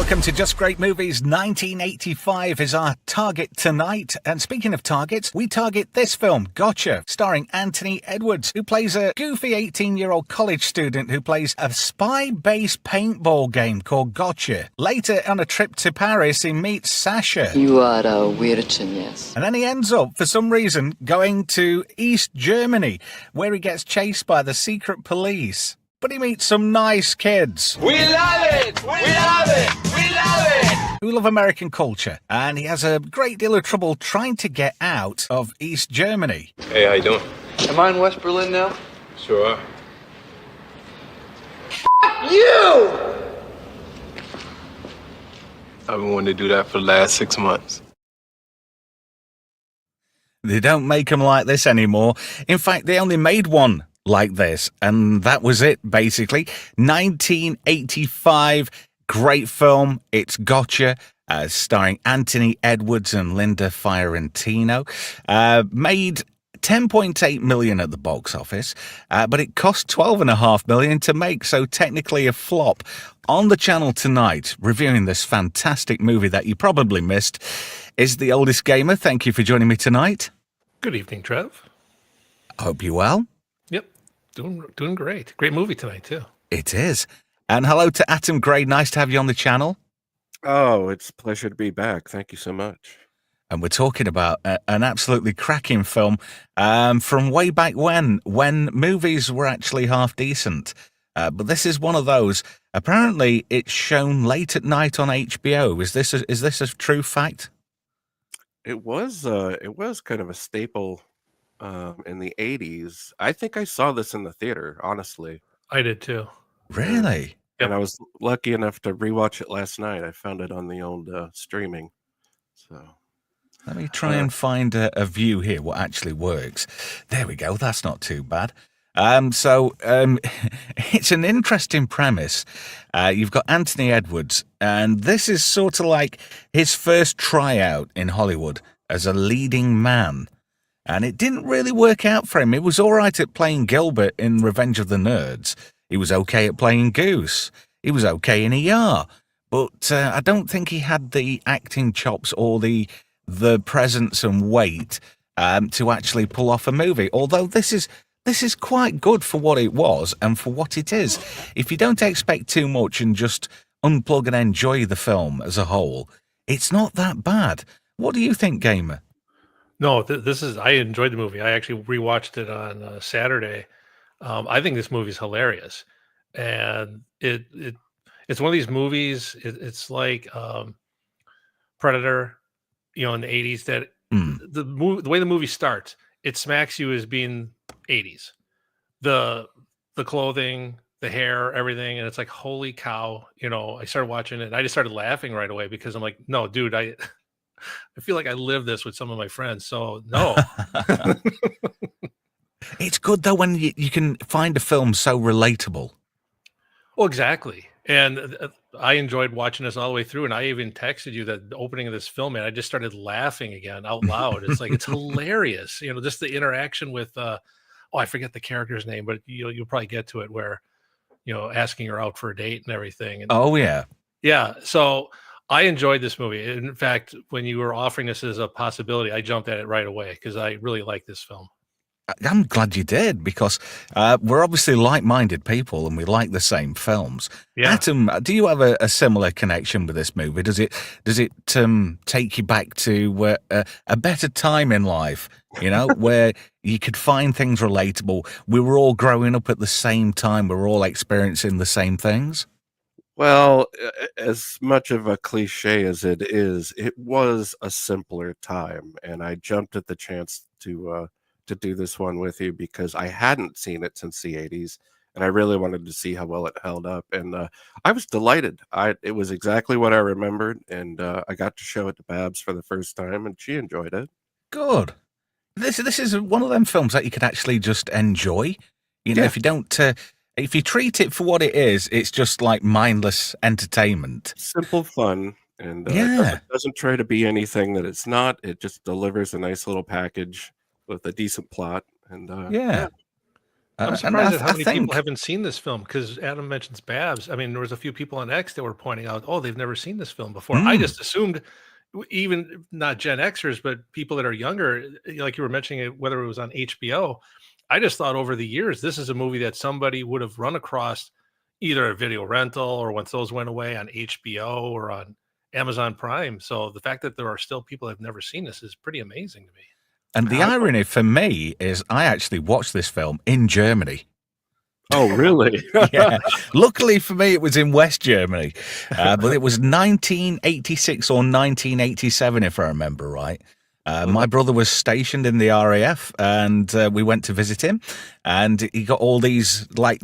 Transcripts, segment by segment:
Welcome to Just Great Movies. 1985 is our target tonight. And speaking of targets, we target this film, Gotcha, starring Anthony Edwards, who plays a goofy 18-year-old college student who plays a spy-based paintball game called Gotcha. Later, on a trip to Paris, he meets Sasha. You are a weird genius. And then he ends up, for some reason, going to East Germany, where he gets chased by the secret police. But he meets some nice kids. We love it! We love it! We love it! Who love American culture. And he has a great deal of trouble trying to get out of East Germany. Hey, how you doing? Am I in West Berlin now? Sure are. You! I've been wanting to do that for the last 6 months. They don't make them like this anymore. In fact, they only made one like this, and that was it, basically. 1985, great film. It's Gotcha, starring Anthony Edwards and Linda Fiorentino. Made 10.8 million at the box office, but it cost 12.5 million to make, so technically a flop. On the channel tonight, reviewing this fantastic movie that you probably missed, is the Oldest Gamer. Thank you for joining me tonight. Good evening, Trev. I hope you're well. Yep, doing great. Great movie tonight, too. It is. And hello to Atom Gray. Nice to have you on the channel. Oh, it's a pleasure to be back. Thank you so much. And we're talking about an absolutely cracking film from way back when movies were actually half decent. But this is one of those. Apparently, it's shown late at night on HBO. Is this a true fact? It was kind of a staple in the 80s. I think I saw this in the theater, honestly. I did, too. Really? And I was lucky enough to rewatch it last night. I found it on the old streaming. So let me try and find a view here, what actually works. There we go. That's not too bad. It's an interesting premise. You've got Anthony Edwards, and this is sort of like his first tryout in Hollywood as a leading man. And it didn't really work out for him. He was all right at playing Gilbert in Revenge of the Nerds. He was okay at playing Goose. He was okay in ER. But I don't think he had the acting chops or the presence and weight to actually pull off a movie. Although this is quite good for what it was and for what it is. If you don't expect too much and just unplug and enjoy the film as a whole, it's not that bad. What do you think, Gamer? No, I enjoyed the movie. I actually rewatched it on Saturday. I think this movie is hilarious. And it's one of these movies, it's like Predator, in the 80s, that the way the movie starts, it smacks you as being 80s. The clothing, the hair, everything, and it's like, holy cow. I started watching it and I just started laughing right away because I'm like, no, dude, I feel like I live this with some of my friends. So no. It's good though when you can find a film so relatable. Well, exactly. And I enjoyed watching this all the way through. And I even texted you the opening of this film, and I just started laughing again out loud. It's like, it's hilarious. Just the interaction with, I forget the character's name, but you'll probably get to it where, asking her out for a date and everything. And, oh, yeah. Yeah. So I enjoed this movie. In fact, when you were offering this as a possibility, I jumped at it right away because I really like this film. I'm glad you did, because we're obviously like-minded people and we like the same films. Yeah. Atom, do you have a similar connection with this movie? Does it take you back to a better time in life, where you could find things relatable? We were all growing up at the same time. We were all experiencing the same things. Well, as much of a cliche as it is, it was a simpler time, and I jumped at the chance to do this one with you because I hadn't seen it since the 80s, and I really wanted to see how well it held up, and I was delighted. It was exactly what I remembered, and I got to show it to Babs for the first time, and she enjoyed it. Good. This is one of them films that you could actually just enjoy. If you don't, if you treat it for what it is, it's just like mindless entertainment. Simple fun, and it doesn't try to be anything that it's not. It just delivers a nice little package with a decent plot, and I'm And surprised at how I many think people haven't seen this film because Adam mentions Babs. I mean, there was a few people on X that were pointing out, oh, they've never seen this film before. I just assumed, even not Gen Xers, but people that are younger, like you were mentioning it, whether it was on HBO, I just thought over the years, this is a movie that somebody would have run across either a video rental or once those went away on HBO or on Amazon Prime. So the fact that there are still people that have never seen this is pretty amazing to me. And the irony for me is I actually watched this film in Germany. Oh, really? Yeah. Luckily for me, it was in West Germany. But it was 1986 or 1987, if I remember right. My brother was stationed in the RAF, and we went to visit him. And he got all these, like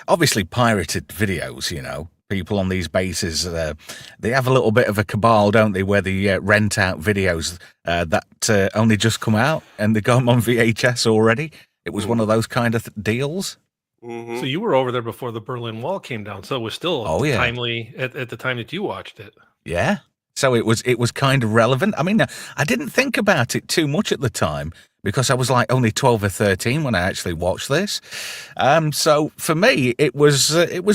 obviously pirated videos, you know. People on these bases, they have a little bit of a cabal, don't they, where they rent out videos that only just come out and they got them on VHS already. It was one of those kind of deals. So you were over there before the Berlin Wall came down, so it was still timely at the time that you watched it. Yeah. So it was kind of relevant. I mean, I didn't think about it too much at the time because I was like only 12 or 13 when I actually watched this. So for me, it was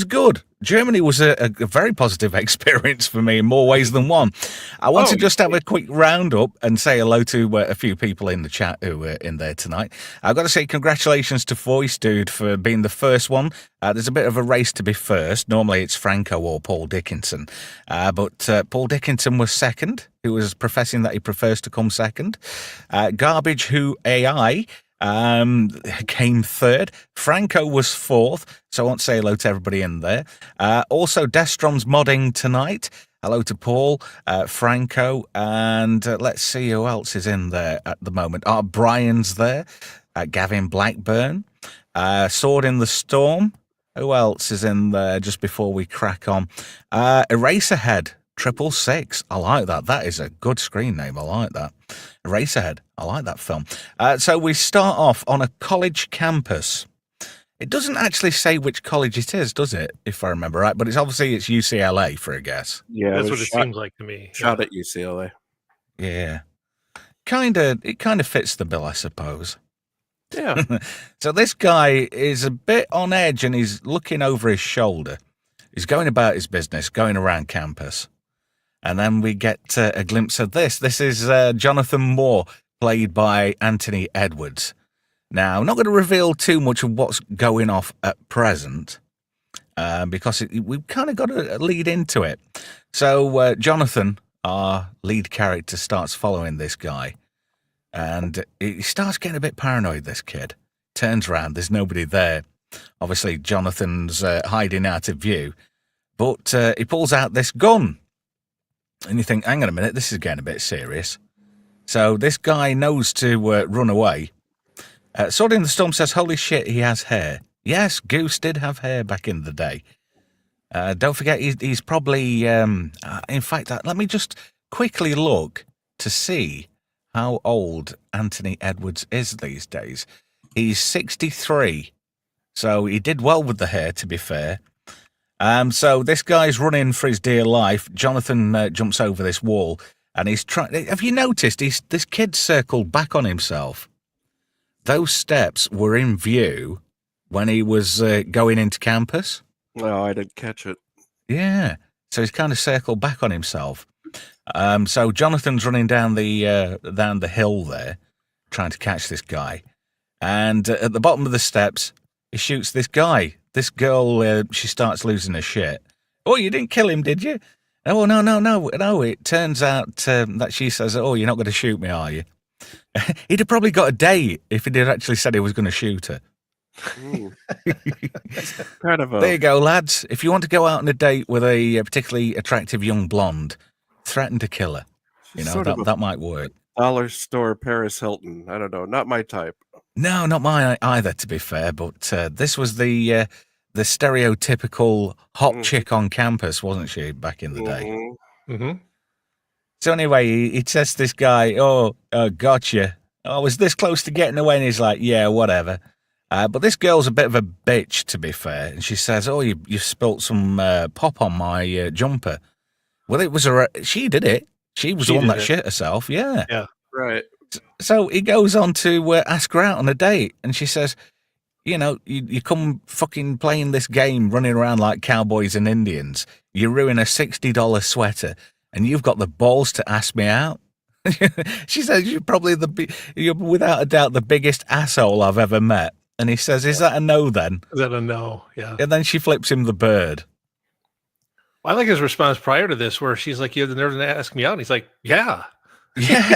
good. Germany was a very positive experience for me in more ways than one. I want to just have a quick roundup and say hello to a few people in the chat who were in there tonight. I've got to say congratulations to Voice Dude for being the first one. There's a bit of a race to be first. Normally it's Franco or Paul Dickinson. But Paul Dickinson was second, who was professing that he prefers to come second. Garbage Who AI came third. Franco was fourth, so I want to say hello to everybody in there. Also, Destrom's modding tonight. Hello to Paul, Franco, and let's see who else is in there at the moment. Brian's there. Gavin Blackburn. Sword in the Storm. Who else is in there just before we crack on? Eraserhead. 666. I like that. That is a good screen name. I like that. Eraserhead. I like that film. So we start off on a college campus. It doesn't actually say which college it is, does it? If I remember right, but it's UCLA for a guess. Yeah, that's what it seems like to me. Shot at UCLA. Yeah, it kind of fits the bill, I suppose. Yeah. So this guy is a bit on edge, and he's looking over his shoulder. He's going about his business, going around campus. And then we get a glimpse of this. This is Jonathan Moore, played by Anthony Edwards. Now, I'm not going to reveal too much of what's going off at present, because we've kind of got to lead into it. So Jonathan, our lead character, starts following this guy. And he starts getting a bit paranoid, this kid. Turns around, there's nobody there. Obviously, Jonathan's hiding out of view. But he pulls out this gun. And you think, hang on a minute, this is getting a bit serious. So this guy knows to run away. Sword in the Storm says, holy shit, he has hair. Yes, Goose did have hair back in the day. Don't forget, he's probably... in fact, let me just quickly look to see how old Anthony Edwards is these days. He's 63. So he did well with the hair, to be fair. So this guy's running for his dear life. Jonathan jumps over this wall, and he's trying. Have you noticed? This kid circled back on himself. Those steps were in view when he was going into campus. No, I didn't catch it. Yeah, so he's kind of circled back on himself. So Jonathan's running down the hill there, trying to catch this guy, and at the bottom of the steps, he shoots this guy. This girl, she starts losing her shit. Oh, you didn't kill him, did you? Oh, no. It turns out that she says, oh, you're not going to shoot me, are you? He'd have probably got a date if he had actually said he was going to shoot her. Kind of There you go, lads. If you want to go out on a date with a particularly attractive young blonde, threaten to kill her. You know, that might work. Dollar store Paris Hilton. I don't know. Not my type. No, not mine either, to be fair. But this was the stereotypical hot chick on campus, wasn't she, back in the day? Mm-hmm. So anyway, he says to this guy, oh, gotcha. I was this close to getting away, and he's like, yeah, whatever. But this girl's a bit of a bitch, to be fair. And she says, oh, you spilt some pop on my jumper. Well, it was she did it. She was the one that shit herself, yeah. Yeah, right. So he goes on to ask her out on a date, and she says, you come fucking playing this game, running around like cowboys and Indians. You ruin a $60 sweater, and you've got the balls to ask me out. She says you're probably you're without a doubt the biggest asshole I've ever met. And he says, "Is that a no then?" Is that a no? Yeah. And then she flips him the bird. I like his response prior to this, where she's like, "You have the nerve to ask me out," and he's like, "Yeah." Yeah.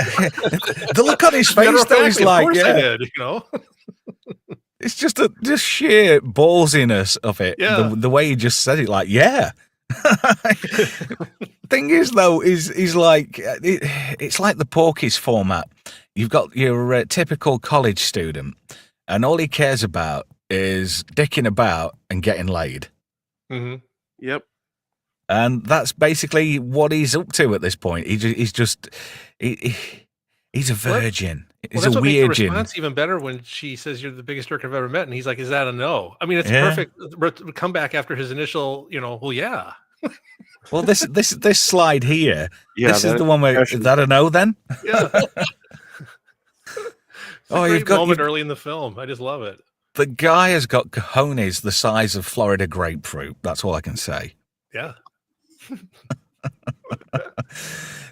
The look on his face though is like, I did, It's just sheer ballsiness of it. Yeah. The way he just said it, like, yeah. Thing is, though, is like it's like the Porky's format. You've got your typical college student, and all he cares about is dicking about and getting laid. Mm-hmm. Yep. And that's basically what he's up to at this point. He's a virgin. He's that's a what makes the weird gin. response even better when she says, "You're the biggest jerk I've ever met," and he's like, "Is that a no?" I mean, it's perfect comeback after his initial, well, yeah. Well, this slide here, this is the one where is that a no then? Yeah. You've got moment early in the film. I just love it. The guy has got cojones the size of Florida grapefruit. That's all I can say. Yeah.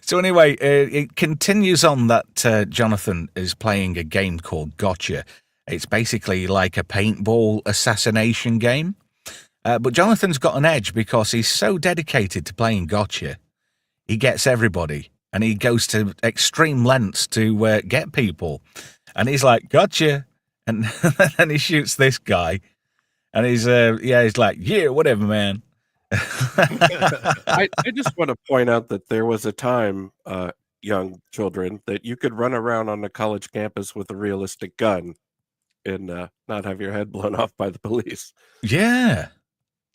So anyway, it continues on that Jonathan is playing a game called Gotcha. It's basically like a paintball assassination game. But Jonathan's got an edge because he's so dedicated to playing Gotcha. He gets everybody, and he goes to extreme lengths to get people. And he's like, gotcha. And then he shoots this guy. And he's like, yeah, whatever, man. I just want to point out that there was a time, young children, that you could run around on a college campus with a realistic gun and not have your head blown off by the police. Yeah.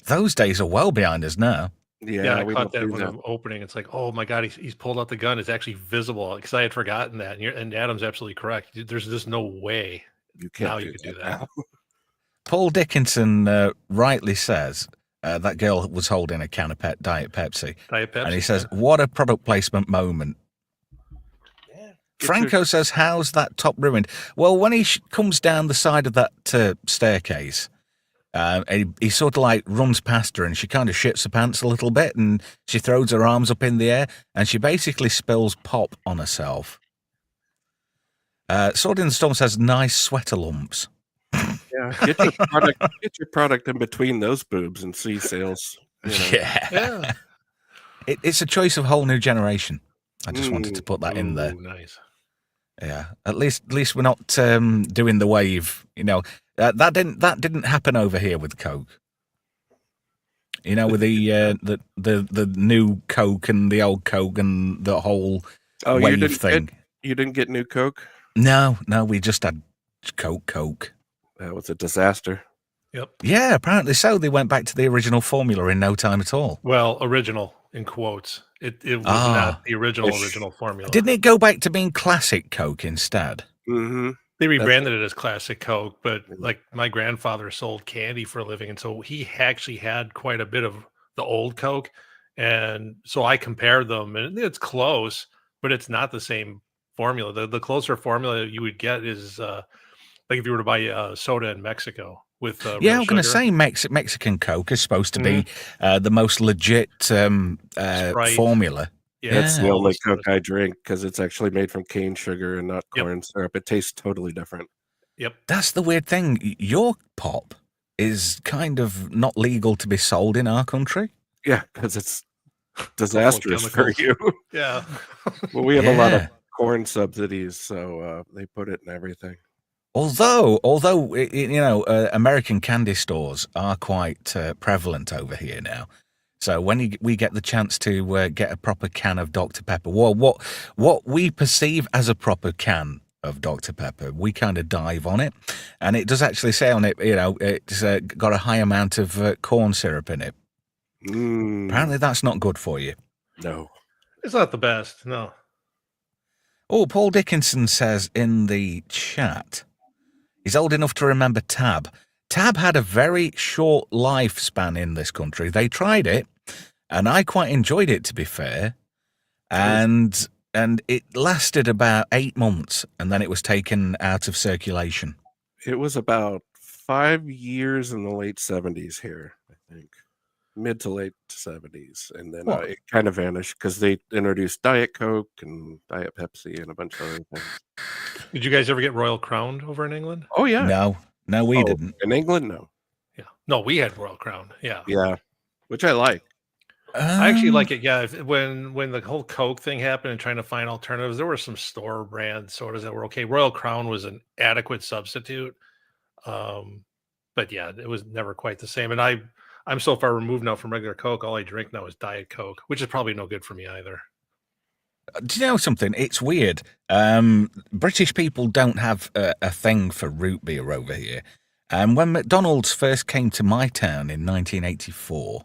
Those days are well behind us now. Yeah, I caught that when I'm opening. It's like, oh my God, he's pulled out the gun. It's actually visible because I had forgotten that. And Adam's absolutely correct. There's just no way you could do that. Paul Dickinson rightly says that girl was holding a can of Diet Pepsi. And he says, what a product placement moment. Yeah. Franco says, how's that top ruined? Well, when he comes down the side of that staircase, he sort of like runs past her and she kind of shits her pants a little bit and she throws her arms up in the air and she basically spills pop on herself. Sword in the Storm says, nice sweater lumps. Yeah, get your product in between those boobs and see sales. Yeah. It's a choice of whole new generation. I just wanted to put that in there. Nice. Yeah, at least we're not doing the wave. That didn't happen over here with Coke. With the new Coke and the old Coke and the whole wave thing. You didn't get new Coke? No, we just had Coke. That was a disaster. Yep. Yeah, apparently so. They went back to the original formula in no time at all. Well, original in quotes. It was not the original formula. Didn't it go back to being classic Coke instead? Mm-hmm. They rebranded it as classic Coke, but like my grandfather sold candy for a living, and so he actually had quite a bit of the old Coke, and so I compared them, and it's close, but it's not the same formula. The closer formula you would get is like if you were to buy soda in Mexico with I was going to say Mexican Coke is supposed to be the most legit formula. Yeah, that's the only Coke I drink because it's actually made from cane sugar and not corn syrup. It tastes totally different. Yep. That's the weird thing. Your pop is kind of not legal to be sold in our country. Yeah, because it's disastrous for you. Yeah. Well, we have a lot of corn subsidies, so they put it in everything. Although American candy stores are quite prevalent over here now. So when we get the chance to get a proper can of Dr. Pepper, what we perceive as a proper can of Dr. Pepper, we kind of dive on it. And it does actually say on it, it's got a high amount of corn syrup in it. Apparently that's not good for you. No. It's not the best, no. Oh, Paul Dickinson says in the chat, he's old enough to remember Tab. Tab had a very short lifespan in this country. They tried it, and I quite enjoyed it, to be fair. And it lasted about 8 months, and then it was taken out of circulation. It was about 5 years in the late 70s here, I think. Mid to late 70s. And then What? it kind of vanished because they introduced Diet Coke and Diet Pepsi and a bunch of other things. Did you guys ever get Royal Crown over in England? Oh, yeah. No, we didn't. In England, no. Yeah. No, we had Royal Crown. Yeah. Yeah, which I like. I actually like it. Yeah. When the whole Coke thing happened and trying to find alternatives, there were some store brand sodas that were okay. Royal Crown was an adequate substitute. But yeah, it was never quite the same. And I'm so far removed now from regular Coke. All I drink now is Diet Coke, which is probably no good for me either. Do you know something? It's weird. British people don't have a thing for root beer over here. When McDonald's first came to my town in 1984,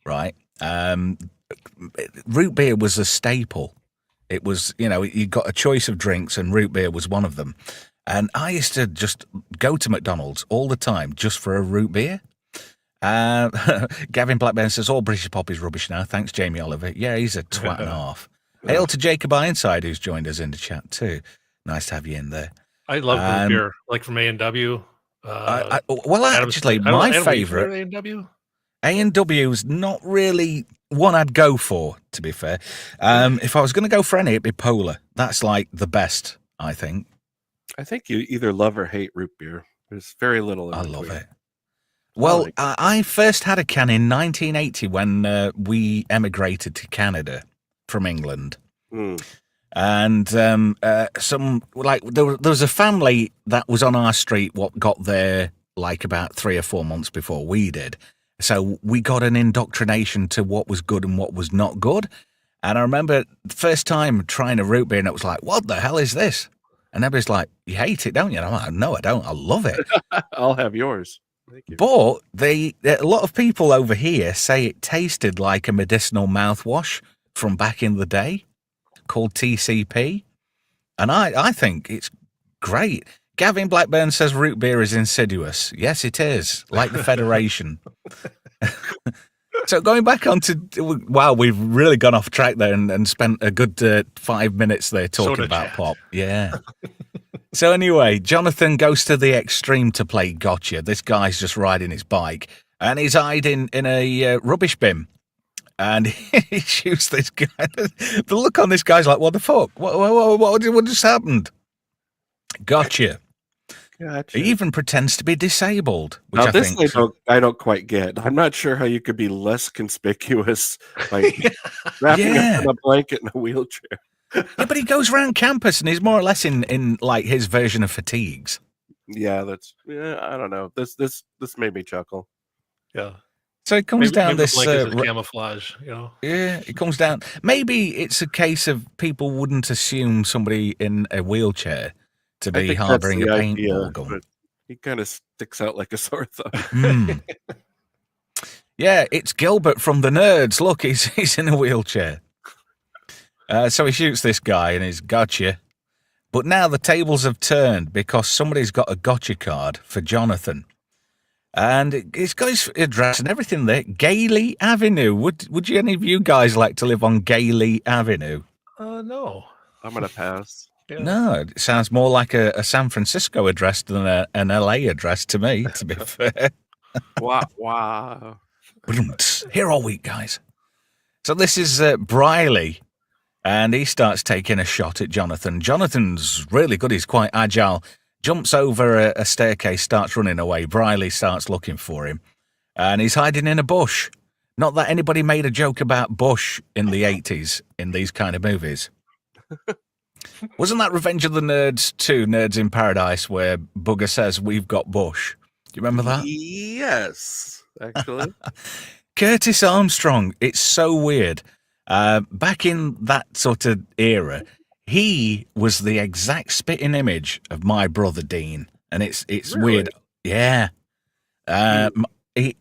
right, root beer was a staple. It was, you got a choice of drinks and root beer was one of them. And I used to just go to McDonald's all the time just for a root beer. Gavin Blackburn says, all British pop is rubbish now. Thanks, Jamie Oliver. Yeah, he's a twat and a half. Hail to Jacob Ironside, who's joined us in the chat too. Nice to have you in there. I love root beer, like from A&W. Actually, my favourite A&W. A&W's not really one I'd go for, to be fair. If I was going to go for any, it'd be Polar. That's like the best, I think. I think you either love or hate root beer. There's very little in I between. love it. Well, I first had a can in 1980 when we emigrated to Canada from England. And there was a family that was on our street what got there like about 3 or 4 months before we did. So we got an indoctrination to what was good and what was not good. And I remember the first time trying a root beer and it was like, what the hell is this? And everybody's like, you hate it, don't you? And I'm like, no, I don't. I love it. I'll have yours. Thank you. But a lot of people over here say it tasted like a medicinal mouthwash from back in the day called TCP. And I think it's great. Gavin Blackburn says root beer is insidious. Yes, it is, like the Federation. So going back on to, wow, we've really gone off track there and spent a good 5 minutes there talking Soda about chat. pop. Yeah. So anyway, Jonathan goes to the extreme to play gotcha. This guy's just riding his bike and he's hiding in a rubbish bin. And he shoots this guy. The look on this guy's like, what the fuck? What just happened? Gotcha. He even pretends to be disabled, which Now, I this think I don't quite get. I'm not sure how you could be less conspicuous, like wrapping up in a blanket in a wheelchair. Yeah, but he goes around campus and he's more or less in like his version of fatigues. Yeah, I don't know. This made me chuckle. Yeah. So it comes down maybe this. the blankets is camouflage, Yeah, it comes down. Maybe it's a case of people wouldn't assume somebody in a wheelchair to be harboring a paintball gun. But he kind of sticks out like a sore thumb. Yeah, it's Gilbert from the Nerds. Look, he's in a wheelchair. So he shoots this guy and he's gotcha. But now the tables have turned because somebody's got a gotcha card for Jonathan. And it's got his address and everything there. Gailey Avenue. Would you, any of you guys like to live on Gailey Avenue? No. I'm going to pass. Yeah. No, it sounds more like a San Francisco address than an LA address to me, to be fair. Wow. Here all week, guys. So this is Briley, and he starts taking a shot at Jonathan. Jonathan's really good. He's quite agile. Jumps over a staircase, starts running away. Briley starts looking for him, and he's hiding in a bush. Not that anybody made a joke about bush in the 80s in these kind of movies. Wasn't that Revenge of the Nerds 2, Nerds in Paradise, where Booger says, we've got bush? Do you remember that? Yes, actually. Curtis Armstrong. It's so weird. Back in that sort of era, he was the exact spitting image of my brother Dean. And it's Really? weird. Yeah.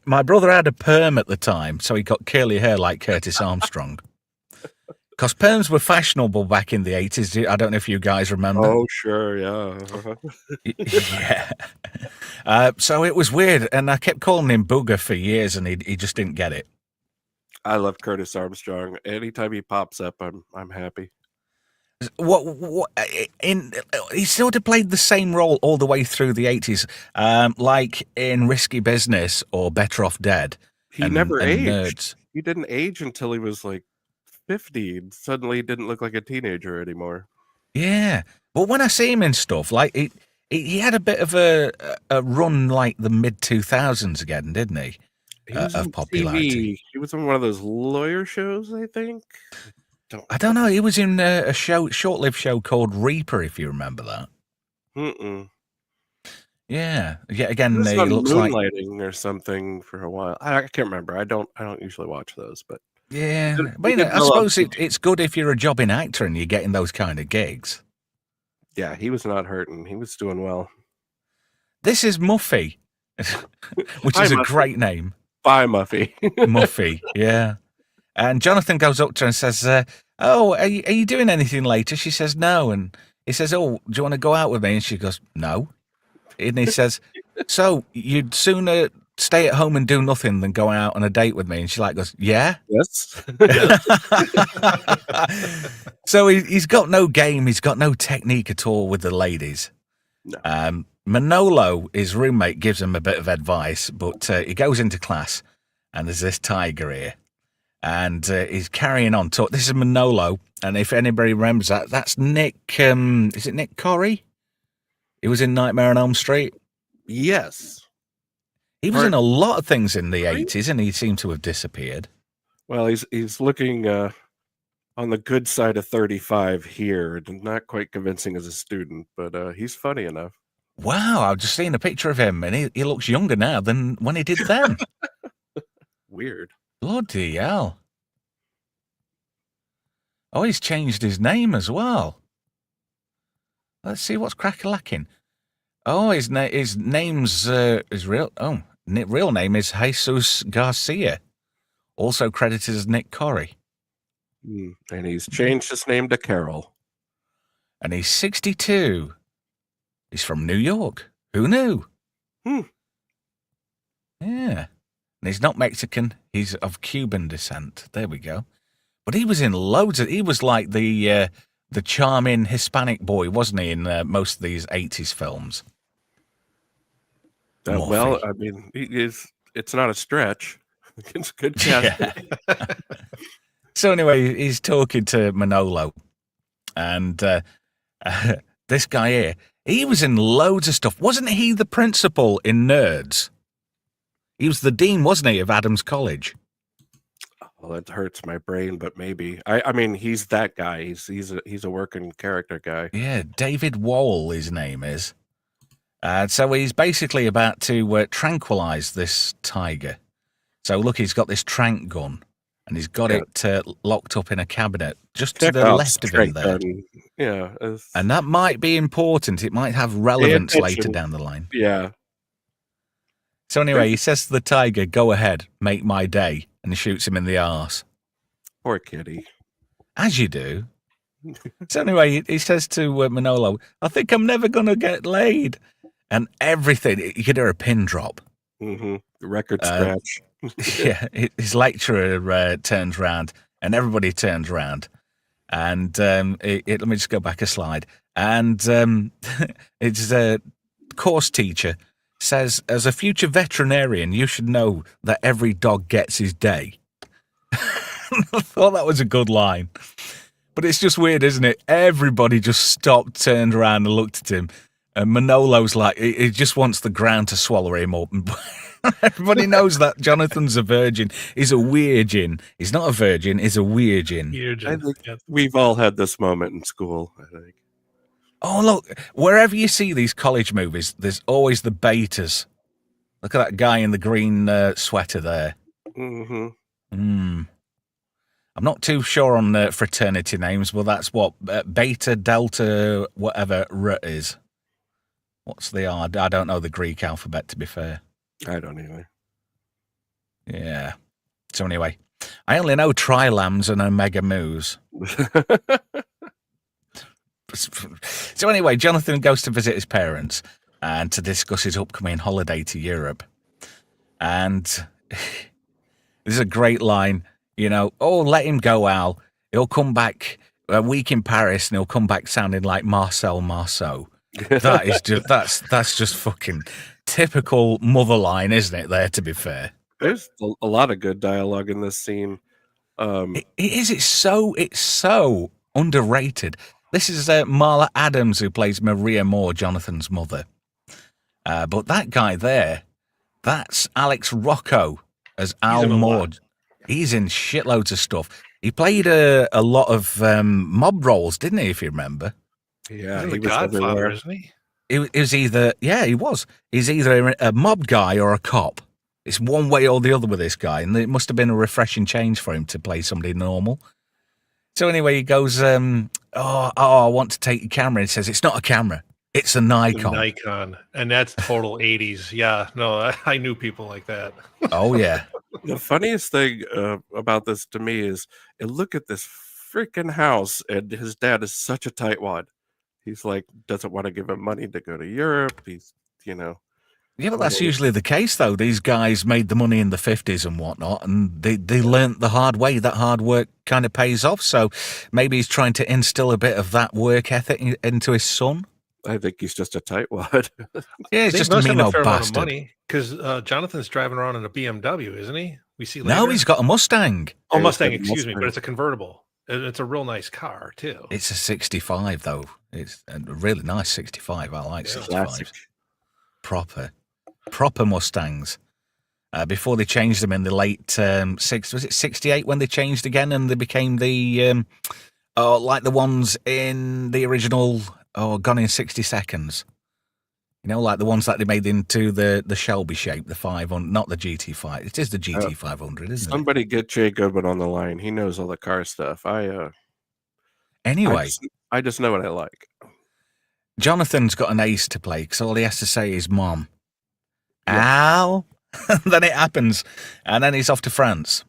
My brother had a perm at the time, so he got curly hair like Curtis Armstrong. Because perms were fashionable back in the 80s. I don't know if you guys remember. Oh, sure, yeah. Yeah. So it was weird, and I kept calling him Booger for years, and he just didn't get it. I love Curtis Armstrong. Anytime he pops up, I'm happy. what he sort of played the same role all the way through the 80s, like in Risky Business or Better Off Dead. He never aged. Nerds. He didn't age until he was like 50. And suddenly, he didn't look like a teenager anymore. Yeah, but when I see him in stuff, like he had a bit of a run like the mid 2000s again, didn't he? He was of on popularity. TV. He was on one of those lawyer shows, I think. I don't know. He was in a short-lived show called Reaper, if you remember that. Mm-mm. Yeah. Again, He he looks like Moonlighting or something for a while. I can't remember. I don't usually watch those, but yeah. But I suppose it's good if you're a jobbing actor and you're getting those kind of gigs. Yeah, he was not hurting. He was doing well. This is Muffy, which is a great name. Bye, Muffy. Muffy, yeah. And Jonathan goes up to her and says, "Oh, are you doing anything later?" She says, "No." And he says, "Oh, do you want to go out with me?" And she goes, "No." And he says, "So you'd sooner stay at home and do nothing than go out on a date with me?" And she goes, "Yeah." Yes. So he's got no game. He's got no technique at all with the ladies. No. Manolo, his roommate, gives him a bit of advice, but he goes into class and there's this tiger here. And he's carrying on. This is Manolo. And if anybody remembers that, that's Nick, is it Nick Corey? He was in Nightmare on Elm Street. Yes. He was in a lot of things in the 80s, and he seemed to have disappeared. Well, he's looking on the good side of 35 here. Not quite convincing as a student, but he's funny enough. Wow, I've just seen a picture of him, and he looks younger now than when he did then. Weird. Bloody hell. Oh, he's changed his name as well. Let's see what's crack-a-lacking. Oh, his name's his real name is Jesus Garcia, also credited as Nick Corey. And he's changed his name to Carol. And he's 62. He's from New York. Who knew? Yeah. And he's not Mexican. He's of Cuban descent. There we go. But he was in loads of... He was like the charming Hispanic boy, wasn't he, in most of these 80s films? Well, I mean, it's not a stretch. It's good casting. Yeah. So anyway, he's talking to Manolo. And this guy here, he was in loads of stuff. Wasn't he the principal in Nerds? He was the dean, wasn't he, of Adams College? Well, it hurts my brain, but maybe. I mean, he's that guy. He's a working character guy. Yeah, David Wall, his name is. So he's basically about to tranquilize this tiger. So look, he's got this trank gun, and he's got it locked up in a cabinet just to the left of him there. Yeah. And that might be important. It might have relevance later down the line. Yeah. So anyway, he says to the tiger, "Go ahead, make my day," and he shoots him in the arse. Poor kitty. As you do. So anyway, he says to Manolo, "I think I'm never going to get laid." And everything, you could hear a pin drop. Mm-hmm. The record scratch. Yeah, his lecturer turns around, and everybody turns around. And let me just go back a slide. And it's a course teacher says, "As a future veterinarian, you should know that every dog gets his day." I thought that was a good line. But it's just weird, isn't it? Everybody just stopped, turned around, and looked at him. And Manolo's like, he just wants the ground to swallow him up. Everybody knows that Jonathan's a virgin. He's a weirgin. He's not a virgin, he's a weirgin. I think we've all had this moment in school, I think. Oh, look, wherever you see these college movies, there's always the betas. Look at that guy in the green sweater there. Mm-hmm. I'm not too sure on fraternity names, but that's what Beta, Delta, whatever R is. What's the R? I don't know the Greek alphabet, to be fair. I don't either. Yeah. So anyway, I only know trilambs and omega moos. So anyway, Jonathan goes to visit his parents and to discuss his upcoming holiday to Europe. And this is a great line, "Oh, let him go, Al. He'll come back a week in Paris and he'll come back sounding like Marcel Marceau. That is just that's just fucking typical mother line, isn't it? There, to be fair, There's a lot of good dialogue in this scene. it is. It's so underrated. This is Marla Adams who plays Maria Moore, Jonathan's mother. But that guy there, that's Alex Rocco as Al Moore. He's in shitloads of stuff. He played a lot of mob roles, didn't he? If you remember. Yeah, He's he the was Godfather, everywhere. isn't he? It was either, yeah, he was. He's either a mob guy or a cop. It's one way or the other with this guy, and it must have been a refreshing change for him to play somebody normal. So anyway, he goes, I want to take your camera. He says, it's not a camera. It's a Nikon. Nikon. And that's total 80s. Yeah, no, I knew people like that. Oh, yeah. The funniest thing about this to me is, look at this freaking house, and his dad is such a tightwad. He's like, doesn't want to give him money to go to Europe. He's, Yeah, but that's usually the case, though. These guys made the money in the 50s and whatnot, and they learnt the hard way. That hard work kind of pays off. So maybe he's trying to instill a bit of that work ethic into his son. I think he's just a tightwad. Yeah, he's just a mean old bastard. Money because Jonathan's driving around in a BMW, isn't he? We see. No, he's got a Mustang. Oh, Mustang. Excuse me, but it's a convertible. It's a real nice car too. It's a 65, though. It's a really nice 65. I like 65. Proper Mustangs. Before they changed them in the late was it 68 when they changed again and they became the like the ones in the original Gone in 60 Seconds. Like the ones that they made into the Shelby shape, the 500, not the GT5. It is the GT500, isn't it? Somebody get Jay Goodman on the line. He knows all the car stuff. Anyway, I just know what I like. Jonathan's got an ace to play because all he has to say is "Mom." Yeah. Ow! Then it happens, and then he's off to France.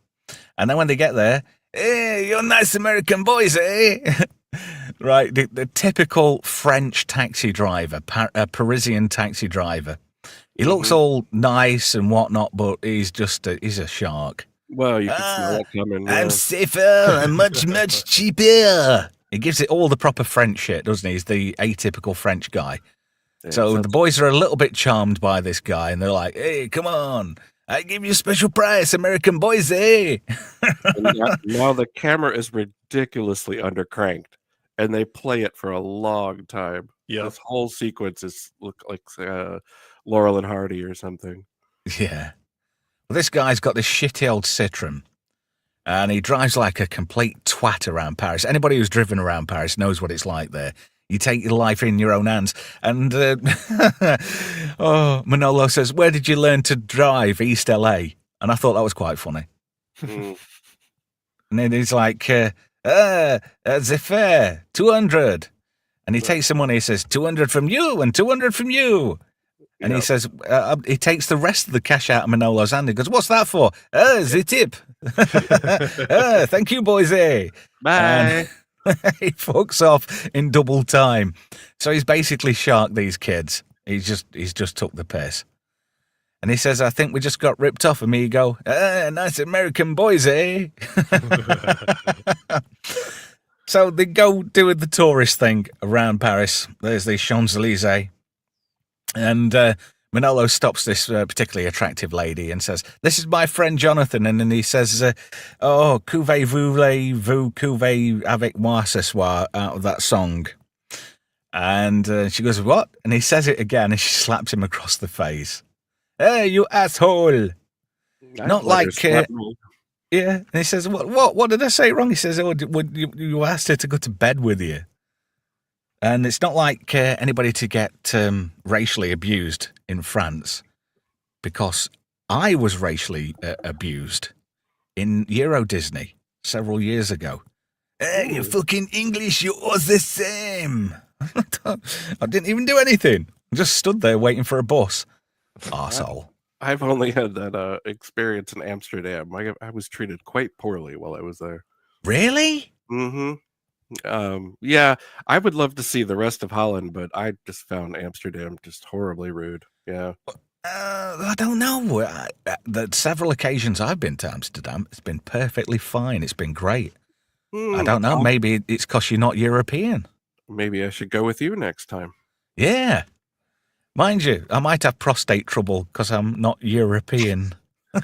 And then when they get there, hey, you're nice American boys, eh? Right, the typical French taxi driver, Parisian taxi driver. He looks all nice and whatnot, but he's a shark. Well, you can see that coming. I'm safer and much, much cheaper. He gives it all the proper French shit, doesn't he? He's the atypical French guy. Yeah, so the boys are a little bit charmed by this guy, and they're like, hey, come on. I give you a special price, American boys, eh? now the camera is ridiculously undercranked, and they play it for a long time. Yeah, this whole sequence look like Laurel and Hardy or something. Yeah. Well, this guy's got this shitty old Citroen, and he drives like a complete twat around Paris. Anybody who's driven around Paris knows what it's like there. You take your life in your own hands. And Manolo says, where did you learn to drive, East LA? And I thought that was quite funny. And then he's like, the fare, 200. And he takes the money, he says, 200 from you and 200 from you. And he says, he takes the rest of the cash out of Manolo's hand. He goes, what's that for? The tip. Thank you, boys. Eh? Bye. He fucks off in double time. So he's basically sharked these kids. He's just took the piss. And he says, I think we just got ripped off. And me go, nice American boys, eh? So they go do the tourist thing around Paris. There's the Champs-Élysées. And Manolo stops this particularly attractive lady and says, this is my friend Jonathan. And then he says, que voulez-vous couver avec moi ce soir, out of that song. And she goes, what? And he says it again and she slaps him across the face. Hey, you asshole. Not like... yeah. And he says, what did I say wrong? He says, would you asked her to go to bed with you. And it's not like anybody to get racially abused in France, because I was racially abused in Euro Disney several years ago. Hey, you fucking English, you all the same. I didn't even do anything. I just stood there waiting for a bus. Arsehole. I've only had that experience in Amsterdam. I was treated quite poorly while I was there. Really? Mm-hmm. Yeah, I would love to see the rest of Holland, but I just found Amsterdam just horribly rude. Yeah. I don't know. The several occasions I've been to Amsterdam, it's been perfectly fine. It's been great. I don't know. Maybe it's because you're not European. Maybe I should go with you next time. Yeah. Mind you, I might have prostate trouble because I'm not European. Well,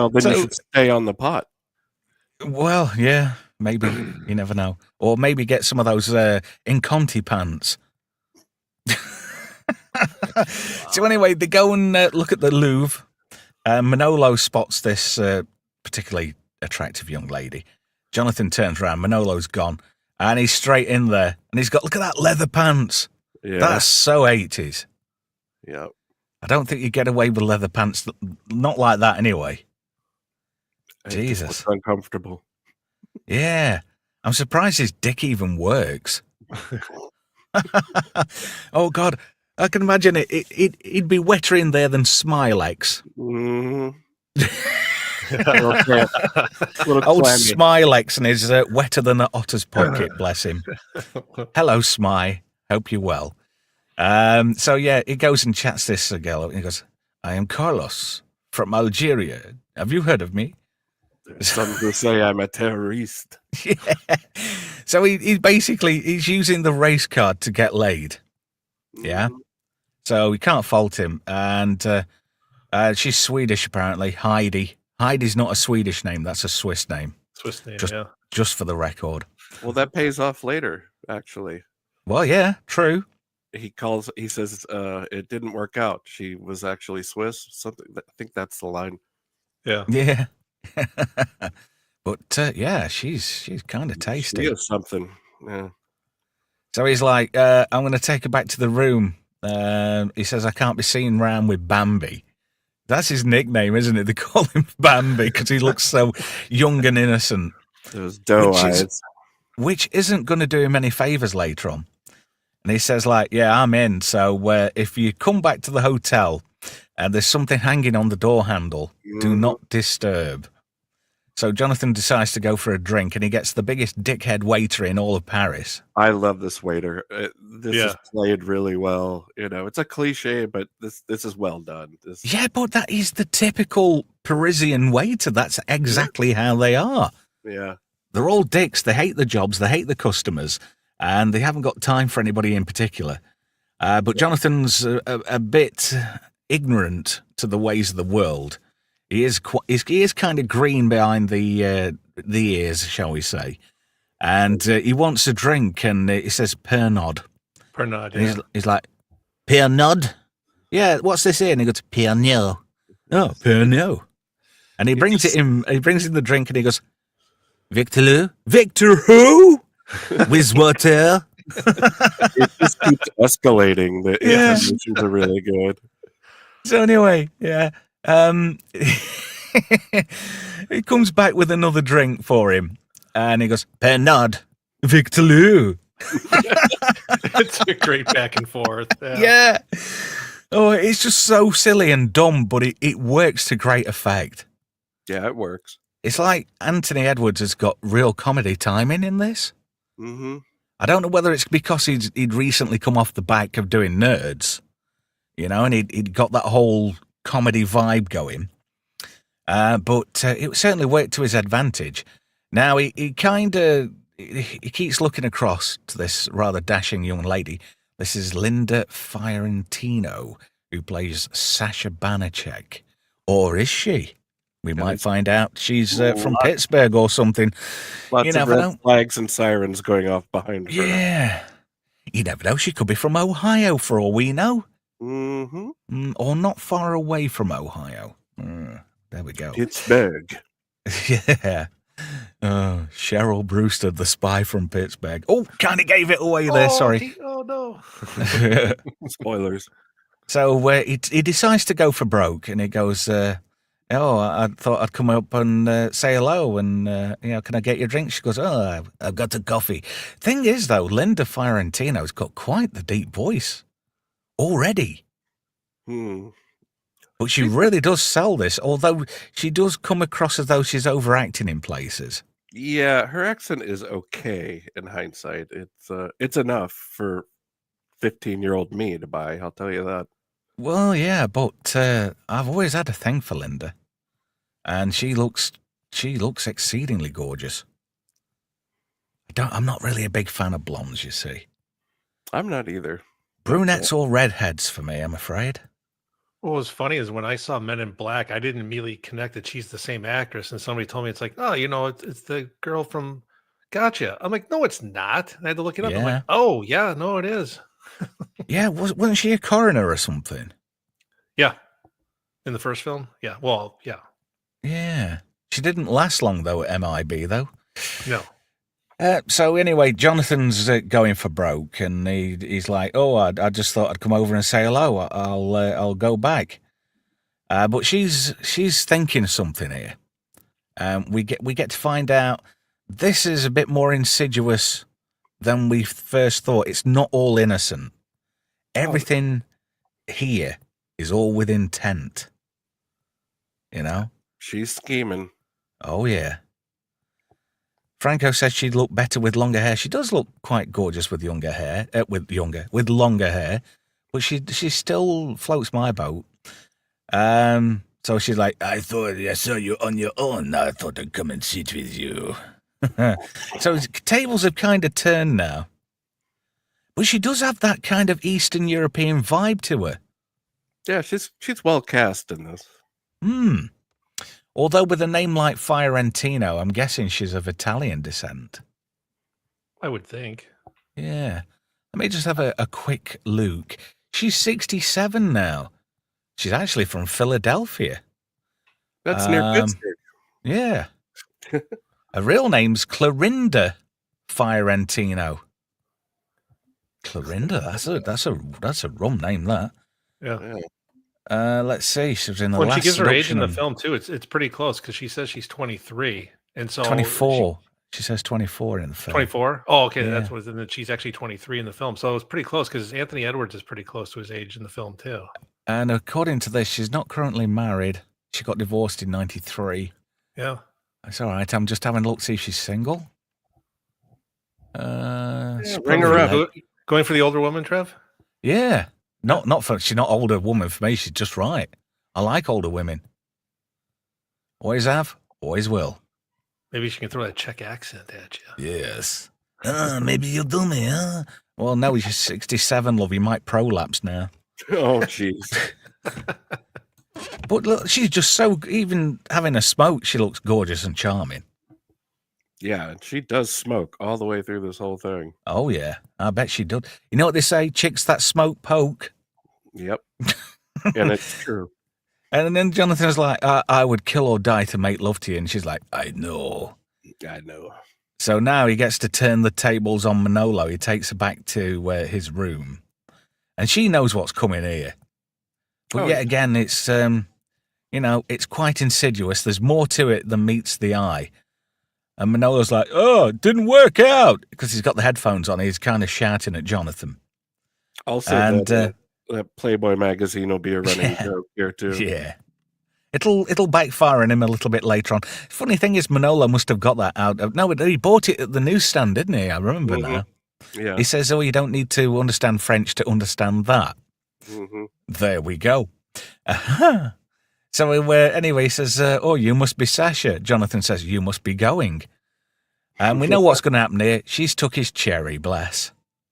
then you should stay on the pot. Well, yeah, maybe. You never know. Or maybe get some of those Inconti pants. So anyway, they go and look at the Louvre. Manolo spots this particularly attractive young lady. Jonathan turns around. Manolo's gone. And he's straight in there. And he's got, look at that leather pants. Yeah. That's so 80s. Yeah. I don't think you get away with leather pants. Not like that anyway. Jesus. It's uncomfortable. Yeah. I'm surprised his dick even works. Oh, God. I can imagine it. He'd be wetter in there than Smilex. Mm-hmm. Old Smilex and is wetter than an otter's pocket, bless him. Hello, Smy. Hope you're well. So, yeah, he goes and chats this girl up and he goes, I am Carlos from Algeria. Have you heard of me? Some will say I'm a terrorist. Yeah. So he's using the race card to get laid. Yeah. So we can't fault him. And she's Swedish, apparently. Heidi. Heidi's not a Swedish name. That's a Swiss name. Just for the record. Well, that pays off later, actually. Well, yeah, true. He says it didn't work out. She was actually Swiss. Something. I think that's the line. Yeah. Yeah. But yeah, she's kind of tasty. She is something. Yeah. So he's like, I'm going to take her back to the room. He says, I can't be seen round with Bambi. That's his nickname, isn't it? They call him Bambi because he looks so young and innocent. Those doe eyes. Which isn't going to do him any favors later on. And he says, like, yeah, I'm in. So if you come back to the hotel and there's something hanging on the door handle, do not disturb. So Jonathan decides to go for a drink, and he gets the biggest dickhead waiter in all of Paris. I love this waiter. This is played really well. You know, it's a cliche, but this is well done. Yeah, but that is the typical Parisian waiter. That's exactly how they are. Yeah. They're all dicks. They hate the jobs. They hate the customers, and they haven't got time for anybody in particular. But Jonathan's a bit ignorant to the ways of the world. He is kind of green behind the ears, shall we say. And he wants a drink, and he says Pernod. Pernod, yeah. He's like, Pernod? Yeah, what's this here? And he goes, Pernod. Oh, Pernod. And he brings in the drink, and he goes, Victor who? With water? It just keeps escalating. The emotions are really good. So anyway, yeah. He comes back with another drink for him, and he goes, Pernod, Victor Lou. It's a great back and forth. Yeah. Oh, it's just so silly and dumb, but it works to great effect. Yeah, it works. It's like Anthony Edwards has got real comedy timing in this. Mm-hmm. I don't know whether it's because he'd recently come off the back of doing Nerds, you know, and he'd got that whole comedy vibe going. But it certainly worked to his advantage. Now, he keeps looking across to this rather dashing young lady. This is Linda Fiorentino, who plays Sasha Banachek. Or is she? We might find out she's from Pittsburgh or something. Lots of red flags and sirens going off behind her. Yeah. You never know. She could be from Ohio for all we know. Mm-hmm. Or not far away from Ohio. There we go. Pittsburgh. Yeah. Cheryl Brewster, the spy from Pittsburgh. Oh, kind of gave it away there. Sorry. Oh, no. Spoilers. So he decides to go for broke, and he goes, I thought I'd come up and say hello, and, can I get your drink? She goes, I've got a coffee. Thing is, though, Linda Fiorentino's got quite the deep voice already. But she really does sell this, although she does come across as though she's overacting in places. Yeah, her accent is okay in hindsight. It's enough for 15-year-old me to buy, I'll tell you that. Well, yeah, but I've always had a thing for Linda. And she looks she looks exceedingly gorgeous. I'm not really a big fan of blondes, you see. I'm not either. Brunettes or redheads for me, I'm afraid. What was funny is when I saw Men in Black, I didn't immediately connect that she's the same actress, and somebody told me it's like, oh, it's the girl from Gotcha. I'm like, no, it's not. And I had to look it up. I'm Yeah. like, oh, yeah, no, it is. Yeah, wasn't she a coroner or something? Yeah. In the first film? Yeah. Well, yeah. Yeah. She didn't last long, though, at MIB, though. No. So anyway, Jonathan's going for broke, and he's like, "Oh, I just thought I'd come over and say hello. I'll go back." But she's thinking something here. We get to find out this is a bit more insidious than we first thought. It's not all innocent. Everything here is all with intent. You know? She's scheming. Oh yeah. Franco says she'd look better with longer hair. She does look quite gorgeous with longer hair, but she still floats my boat. So she's like, I thought I saw you on your own. I thought I'd come and sit with you. So tables have kind of turned now. But she does have that kind of Eastern European vibe to her. Yeah, she's well cast in this. Although with a name like Fiorentino, I'm guessing she's of Italian descent. I would think. Yeah. Let me just have a quick look. She's 67 now. She's actually from Philadelphia. That's near Pittsburgh. Yeah. Her real name's Clorinda Fiorentino. Clorinda, that's a rum name, that. Yeah. Let's see. She was in the When last she gives her age in the seduction. film too, it's pretty close because she says she's 23, and so 24. She says 24 in the film. 24. Oh, okay, Yeah. that's what. And then she's actually 23 in the film, so it's pretty close because Anthony Edwards is pretty close to his age in the film too. And according to this, she's not currently married. She got divorced in 93. Yeah. It's all right. I'm just having a look to see if she's single. Ring her up. Going for the older woman, Trev? Yeah. She's not older woman for me. She's just right. I like older women. Always have, always will. Maybe she can throw that Czech accent at you. Yes. Maybe you'll do me, huh? Well, no, she's 67, love. You might prolapse now. Oh, jeez. But look, she's just so, even having a smoke, she looks gorgeous and charming. Yeah, she does smoke all the way through this whole thing. Oh, yeah. I bet she does. You know what they say? Chicks that smoke poke. Yep. And it's true. And then Jonathan's like, I would kill or die to make love to you. And she's like, I know. I know. So now he gets to turn the tables on Manolo. He takes her back to his room. And she knows what's coming here. But yet again, it's, it's quite insidious. There's more to it than meets the eye. And Manolo's like, oh, it didn't work out. Because he's got the headphones on. He's kind of shouting at Jonathan. Also, that Playboy magazine will be a running joke here, too. Yeah. It'll backfire on him a little bit later on. Funny thing is, Manolo must have got that out. No, he bought it at the newsstand, didn't he? I remember now. Yeah. He says, oh, you don't need to understand French to understand that. Mm-hmm. There we go. So anyway, he says, oh, you must be Sasha. Jonathan says, you must be going. And we know what's going to happen here. She's took his cherry, bless.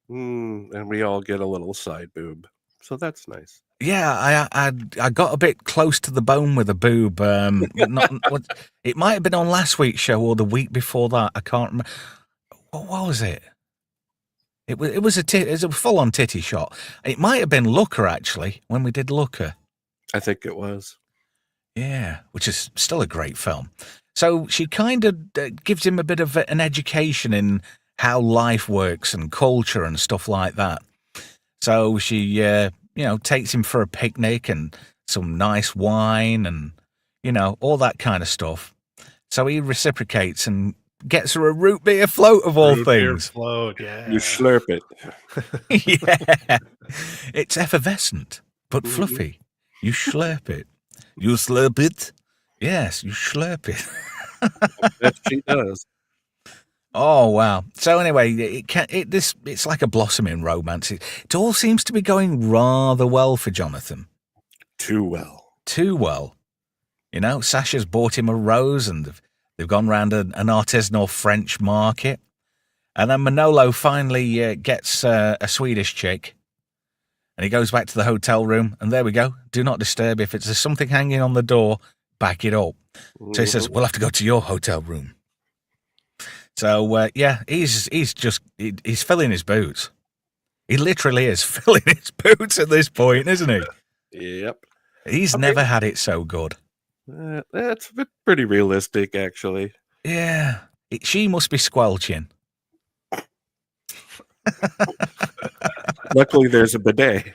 And we all get a little side boob. So that's nice. Yeah, I got a bit close to the bone with a boob. It might have been on last week's show or the week before that. I can't remember. What was it? It was a full-on titty shot. It might have been Looker, actually, when we did Looker. I think it was. Yeah, which is still a great film. So she kind of gives him a bit of an education in how life works and culture and stuff like that. So she, takes him for a picnic and some nice wine and, all that kind of stuff. So he reciprocates and gets her a root beer float of all Root beer things. float, yeah. You slurp it. Yeah. It's effervescent, but fluffy. You slurp it. You slurp it? Yes, you slurp it. That she does. Oh, wow. So anyway, it's like a blossoming romance. It all seems to be going rather well for Jonathan. Too well. Too well. Sasha's bought him a rose and They've gone round an artisanal French market. And then Manolo finally gets a Swedish chick. And he goes back to the hotel room. And there we go. Do not disturb. If there's something hanging on the door, back it up. So he says, we'll have to go to your hotel room. So, he's filling his boots. He literally is filling his boots at this point, isn't he? Yep. He's never had it so good. That's pretty realistic, actually. Yeah. She must be squelching. Luckily, there's a bidet.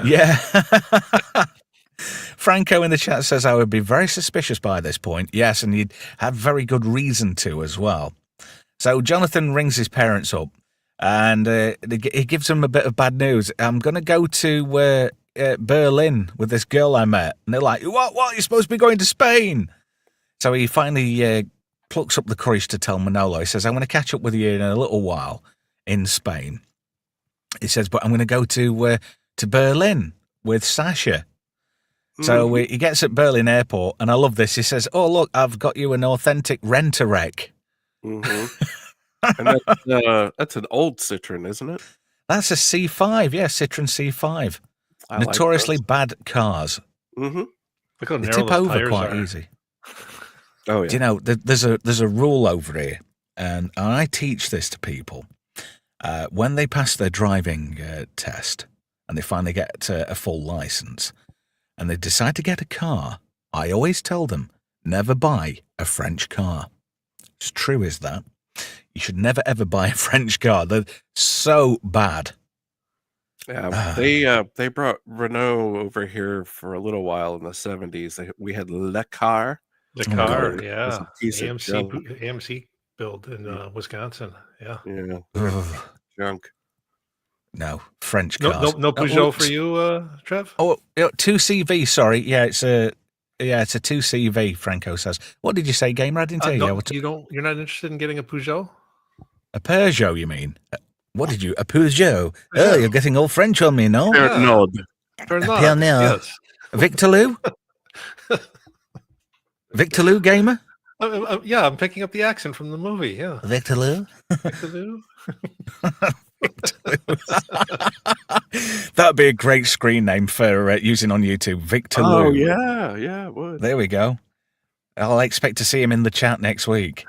Yeah. Franco in the chat says, I would be very suspicious by this point. Yes, and you'd have very good reason to as well. So Jonathan rings his parents up and he gives them a bit of bad news. I'm going to go to Berlin with this girl I met. And they're like, what? You're supposed to be going to Spain. So he finally plucks up the courage to tell Manolo. He says, I'm going to catch up with you in a little while in Spain. He says, but I'm going to go to Berlin with Sasha. So he gets at Berlin airport, and I love this. He says, oh, look, I've got you an authentic rent-a-wreck. And that's an old Citroen, isn't it? That's a C5, yeah, Citroen C5. Notoriously bad cars. Look how they narrow tip those over tires quite are. easy. Oh, yeah. Do you know, there's a rule over here, and I teach this to people. When they pass their driving test, and they finally get a full license, and they decide to get a car, I always tell them, never buy a French car. It's true as that. You should never, ever buy a French car. They're so bad. Yeah, they brought Renault over here for a little while in the 70s. We had Le Car. The car, God, yeah. it's a piece of junk. AMC build in Wisconsin. Yeah. Yeah. Ugh. Junk. No, French cars. No Peugeot for you, Trev? Oh, 2CV, sorry. Yeah, it's a 2CV, Franco says. What did you say, Gamer? I didn't tell you. You're not interested in getting a Peugeot? A Peugeot, you mean? What did you? A Peugeot? Oh, you're getting all French on me, no? No. Pernod. Yes. Victor Lou, Gamer? Yeah, I'm picking up the accent from the movie. Yeah. Victor Lou? That'd be a great screen name for using on YouTube. Victor Lou. Oh, yeah, it would. There we go. I'll expect to see him in the chat next week.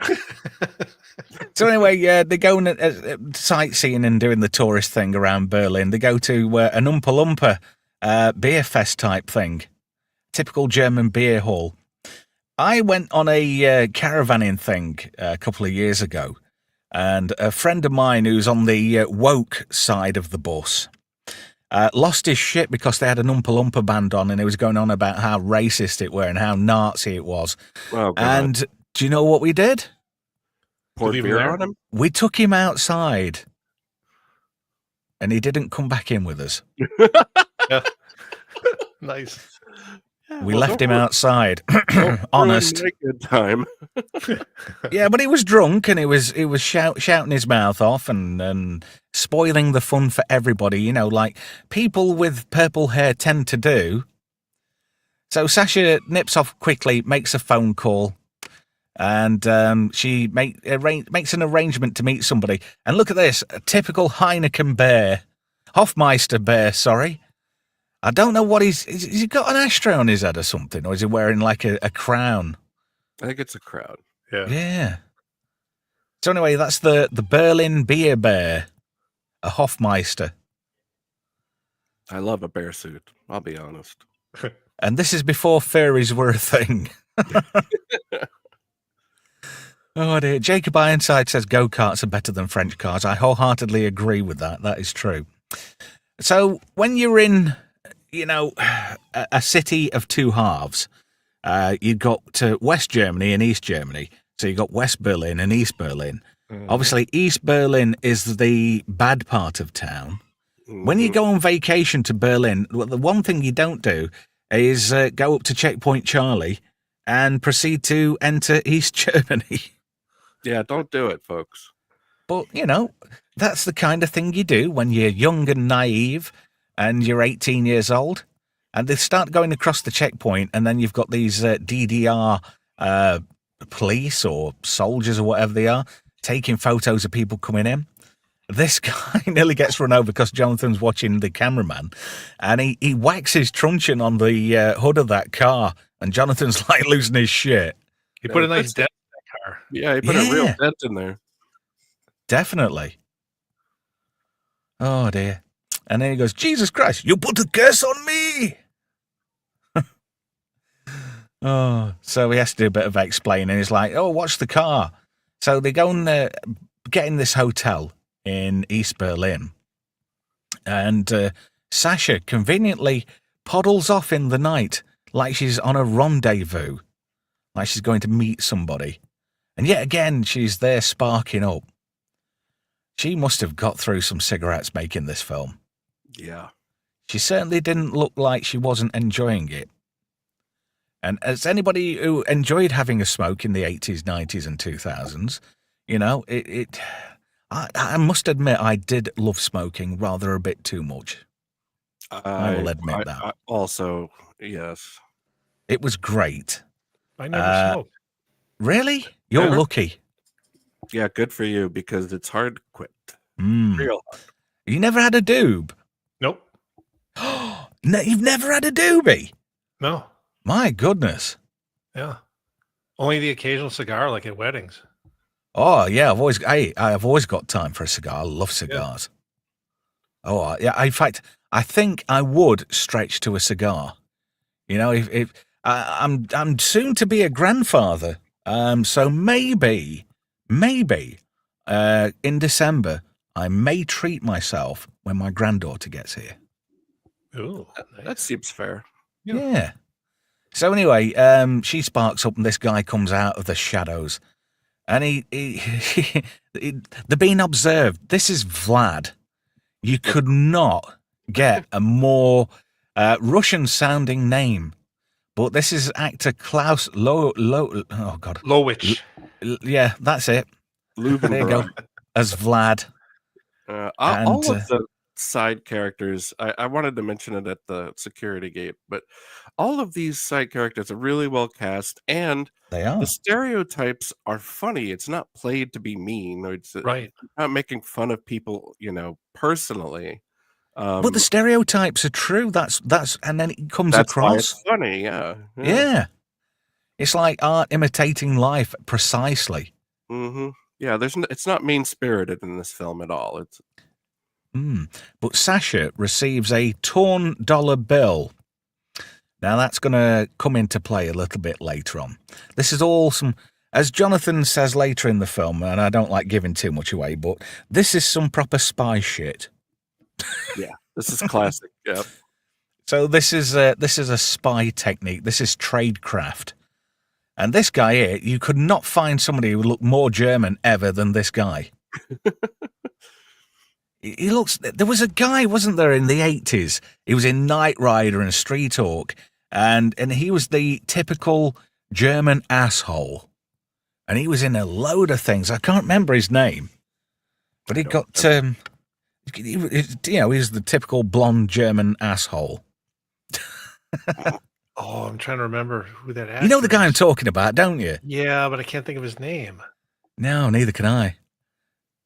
So anyway, they go sightseeing and doing the tourist thing around Berlin. They go to an Oompa Loompa beer fest type thing. Typical German beer hall. I went on a caravanning thing a couple of years ago, and a friend of mine who's on the woke side of the bus lost his shit because they had an Oompa Loompa band on, and he was going on about how racist it were and how Nazi it was. Oh, God. And do you know what we did? Poured beer on him? We took him outside, and he didn't come back in with us. Yeah. Nice. Yeah, We left him outside. Honest. A good time. Yeah, but he was drunk, and he was shouting his mouth off and spoiling the fun for everybody, you know, like people with purple hair tend to do. So Sasha nips off quickly, makes a phone call, and she makes an arrangement to meet somebody. And look at this, a typical Heineken bear. Hofmeister bear, sorry. I don't know what has he got an ashtray on his head or something, or is he wearing like a crown? I think it's a crowd. Yeah. So anyway, that's the Berlin beer bear, a Hofmeister. I love a bear suit, I'll be honest. And this is before furries were a thing. Oh dear. Jacob Ironside says go-karts are better than French cars. I wholeheartedly agree with that. That is true. So when you're in, you know, a city of two halves, you've got West Germany and East Germany. So you've got West Berlin and East Berlin. Obviously, East Berlin is the bad part of town. When you go on vacation to Berlin, the one thing you don't do is go up to Checkpoint Charlie and proceed to enter East Germany. Yeah, don't do it, folks. But, you know, that's the kind of thing you do when you're young and naive and you're 18 years old. And they start going across the checkpoint, and then you've got these DDR police or soldiers or whatever they are, taking photos of people coming in. This guy nearly gets run over because Jonathan's watching the cameraman, and he whacks his truncheon on the hood of that car, and Jonathan's like losing his shit. He put a nice dent in that car. Yeah, he put a real dent in there. Definitely. Oh, dear. And then he goes, Jesus Christ, you put a curse on me! Oh, so he has to do a bit of explaining. He's like, oh, watch the car. So they go and get in this hotel in East Berlin. And Sasha conveniently poddles off in the night like she's on a rendezvous, like she's going to meet somebody. And yet again, she's there sparking up. She must have got through some cigarettes making this film. Yeah. She certainly didn't look like she wasn't enjoying it. And as anybody who enjoyed having a smoke in the 80s, 90s, and 2000s, you know, I must admit I did love smoking rather a bit too much. I will admit that. I also, yes. It was great. I never smoked. Really? You're lucky. Yeah, good for you, because it's hard to quit. Real hard. You never had a doob? Nope. No, you've never had a doobie? No. My goodness. Yeah. Only the occasional cigar, like at weddings. Oh yeah, I've always got time for a cigar. I love cigars. Yeah. Oh yeah. In fact, I think I would stretch to a cigar. You know, if I'm soon to be a grandfather, so maybe in December I may treat myself when my granddaughter gets here. Ooh, nice. That seems fair. Yeah. So anyway, she sparks up, and this guy comes out of the shadows, and they're being observed. This is Vlad. You could not get a more Russian-sounding name, but this is actor Klaus Lowich. Yeah, that's it. There you go. As Vlad. All of the side characters, I wanted to mention it at the security gate, but all of these side characters are really well cast, and they are. The stereotypes are funny. It's not played to be mean, or it's right. Not making fun of people, you know, personally. But the stereotypes are true. That's and then it comes that's across. Why it's funny, yeah. It's like art imitating life precisely. Mm-hmm. Yeah, it's not mean-spirited in this film at all. It's But Sasha receives a torn dollar bill. Now that's going to come into play a little bit later on. This is all some, as Jonathan says later in the film, and I don't like giving too much away, but this is some proper spy shit. Yeah, this is classic. Yeah. So this is a spy technique. This is tradecraft. And this guy here, you could not find somebody who would look more German ever than this guy. He looks. There was a guy, wasn't there, in the 80s? He was in Knight Rider and Street Hawk, and he was the typical German asshole. And he was in a load of things. I can't remember his name, but he got. He was the typical blonde German asshole. Oh, I'm trying to remember who that actor You know the guy is. I'm talking about, don't you? Yeah, but I can't think of his name. No, neither can I.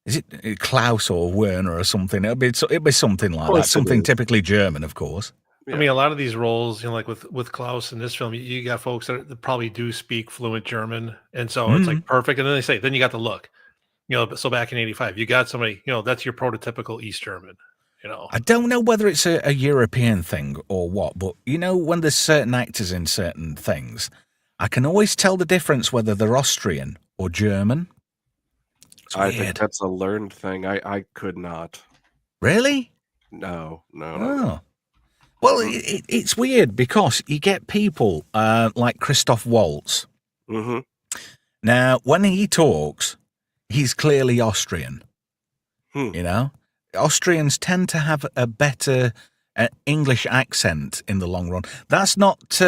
Is it Klaus or Werner or something? It'd be something like that. Something typically German, of course. Yeah. I mean, a lot of these roles, you know, like with Klaus in this film, you got folks that probably do speak fluent German, and so it's like perfect. And then they say, then you got the look. You know, so back in '85, you got somebody, you know, that's your prototypical East German. You know, I don't know whether it's a European thing or what, but you know, when there's certain actors in certain things, I can always tell the difference whether they're Austrian or German. I think that's a learned thing. I could not. Really? No. Oh. Well, it's weird because you get people like Christoph Waltz. Mm-hmm. Now, when he talks, he's clearly Austrian. You know? Austrians tend to have a better English accent in the long run. That's not...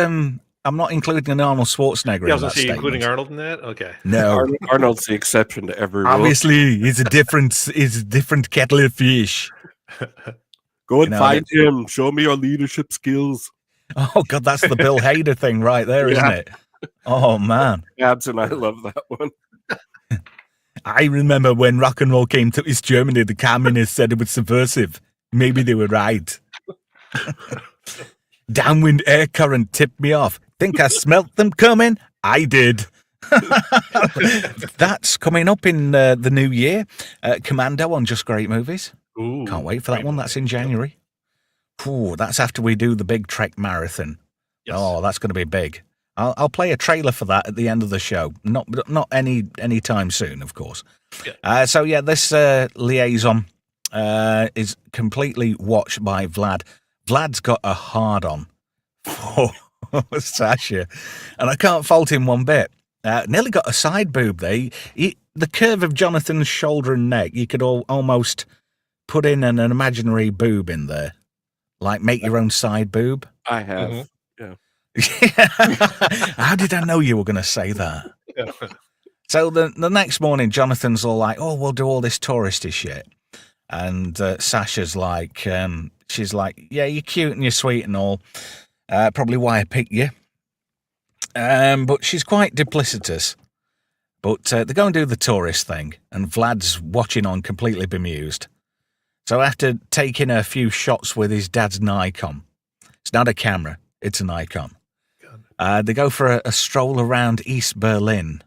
I'm not including an Arnold Schwarzenegger in that say statement. including Arnold in that? Okay. No. Arnold's the exception to every rule. Obviously, he's a different kettle of fish. Go and find him. Show me your leadership skills. Oh, God, that's the Bill Hader thing right there, isn't it? Oh, man. Abs and I love that one. I remember when rock and roll came to East Germany, the communists said it was subversive. Maybe they were right. Downwind air current tipped me off. Think I smelt them coming? I did. That's coming up in the new year. Commando on Just Great Movies. Ooh, Can't wait for that great one. movie. That's in January. Ooh, that's after we do the big Trek marathon. Yes. Oh, that's going to be big. I'll play a trailer for that at the end of the show. Not any time soon, of course. Yeah. So yeah, this liaison is completely watched by Vlad. Vlad's got a hard on for Sasha, and I can't fault him one bit. Nearly got a side boob there. The curve of Jonathan's shoulder and neck, you could almost put in an imaginary boob in there, like make your own side boob. I have. Mhm. How did I know you were going to say that? Yeah. So the next morning, Jonathan's all like, "Oh, we'll do all this touristy shit," and Sasha's like, she's like, "Yeah, you're cute and you're sweet and all. Probably why I picked you." But she's quite duplicitous. But they go and do the tourist thing, and Vlad's watching on, completely bemused. So after taking a few shots with his dad's Nikon, it's not a camera, it's a Nikon. They go for a stroll around East Berlin,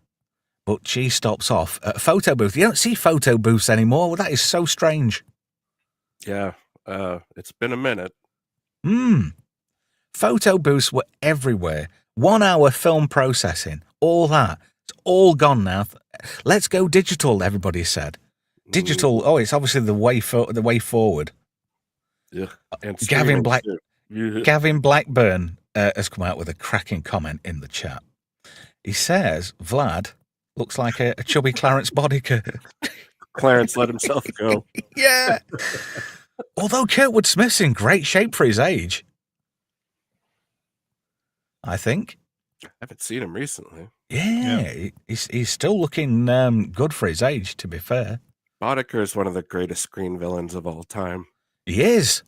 but she stops off at a photo booth. You don't see photo booths anymore. Well, that is so strange. Yeah. It's been a minute. Photo booths were everywhere. 1 hour film processing, all that. It's all gone now. Let's go digital, everybody said. Digital, it's obviously the way forward. Yeah. And Gavin streaming, too. Gavin Blackburn has come out with a cracking comment in the chat. He says, Vlad looks like a chubby Clarence Boddicker. Clarence let himself go. Yeah. Although Kurtwood Smith's in great shape for his age. I think. I haven't seen him recently. Yeah. He's still looking good for his age, to be fair. Boddicker is one of the greatest screen villains of all time. He is.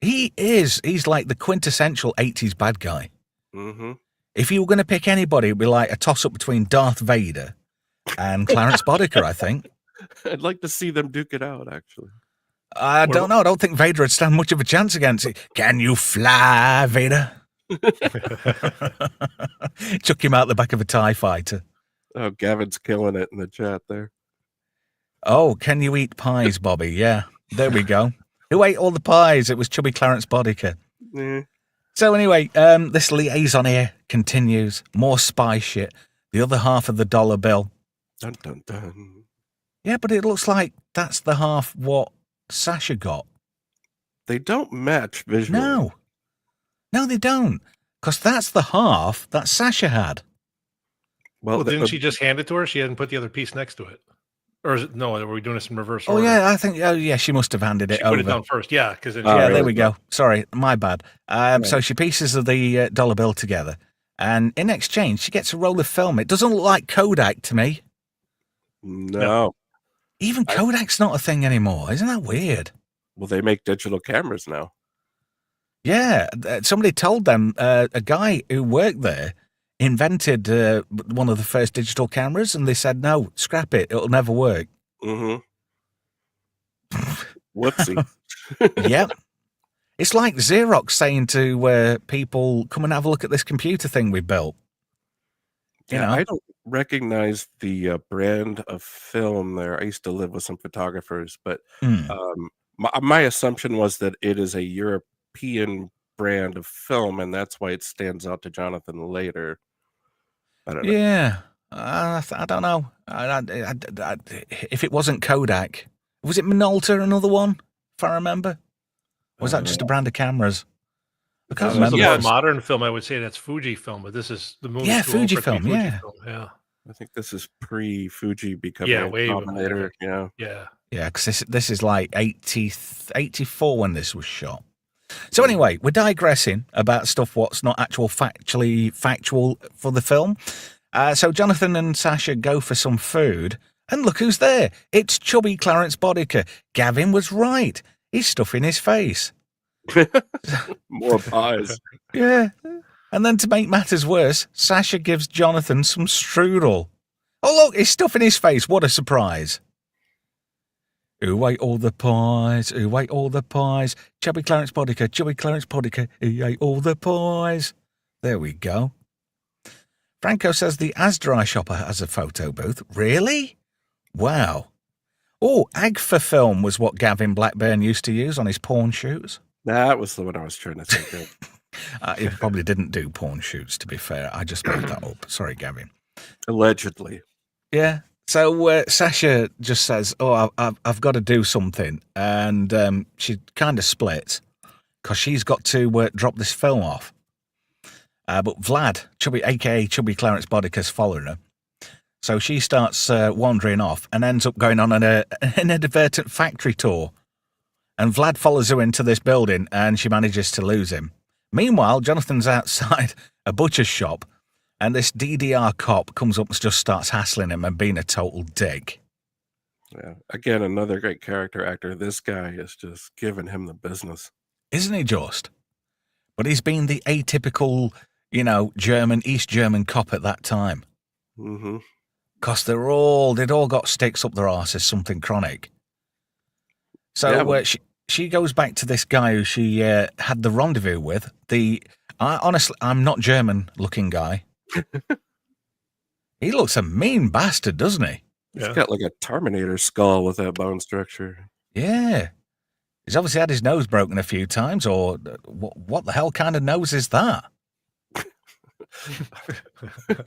He is. He's like the quintessential 80s bad guy. Mm-hmm. If you were going to pick anybody, it would be like a toss-up between Darth Vader and Clarence Boddicker, I think. I'd like to see them duke it out, actually. I don't know. I don't think Vader would stand much of a chance against it. Can you fly, Vader? Chuck him out the back of a TIE fighter. Oh, Gavin's killing it in the chat there. Oh, can you eat pies, Bobby? Yeah, there we go. Who ate all the pies? It was chubby Clarence Boddicker. So anyway, this liaison here continues. More spy shit. The other half of the dollar bill. Dun, dun, dun. Yeah, but it looks like that's the half what Sasha got. They don't match visually. No, they don't. Because that's the half that Sasha had. Well, Didn't she just hand it to her? She hadn't put the other piece next to it. Or is it, no, were we doing this in reverse order? Oh, yeah, I think, she must have handed it She over. put it down first, yeah. Because there we go. Sorry, my bad. So she pieces the dollar bill together. And in exchange, she gets a roll of film. It doesn't look like Kodak to me. No. Even Kodak's not a thing anymore. Isn't that weird? Well, they make digital cameras now. Yeah, somebody told them a guy who worked there invented one of the first digital cameras, and they said, no, scrap it. It'll never work. Mm-hmm. Whoopsie. Yep. It's like Xerox saying to people, come and have a look at this computer thing we built. You know? I don't recognize the brand of film there. I used to live with some photographers, but my assumption was that it is a European brand of film, and that's why it stands out to Jonathan later. I don't know. Yeah, I don't know. If it wasn't Kodak, was it Minolta, another one, if I remember? Or was that just a brand of cameras? I can't remember. Yeah, modern film, I would say that's Fujifilm, but this is the movie. Yeah, Fujifilm, yeah. Yeah. I think this is pre-Fuji becoming a way dominator. Yeah. Yeah. Yeah, because this is like 84 when this was shot. So anyway, we're digressing about stuff what's not factual for the film. So Jonathan and Sasha go for some food, and look who's there. It's chubby Clarence Boddicker. Gavin was right. He's stuffing his face. More pies. Yeah. And then to make matters worse, Sasha gives Jonathan some strudel. Oh, look, he's stuffing his face. What a surprise. Who ate all the pies? Who ate all the pies? Chubby Clarence Bodica, Chubby Clarence Bodica, who ate all the pies? There we go. Franco says the Asdry shopper has a photo booth. Really? Wow. Oh, Agfa film was what Gavin Blackburn used to use on his porn shoots. That was the one I was trying to think of. He probably didn't do porn shoots, to be fair. I just made that up. Sorry, Gavin. Allegedly. Yeah. So Sasha just says, oh, I've got to do something. And she kind of splits because she's got to drop this film off. But Vlad, a.k.a. Chubby Clarence Bodica's following her. So she starts wandering off and ends up going on an inadvertent factory tour. And Vlad follows her into this building and she manages to lose him. Meanwhile, Jonathan's outside a butcher's shop and this DDR cop comes up and just starts hassling him and being a total dick. Yeah. Again, another great character actor. This guy is just giving him the business. Isn't he just? But he's been the atypical, East German cop at that time. Mm-hmm. Because they'd all got sticks up their arses, something chronic. So she goes back to this guy who she had the rendezvous with. Honestly, I'm not German-looking guy. He looks a mean bastard, doesn't he? He's got like a Terminator skull with that bone structure. Yeah. He's obviously had his nose broken a few times, or what the hell kind of nose is that?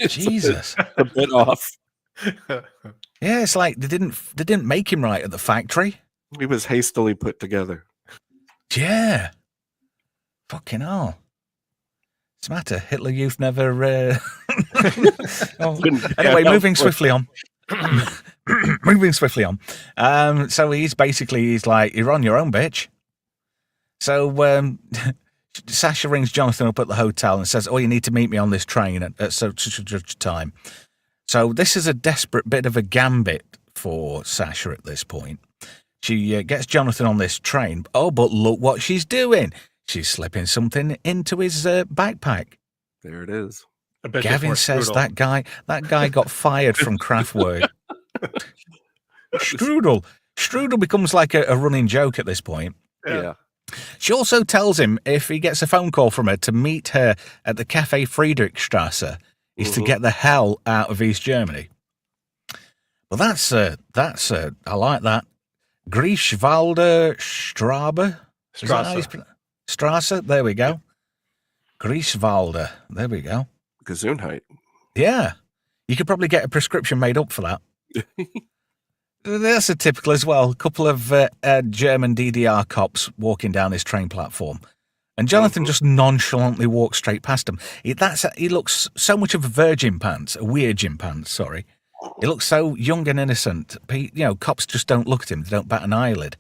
Jesus. A bit off. Yeah, it's like they didn't make him right at the factory. He was hastily put together. Yeah. Fucking hell. What's the matter? Hitler Youth never... Oh. Anyway, moving swiftly on. So he's like, you're on your own, bitch. So Sasha rings Jonathan up at the hotel and says, oh, you need to meet me on this train at such a time. So this is a desperate bit of a gambit for Sasha at this point. She gets Jonathan on this train. Oh, but look what she's doing. She's slipping something into his backpack. There it is. Gavin says that guy got fired from Kraftwerk. Strudel becomes like a running joke at this point. Yeah. She also tells him if he gets a phone call from her to meet her at the Cafe Friedrichstrasse, is to get the hell out of East Germany. Well, that's I like that. Griechwalder Strasse. There we go. Griechwalder. There we go. Gesundheit. Yeah. You could probably get a prescription made up for that. That's a typical as well. A couple of German DDR cops walking down this train platform. And Jonathan just nonchalantly walks straight past him. He looks so much of a weirgin pants, sorry. He looks so young and innocent. Cops just don't look at him. They don't bat an eyelid.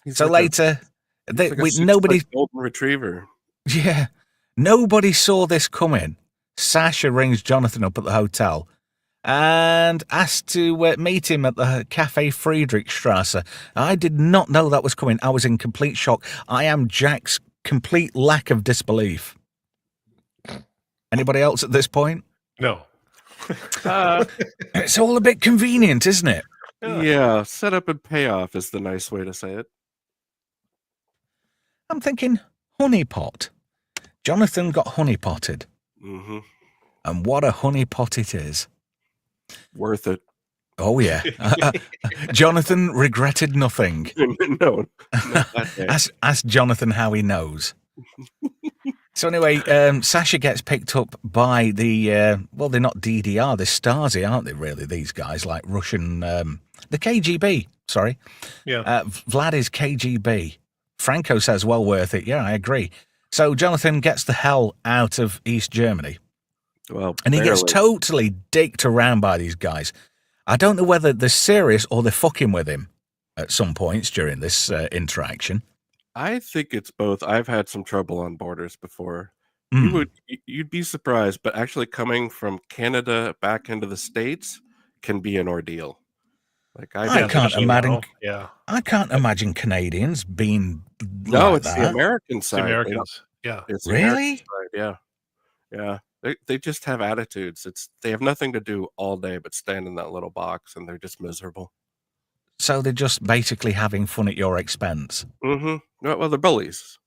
He's so like later, nobody golden retriever. Yeah. Nobody saw this coming. Sasha rings Jonathan up at the hotel and asked to meet him at the Cafe Friedrichstrasse. I did not know that was coming. I was in complete shock. I am Jack's complete lack of disbelief. Anybody else at this point? No. It's all a bit convenient, isn't it? Yeah, setup and payoff is the nice way to say it. I'm thinking honeypot. Jonathan got honeypotted. Mm-hmm. And what a honeypot it is. Worth it. Oh, yeah. Jonathan regretted nothing. No. Ask Jonathan how he knows. So anyway, Sasha gets picked up by they're not DDR, they're Stasi, aren't they, really, these guys, like Russian, the KGB, sorry. Yeah. Vlad is KGB. Franco says, well worth it. Yeah, I agree. So Jonathan gets the hell out of East Germany. Well, and he gets totally dicked around by these guys. I don't know whether they're serious or they're fucking with him at some points during this interaction. I think it's both. I've had some trouble on borders before. You'd be surprised, but actually coming from Canada back into the States can be an ordeal. Like I can't imagine. Yeah, I can't imagine Canadians being. No, like it's that. the American side. Americans. Yeah, it's really. Side, yeah. Yeah. They just have attitudes. They have nothing to do all day but stand in that little box, and they're just miserable. So they're just basically having fun at your expense. Mm-hmm. Well, they're bullies.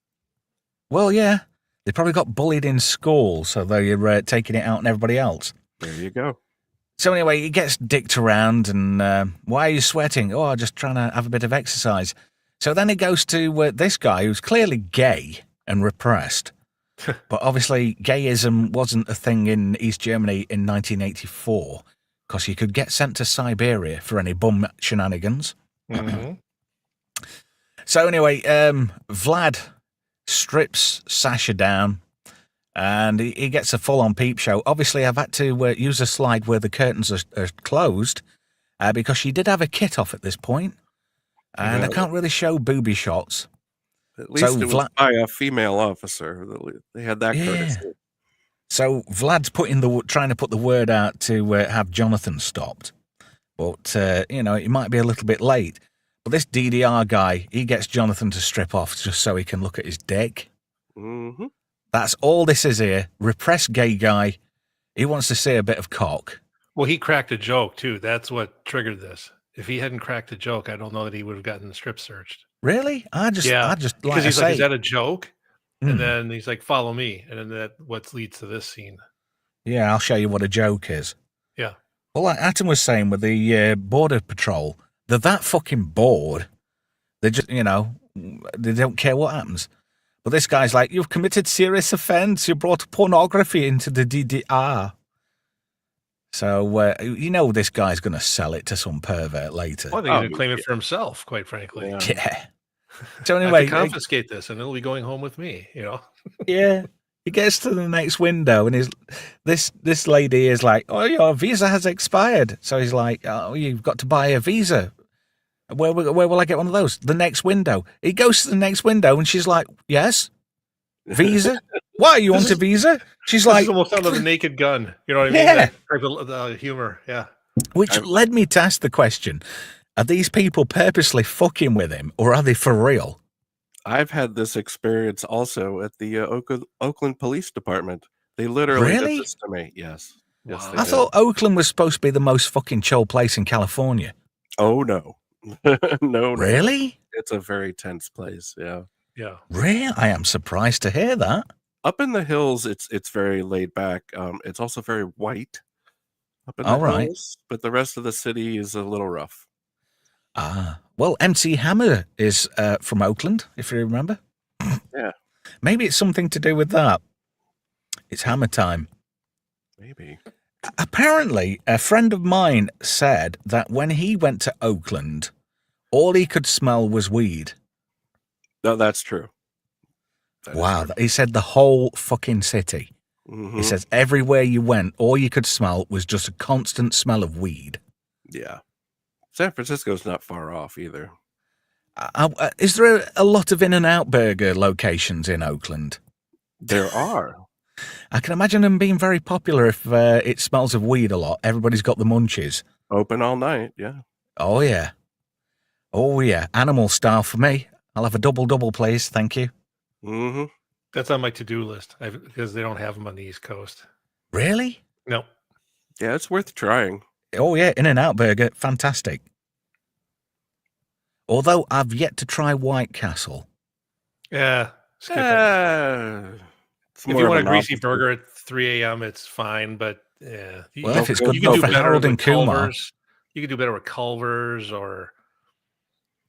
Well, yeah. They probably got bullied in school, so they're taking it out on everybody else. There you go. So anyway, he gets dicked around, and why are you sweating? Oh, I'm just trying to have a bit of exercise. So then he goes to this guy who's clearly gay and repressed. But obviously, gayism wasn't a thing in East Germany in 1984 because you could get sent to Siberia for any bum shenanigans. Mm-hmm. So anyway, Vlad strips Sasha down and he gets a full-on peep show. Obviously, I've had to use a slide where the curtains are closed because she did have a kit off at this point, and I can't really show booby shots. At least it was by a female officer. They had that courtesy. So Vlad's trying to put the word out to have Jonathan stopped. But, it might be a little bit late. But this DDR guy, he gets Jonathan to strip off just so he can look at his dick. Mm-hmm. That's all this is here. Repressed gay guy. He wants to see a bit of cock. Well, he cracked a joke, too. That's what triggered this. If he hadn't cracked a joke, I don't know that he would have gotten the strip searched. Really? I just because he's like, is that a joke? And then he's like, follow me. And then that what leads to this scene. Yeah, I'll show you what a joke is. Yeah. Well, like Atom was saying with the border patrol, they're that fucking bored. They just, they don't care what happens. But this guy's like, you've committed serious offense. You brought pornography into the DDR. So, this guy's going to sell it to some pervert later. Well, I think he's going to claim it for himself, quite frankly. Yeah. So anyway, I can confiscate this and it'll be going home with me, Yeah. He gets to the next window and this lady is like, oh, your visa has expired. So he's like, oh, you've got to buy a visa. Where will I get one of those? The next window. He goes to the next window and she's like, yes, visa. Why you want a visa? She's like, almost out of the Naked Gun. You know what I mean? Yeah. That type of humor. Yeah. Which led me to ask the question: are these people purposely fucking with him, or are they for real? I've had this experience also at the Oakland Police Department. They literally did this to me. Yes. Yes. Wow. They I did. thought Oakland was supposed to be the most fucking chill place in California. Oh no. No. Really? It's a very tense place. Yeah. Yeah. Really? I am surprised to hear that. Up in the hills, it's very laid back. It's also very white up in the hills, but the rest of the city is a little rough. Well, MC Hammer is from Oakland, if you remember. Yeah. Maybe it's something to do with that. It's Hammer time. Maybe. Apparently, a friend of mine said that when he went to Oakland, all he could smell was weed. No, that's true. Wow. He said the whole fucking city. Mm-hmm. He says everywhere you went, all you could smell was just a constant smell of weed. Yeah. San Francisco's not far off either. Is there a lot of In-N-Out burger locations in Oakland? There are. I can imagine them being very popular if it smells of weed a lot. Everybody's got the munchies. Open all night, yeah. Oh, yeah. Oh, yeah. Animal style for me. I'll have a double, please. Thank you. Mm-hmm. That's on my to-do list because they don't have them on the East Coast. Really? No. Yeah, it's worth trying. Oh, yeah. In-N-Out burger. Fantastic. Although I've yet to try White Castle. Yeah. Skip it. If you want a greasy burger at 3 a.m., it's fine. But yeah, well, if it's good enough for Harold and Kumar, you could do better with Culver's or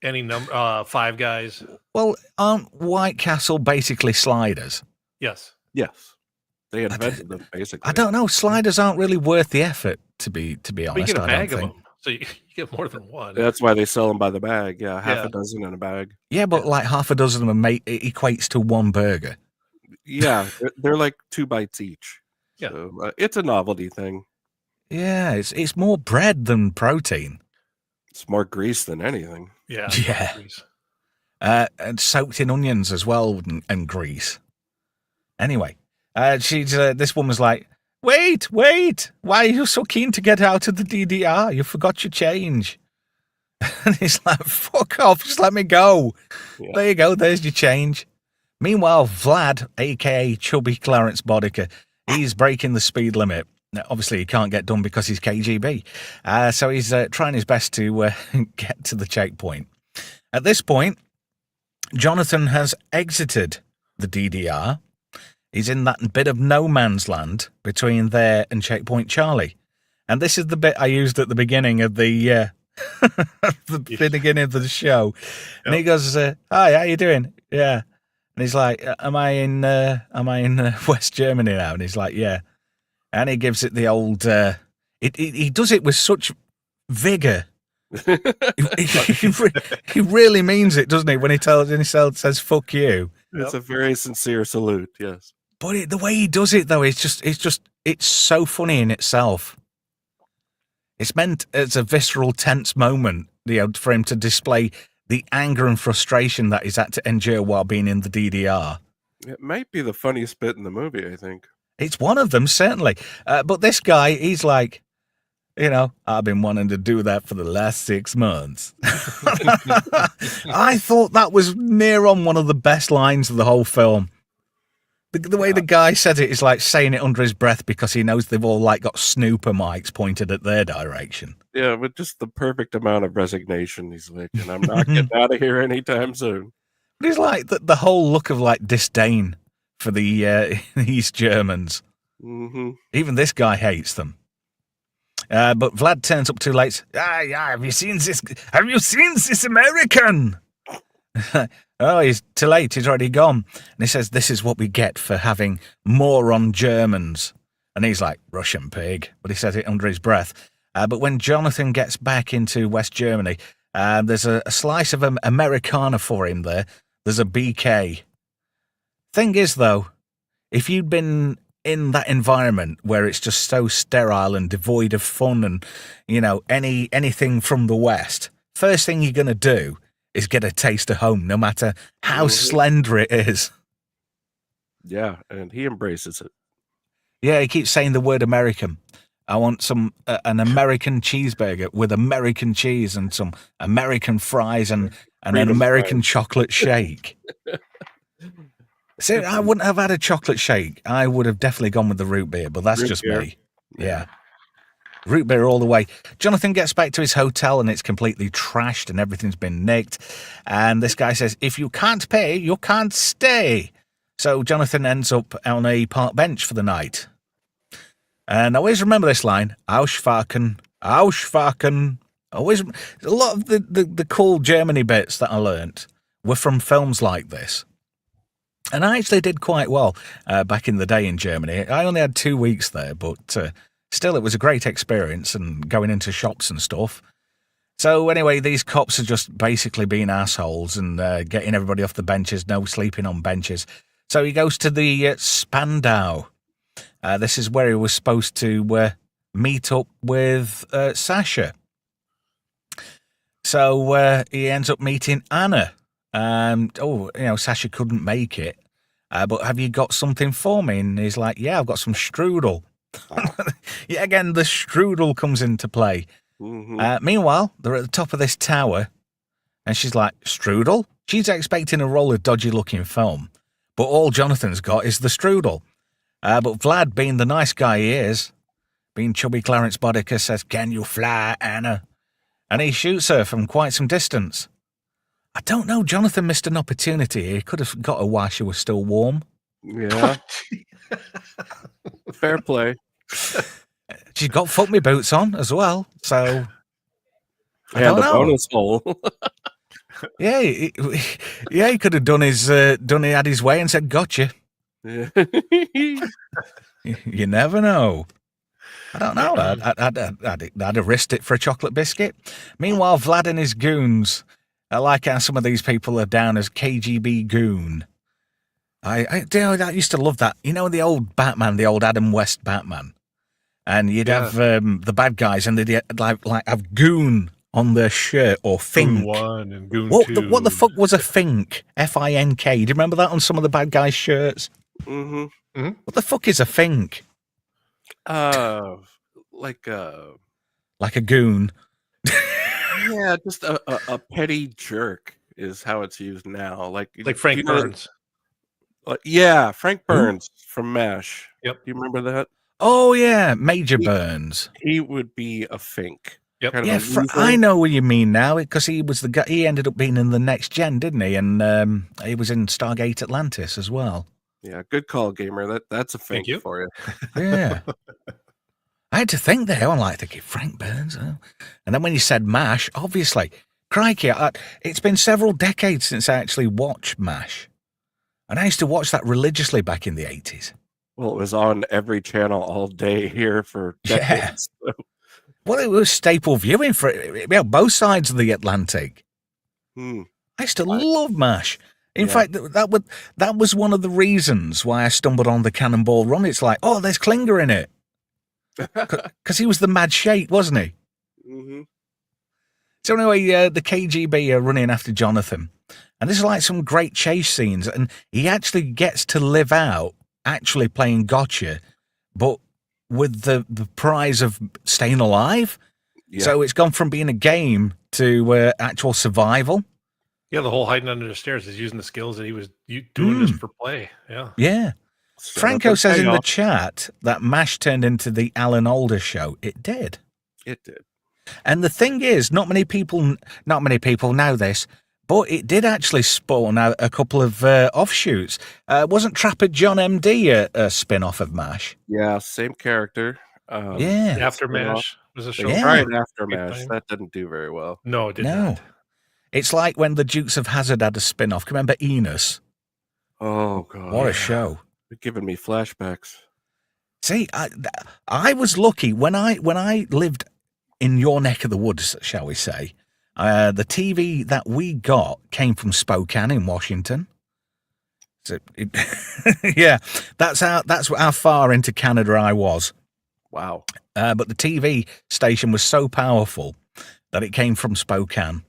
any number. Five Guys. Well, aren't White Castle basically sliders? Yes. Yes. They invented them basically. I don't know. Sliders aren't really worth the effort, to be honest. But you get a bag of them, so you get more than one. That's why they sell them by the bag. Yeah, half a dozen in a bag. Yeah, but like half a dozen of them it equates to one burger. Yeah, they're like 2 bites each. Yeah. So, it's a novelty thing. Yeah, it's more bread than protein. It's more grease than anything. Yeah. Yeah. And soaked in onions as well and grease. Anyway, this woman's like, wait, why are you so keen to get out of the DDR? You forgot your change. And he's like, fuck off, just let me go. Yeah. There you go, there's your change. Meanwhile, Vlad, a.k.a. Chubby Clarence Bodica, He's breaking the speed limit. Now, obviously, he can't get done because he's KGB. So he's trying his best to get to the checkpoint. At this point, Jonathan has exited the DDR. He's in that bit of no man's land between there and Checkpoint Charlie. And this is the bit I used at the beginning of the beginning of the show. And he goes, "Hi, how you doing?" "Yeah." And he's like, "Am I in West Germany now?" And he's like, "Yeah." And he gives it the old. He does it with such vigor. he really means it, doesn't he? When he says "fuck you." It's a very sincere salute. Yes. But the way he does it, though, it's so funny in itself. It's meant as a visceral, tense moment, for him to display the anger and frustration that he's had to endure while being in the DDR. It might be the funniest bit in the movie, I think. It's one of them, certainly. But this guy, he's like, I've been wanting to do that for the last 6 months. I thought that was near on one of the best lines of the whole film. The way the guy said it is like saying it under his breath because he knows they've all got snooper mics pointed at their direction. Yeah, with just the perfect amount of resignation. He's like, and I'm not getting out of here anytime soon. But he's like the whole look of disdain for the East Germans. Mm-hmm. Even this guy hates them. But Vlad turns up too late. Yeah, have you seen this? Have you seen this American? Oh, he's too late. He's already gone. And he says, "This is what we get for having moron Germans." And he's like, "Russian pig." But he says it under his breath. But when Jonathan gets back into West Germany, there's a slice of Americana for him there. There's a BK. Thing is, though, if you'd been in that environment where it's just so sterile and devoid of fun and, anything from the West, first thing you're going to do is get a taste of home, no matter how slender it is. Yeah, and he embraces it. Yeah, he keeps saying the word American. I want an American cheeseburger with American cheese and some American fries and an American chocolate shake. See, I wouldn't have had a chocolate shake. I would have definitely gone with the root beer, but that's just me. Yeah. Root beer all the way. Jonathan gets back to his hotel and it's completely trashed and everything's been nicked. And this guy says, "If you can't pay, you can't stay." So Jonathan ends up on a park bench for the night. And I always remember this line, Ausfaken, Ausfaken. Always, a lot of the cool Germany bits that I learnt were from films like this. And I actually did quite well back in the day in Germany. I only had 2 weeks there, but still it was a great experience and going into shops and stuff. So anyway, these cops are just basically being assholes and getting everybody off the benches, no sleeping on benches. So he goes to the Spandau. This is where he was supposed to meet up with Sasha. So he ends up meeting Anna. Sasha couldn't make it. But have you got something for me? And he's like, "Yeah, I've got some strudel." Yeah, again, the strudel comes into play. Mm-hmm. Meanwhile, they're at the top of this tower, and she's like, "Strudel?" She's expecting a roll of dodgy-looking film, but all Jonathan's got is the strudel. But Vlad, being the nice guy he is, being chubby Clarence Boddicker, says, "Can you fly, Anna?" And he shoots her from quite some distance. I don't know, Jonathan missed an opportunity. He could have got her while she was still warm. Yeah. Fair play. She's got fuck me boots on as well, so and the bonus hole. Yeah, he could have done had his way and said, "Gotcha." Yeah. You never know. I don't know. I'd have risked it for a chocolate biscuit. Meanwhile, Vlad and his goons, I like how some of these people are down as KGB goon. I used to love that. You know, the old Batman, the old Adam West Batman, and you'd have the bad guys, and they'd like have goon on their shirt or fink. Goon 1 and Goon 2. What the fuck was a fink? FINK. Do you remember that on some of the bad guys' shirts? Mm-hmm. Mm-hmm. What the fuck is a fink? Like a goon. Yeah, just a petty jerk is how it's used now. Like Frank Burns. Yeah, Frank Burns from MASH. Yep. Do you remember that? Oh yeah, Major He- Burns. He would be a Fink. Yep. Kind Yeah, of a I know what you mean now, because he was the guy. He ended up being in the Next Gen, didn't he? And he was in Stargate Atlantis as well. Yeah, good call, gamer. That's a Fink you. for you. Yeah. I had to think there. I'm like thinking Frank Burns. Oh. And then when you said MASH, obviously, crikey, it's been several decades since I actually watched MASH. And I used to watch that religiously back in the 80s. Well, it was on every channel all day here for decades. Yeah. Well, it was staple viewing for both sides of the Atlantic. I used to love MASH. In fact, that was one of the reasons why I stumbled on the Cannonball Run. It's like, oh, there's Klinger in it. Because he was the mad shake, wasn't he? Mm-hmm. So anyway, the KGB are running after Jonathan. And there's like some great chase scenes. And he actually gets to live out actually playing gotcha, but with the prize of staying alive. Yeah. So it's gone from being a game to actual survival. Yeah, the whole hiding under the stairs is using the skills that he was doing this for play. Yeah. Yeah. Franco says in the chat that MASH turned into the Alan Alda show. It did. It did. And the thing is, not many people know this, but it did actually spawn out a couple of offshoots. Wasn't Trapper John MD a spin-off of MASH? Yeah, same character. Yeah. After MASH was a show. Yeah. Right after MASH. That didn't do very well. No, it did not. It's like when the Dukes of Hazzard had a spin-off. Can you remember Enos? Oh, God. What a show. You're giving me flashbacks. See, I was lucky when I lived in your neck of the woods, shall we say. The TV that we got came from Spokane in Washington. So yeah, that's how far into Canada I was. Wow. But the TV station was so powerful that it came from Spokane.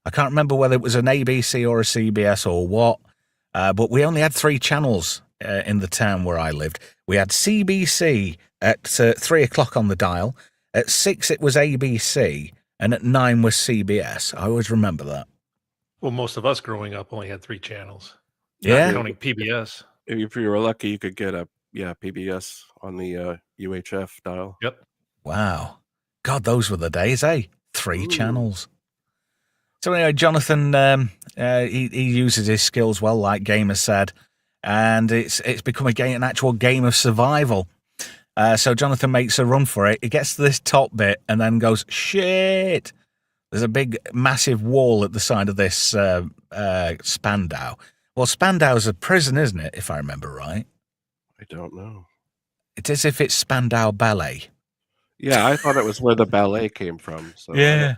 I can't remember whether it was an ABC or a CBS or what, but we only had 3 channels in the town where I lived. We had CBC at 3 o'clock on the dial. At 6 it was ABC, and at 9 was CBS. I always remember that. Well, most of us growing up only had 3 channels. Yeah, not counting PBS. If you were lucky, you could get a PBS on the UHF dial. Yep. Wow, God, those were the days, eh? 3 channels. So anyway, Jonathan, he uses his skills well, like Gamer said, and it's become an actual game of survival. So Jonathan makes a run for it. He gets to this top bit and then goes, shit. There's a big, massive wall at the side of this Spandau. Well, Spandau's a prison, isn't it, if I remember right? I don't know. It's as if it's Spandau Ballet. Yeah, I thought it was where the ballet came from. So yeah.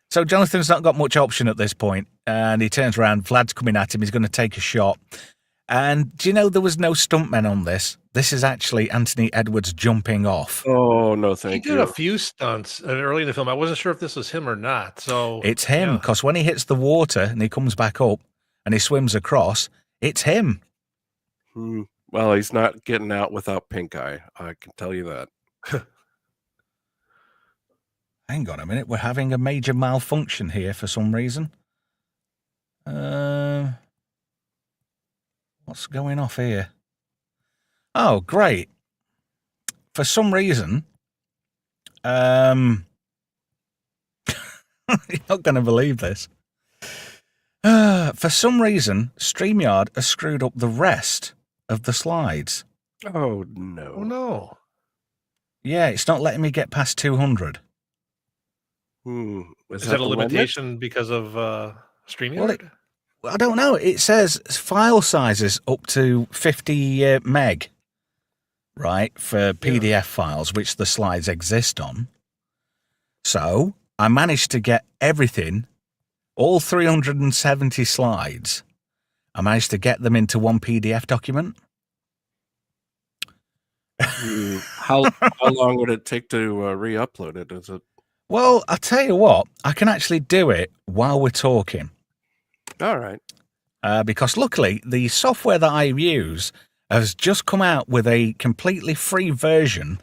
So Jonathan's not got much option at this point, and he turns around. Vlad's coming at him. He's going to take a shot. And do you know there was no stuntmen on this? This is actually Anthony Edwards jumping off. Oh, no, thank you. He did a few stunts early in the film. I wasn't sure if this was him or not. So it's him, because when he hits the water and he comes back up and he swims across, it's him. Well, he's not getting out without pink eye. I can tell you that. Hang on a minute. We're having a major malfunction here for some reason. What's going off here? Oh, great. For some reason, you're not going to believe this. For some reason, StreamYard has screwed up the rest of the slides. Oh, no. Oh, no. Yeah, it's not letting me get past 200. Is that a limitation because of StreamYard? Well, I don't know. It says file sizes up to 50 meg, right, for PDF files, which the slides exist on. So I managed to get everything, all 370 slides. I managed to get them into one PDF document. How long would it take to re-upload it? Is it? Well, I'll tell you what, I can actually do it while we're talking. All right. Because luckily, the software that I use has just come out with a completely free version,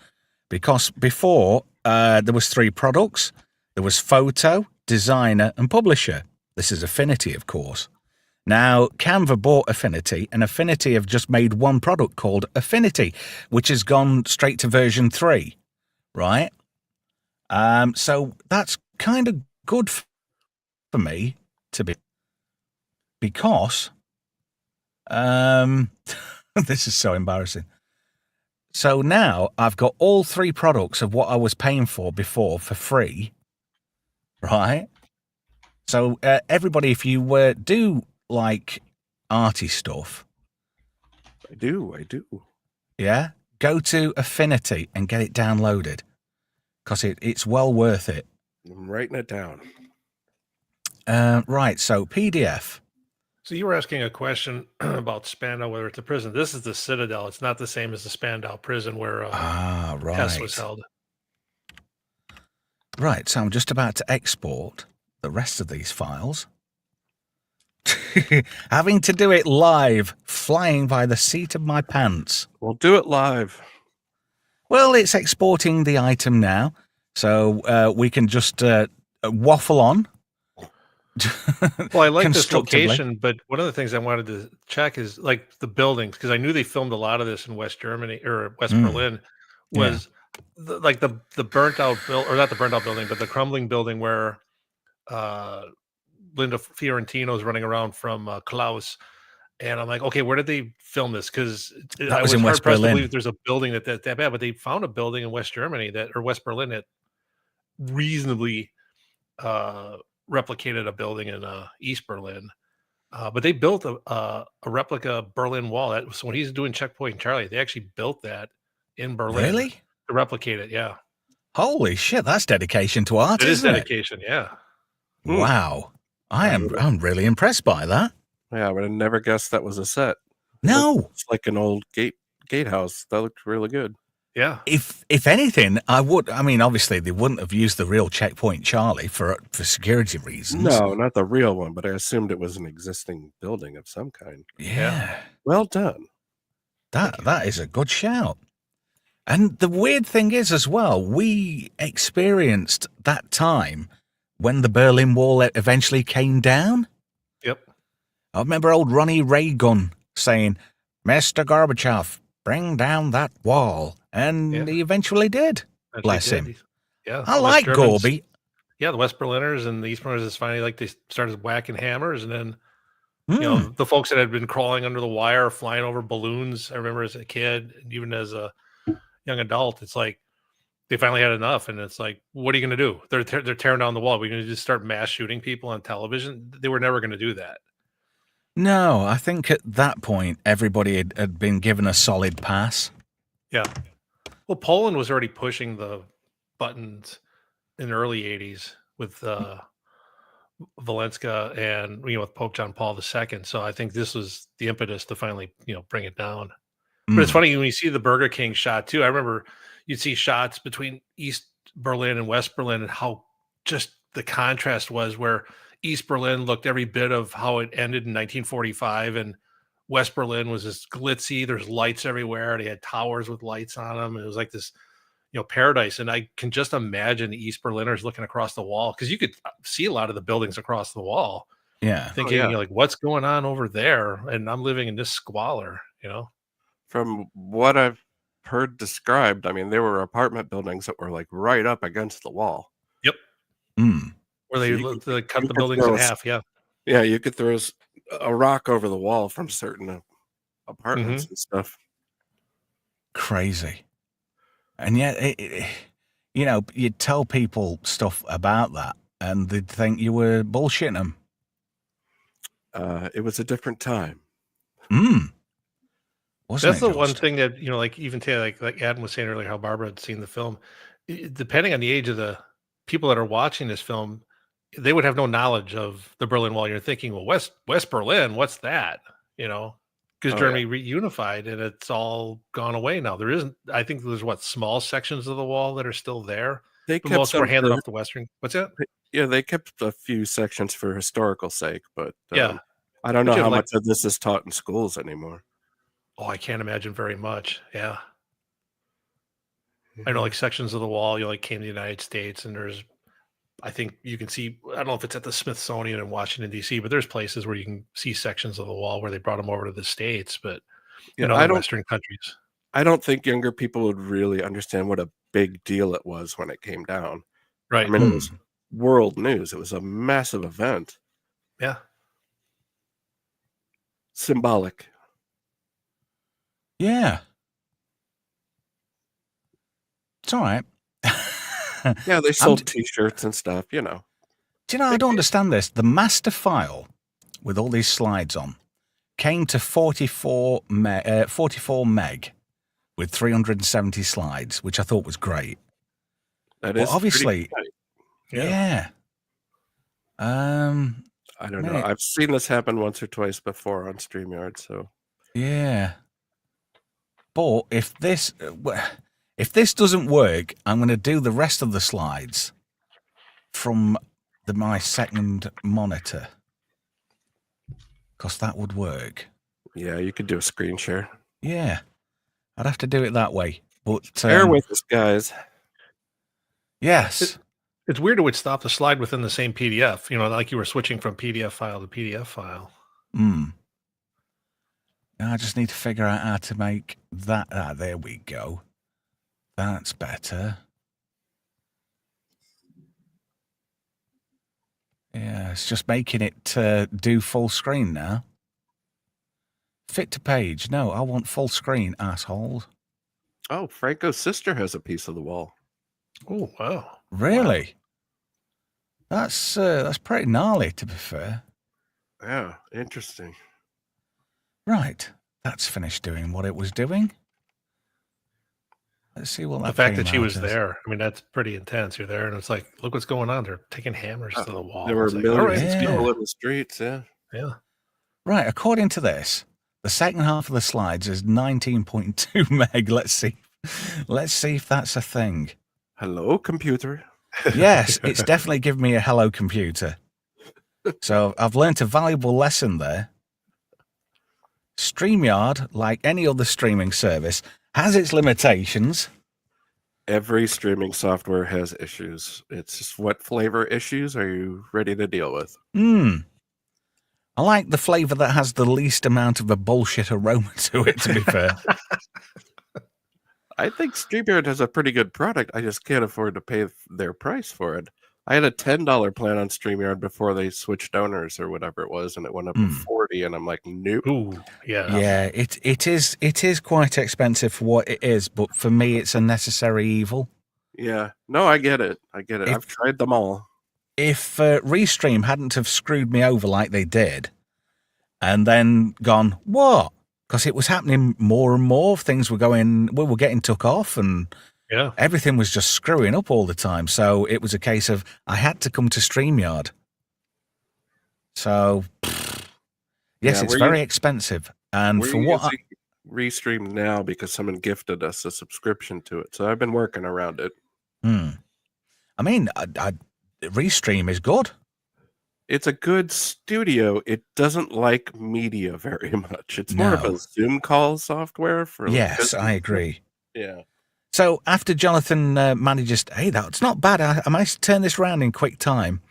because before there was 3 products. There was Photo, Designer, and Publisher. This is Affinity, of course. Now, Canva bought Affinity, and Affinity have just made one product called Affinity, which has gone straight to version 3, right? So that's kind of good for me to be, because this is so embarrassing. So now I've got all 3 products of what I was paying for before for free, right? So everybody, if you do like arty stuff, I do. yeah, go to Affinity and get it downloaded, because it's well worth it. I'm writing it down. Right, so PDF. So you were asking a question about Spandau, whether it's a prison. This is the Citadel. It's not the same as the Spandau prison where Hess was held. Right, so I'm just about to export the rest of these files. Having to do it live, flying by the seat of my pants. We'll do it live. Well, it's exporting the item now, so we can just waffle on. Well, I like this location, but one of the things I wanted to check is like the buildings, because I knew they filmed a lot of this in West Germany or West Berlin. Was the burnt out or not the burnt out building, but the crumbling building where Linda Fiorentino's running around from Klaus. And I'm like, okay, where did they film this? Because I was in hard West pressed to Berlin. believe there's a building that bad, but they found a building in West Germany or West Berlin that reasonably replicated a building in East Berlin. But they built a replica Berlin Wall. So when he's doing Checkpoint Charlie, they actually built that in Berlin. Really? To replicate it, yeah. Holy shit, that's dedication to art, It is isn't dedication, yeah. Wow. I'm really impressed by that. Yeah, I would have never guessed that was a set. No. It's like an old gatehouse. That looked really good. Yeah. If anything, obviously they wouldn't have used the real Checkpoint Charlie for security reasons. No, not the real one, but I assumed it was an existing building of some kind. Yeah. Well done. That is a good shout. And the weird thing is as well, we experienced that time when the Berlin Wall eventually came down. Yep. I remember old Ronnie Reagan saying, "Mr. Gorbachev, bring down that wall." And he eventually did. Bless him. Yeah. I like Gorby. Yeah, the West Berliners and the East Berliners is finally like they started whacking hammers, and then you know, the folks that had been crawling under the wire, flying over balloons. I remember as a kid, even as a young adult, it's like they finally had enough, and it's like, what are you going to do? They're tearing down the wall. We're going to just start mass shooting people on television. They were never going to do that. No, I think at that point everybody had been given a solid pass. Yeah. Well, Poland was already pushing the buttons in the early '80s with Valenska and with Pope John Paul II. So I think this was the impetus to finally bring it down. But it's funny when you see the Burger King shot too. I remember you'd see shots between East Berlin and West Berlin and how just the contrast was, where East Berlin looked every bit of how it ended in 1945, and West Berlin was this glitzy. There's lights everywhere. They had towers with lights on them. It was like this, paradise. And I can just imagine the East Berliners looking across the wall, because you could see a lot of the buildings across the wall. Yeah. Thinking, like, what's going on over there? And I'm living in this squalor, From what I've heard described, I mean, there were apartment buildings that were like right up against the wall. Yep. Where they cut the buildings in half. Yeah. Yeah, you could throw a rock over the wall from certain apartments and stuff. Crazy. And yet, you'd tell people stuff about that and they'd think you were bullshitting them. It was a different time. That's the one thing that, like even today, like Adam was saying earlier, how Barbara had seen the film. Depending on the age of the people that are watching this film, they would have no knowledge of the Berlin Wall. You're thinking, well, West Berlin, what's that? Because Germany reunified and it's all gone away now. There isn't. I think there's small sections of the wall that are still there. But most were handed off to Western. What's that? Yeah, they kept a few sections for historical sake, but I don't know how much of this is taught in schools anymore. Oh, I can't imagine very much. Yeah. I know, like sections of the wall, came to the United States, and there's I think you can see, I don't know if it's at the Smithsonian in Washington, D.C., but there's places where you can see sections of the wall where they brought them over to the States, but Yeah, in other Western countries. I don't think younger people would really understand what a big deal it was when it came down. Right. I mean, it was world news. It was a massive event. Yeah. Symbolic. Yeah. It's all right. Yeah, they sold T-shirts and stuff, you know. Do you know, I don't understand this. The master file with all these slides on came to 44 meg with 370 slides, which I thought was great. That is obviously, yeah. I don't know. I've seen this happen once or twice before on StreamYard, so yeah. But if this doesn't work, I'm going to do the rest of the slides from my second monitor, because that would work. Yeah, you could do a screen share. Yeah, I'd have to do it that way. But bear with us, guys. Yes. It's weird it would stop the slide within the same PDF, you know, like you were switching from PDF file to PDF file. I just need to figure out how to make that. There we go. That's better. Yeah, it's just making it do full screen now. Fit to page. No, I want full screen, asshole. Oh, Franco's sister has a piece of the wall. Oh, wow. Really? Wow. That's pretty gnarly, to be fair. Yeah, interesting. Right, that's finished doing what it was doing. Let's see what that. The fact that she was there, I mean, that's pretty intense. You're there, and it's like, look what's going on. They're taking hammers to the wall. There were like, millions of people in the streets. Yeah. Right. According to this, the second half of the slides is 19.2 meg. Let's see if that's a thing. Hello, computer. Yes, it's definitely given me a hello, computer. So I've learned a valuable lesson there. StreamYard, like any other streaming service, has its limitations. Every streaming software has issues. It's just, what flavor issues are you ready to deal with? I like the flavor that has the least amount of a bullshit aroma to it, to be fair. I think StreamYard has a pretty good product. I just can't afford to pay their price for it. I had a $10 plan on StreamYard before they switched owners or whatever it was, and it went up to $40, and I'm like, nope. Ooh, yeah. Yeah, it is quite expensive for what it is, but for me, it's a necessary evil. Yeah. No, I get it. I've tried them all. If Restream hadn't have screwed me over like they did, and then gone, what? Because it was happening more and more. Things were getting took off, and everything was just screwing up all the time. So it was a case of I had to come to StreamYard. So, yes, it's very expensive. And for what Restream now because someone gifted us a subscription to it. So I've been working around it. I mean, Restream is good. It's a good studio. It doesn't like media very much. It's more of a Zoom call software for. Yes, I agree. Yeah. So after Jonathan manages, hey, that's not bad. I managed to turn this around in quick time.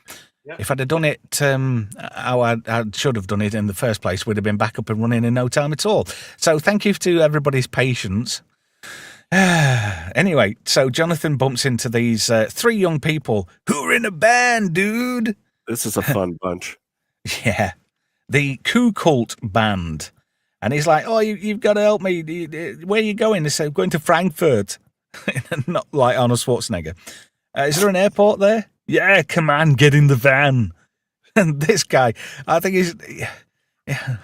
Yeah. If I'd have done it how I should have done it in the first place, we'd have been back up and running in no time at all. So thank you to everybody's patience. Anyway, so Jonathan bumps into these three young people who are in a band, dude. This is a fun bunch. Yeah. The Coup Cult Band. And he's like, oh, you've got to help me. Where are you going? They say, going to Frankfurt. Not like Arnold Schwarzenegger. Is there an airport there? Yeah, come on, get in the van. And this guy, I think he's... Yeah.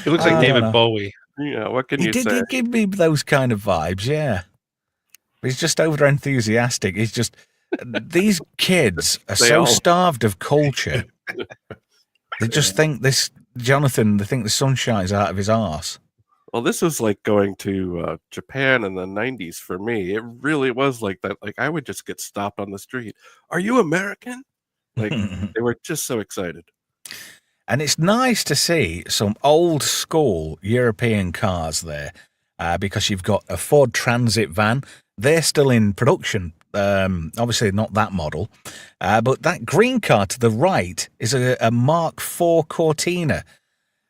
He looks like David Bowie. Yeah, what can you say? He did give me those kind of vibes, yeah. He's just over enthusiastic. He's just... These kids are so starved of culture. They just think this... Jonathan, they think the sun shines out of his arse. Well, this was like going to Japan in the 90s for me. It really was like that. Like, I would just get stopped on the street. Are you American? Like, they were just so excited. And it's nice to see some old school European cars there because you've got a Ford Transit van. They're still in production Obviously not that model. But that green car to the right is a Mark IV Cortina.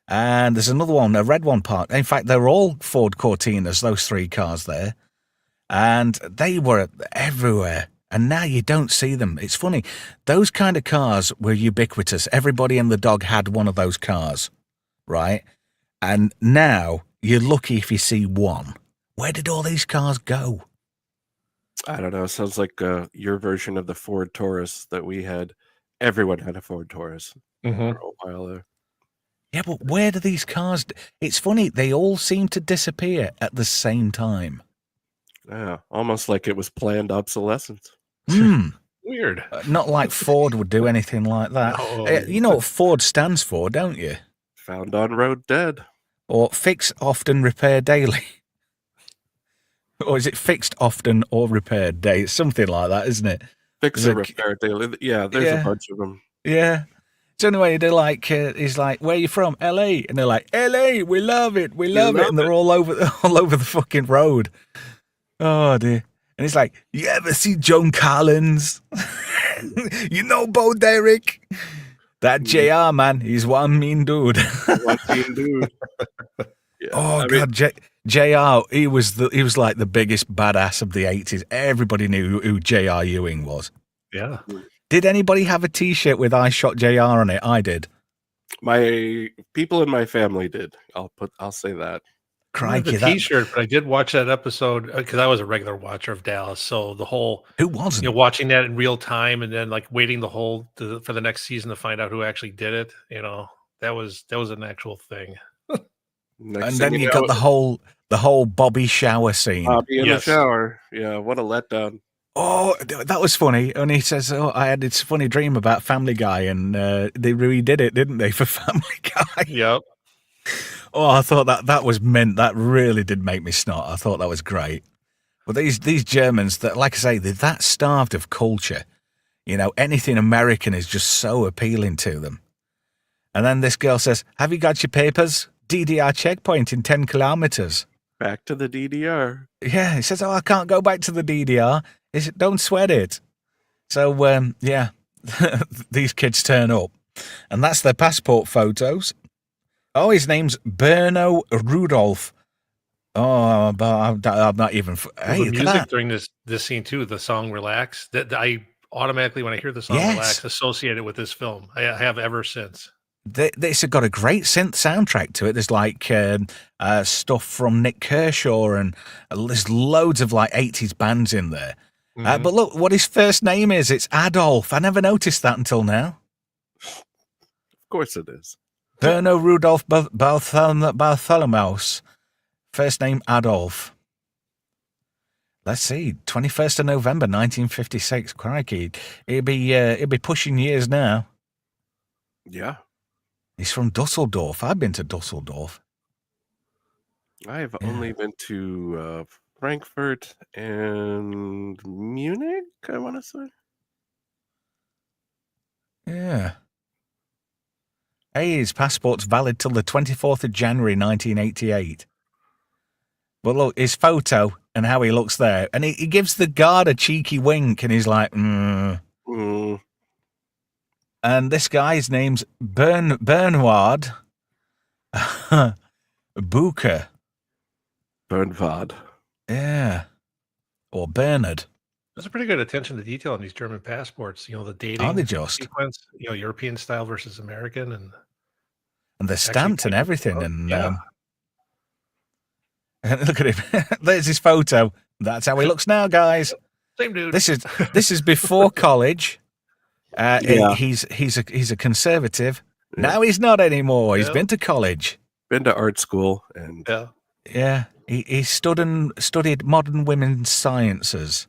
And there's another one, a red one parked. In fact, they're all Ford Cortinas, those three cars there. And they were everywhere. And now you don't see them. It's funny. Those kind of cars were ubiquitous. Everybody and the dog had one of those cars, right? And now you're lucky if you see one. Where did all these cars go? I don't know. Sounds like your version of the Ford Taurus that we had. Everyone had a Ford Taurus for a while there. Yeah, but where do these cars... It's funny. They all seem to disappear at the same time. Yeah, almost like it was planned obsolescence. Weird. Not like Ford would do anything like that. No. You know what Ford stands for, don't you? Found on road dead. Or fix, often, repair daily. Or is it fixed often or repaired daily? Something like that, isn't it? Fix and repair daily. Yeah, there's a bunch of them. Yeah. So anyway, they're like, he's like, where are you from? LA. And they're like, LA, we love it. We love it. And they're all over the fucking road. Oh, dear. And he's like, you ever see Joan Collins? You know Bo Derek? That JR, man, he's one mean dude. One mean dude. Yeah, Oh, God, JR, he was like the biggest badass of the 80s. Everybody knew who J.R. Ewing was. Yeah. Did anybody have a T-shirt with "I shot JR" on it? I did. My people in my family did. I'll say that. Crikey, the T-shirt, but I did watch that episode because I was a regular watcher of Dallas. So the whole who wasn't watching that in real time and then like waiting for the next season to find out who actually did it. That was an actual thing. And then you got the whole Bobby shower scene. Bobby in the shower. Yeah, what a letdown. Oh, that was funny. And he says, "Oh, I had this funny dream about Family Guy," and they redid it, didn't they, for Family Guy? Yep. Oh, I thought that was meant. That really did make me snot. I thought that was great. But these Germans, that, like I say, they're that starved of culture. Anything American is just so appealing to them. And then this girl says, "Have you got your papers? DDR checkpoint in 10 kilometers." Back to the DDR. Yeah, he says, "Oh, I can't go back to the DDR. Don't sweat it." So, yeah, these kids turn up. And that's their passport photos. Oh, his name's Berno Rudolph. Oh, but I'm not even... Hey, the music during this scene, too, the song Relax, that I automatically, when I hear the song Relax, associate it with this film. I have ever since. It's got a great synth soundtrack to it. There's like stuff from Nick Kershaw, and there's loads of like 80s bands in there. But look, what his first name is, it's Adolf. I never noticed that until now. Of course it is. Berno Rudolph Bartholomeus. First name Adolf. Let's see, 21st of November, 1956. Crikey, it'll be pushing years now. Yeah. He's from Dusseldorf. I've been to Dusseldorf. I have only been to Frankfurt and Munich, I want to say. Yeah. Hey, his passport's valid till the 24th of January, 1988. But look, his photo and how he looks there. And he gives the guard a cheeky wink, and he's like, And this guy's name's Bernward Bucher. Bernward. Yeah. Or Bernard. There's a pretty good attention to detail on these German passports. The dating Are they just? sequence, European style versus American. And they're stamped and everything. And yeah. Look at him. There's his photo. That's how he looks now, guys. Same dude. This is before college. He's a conservative. Now he's not anymore. He's been to college. Been to art school. And yeah. He studied modern women's sciences.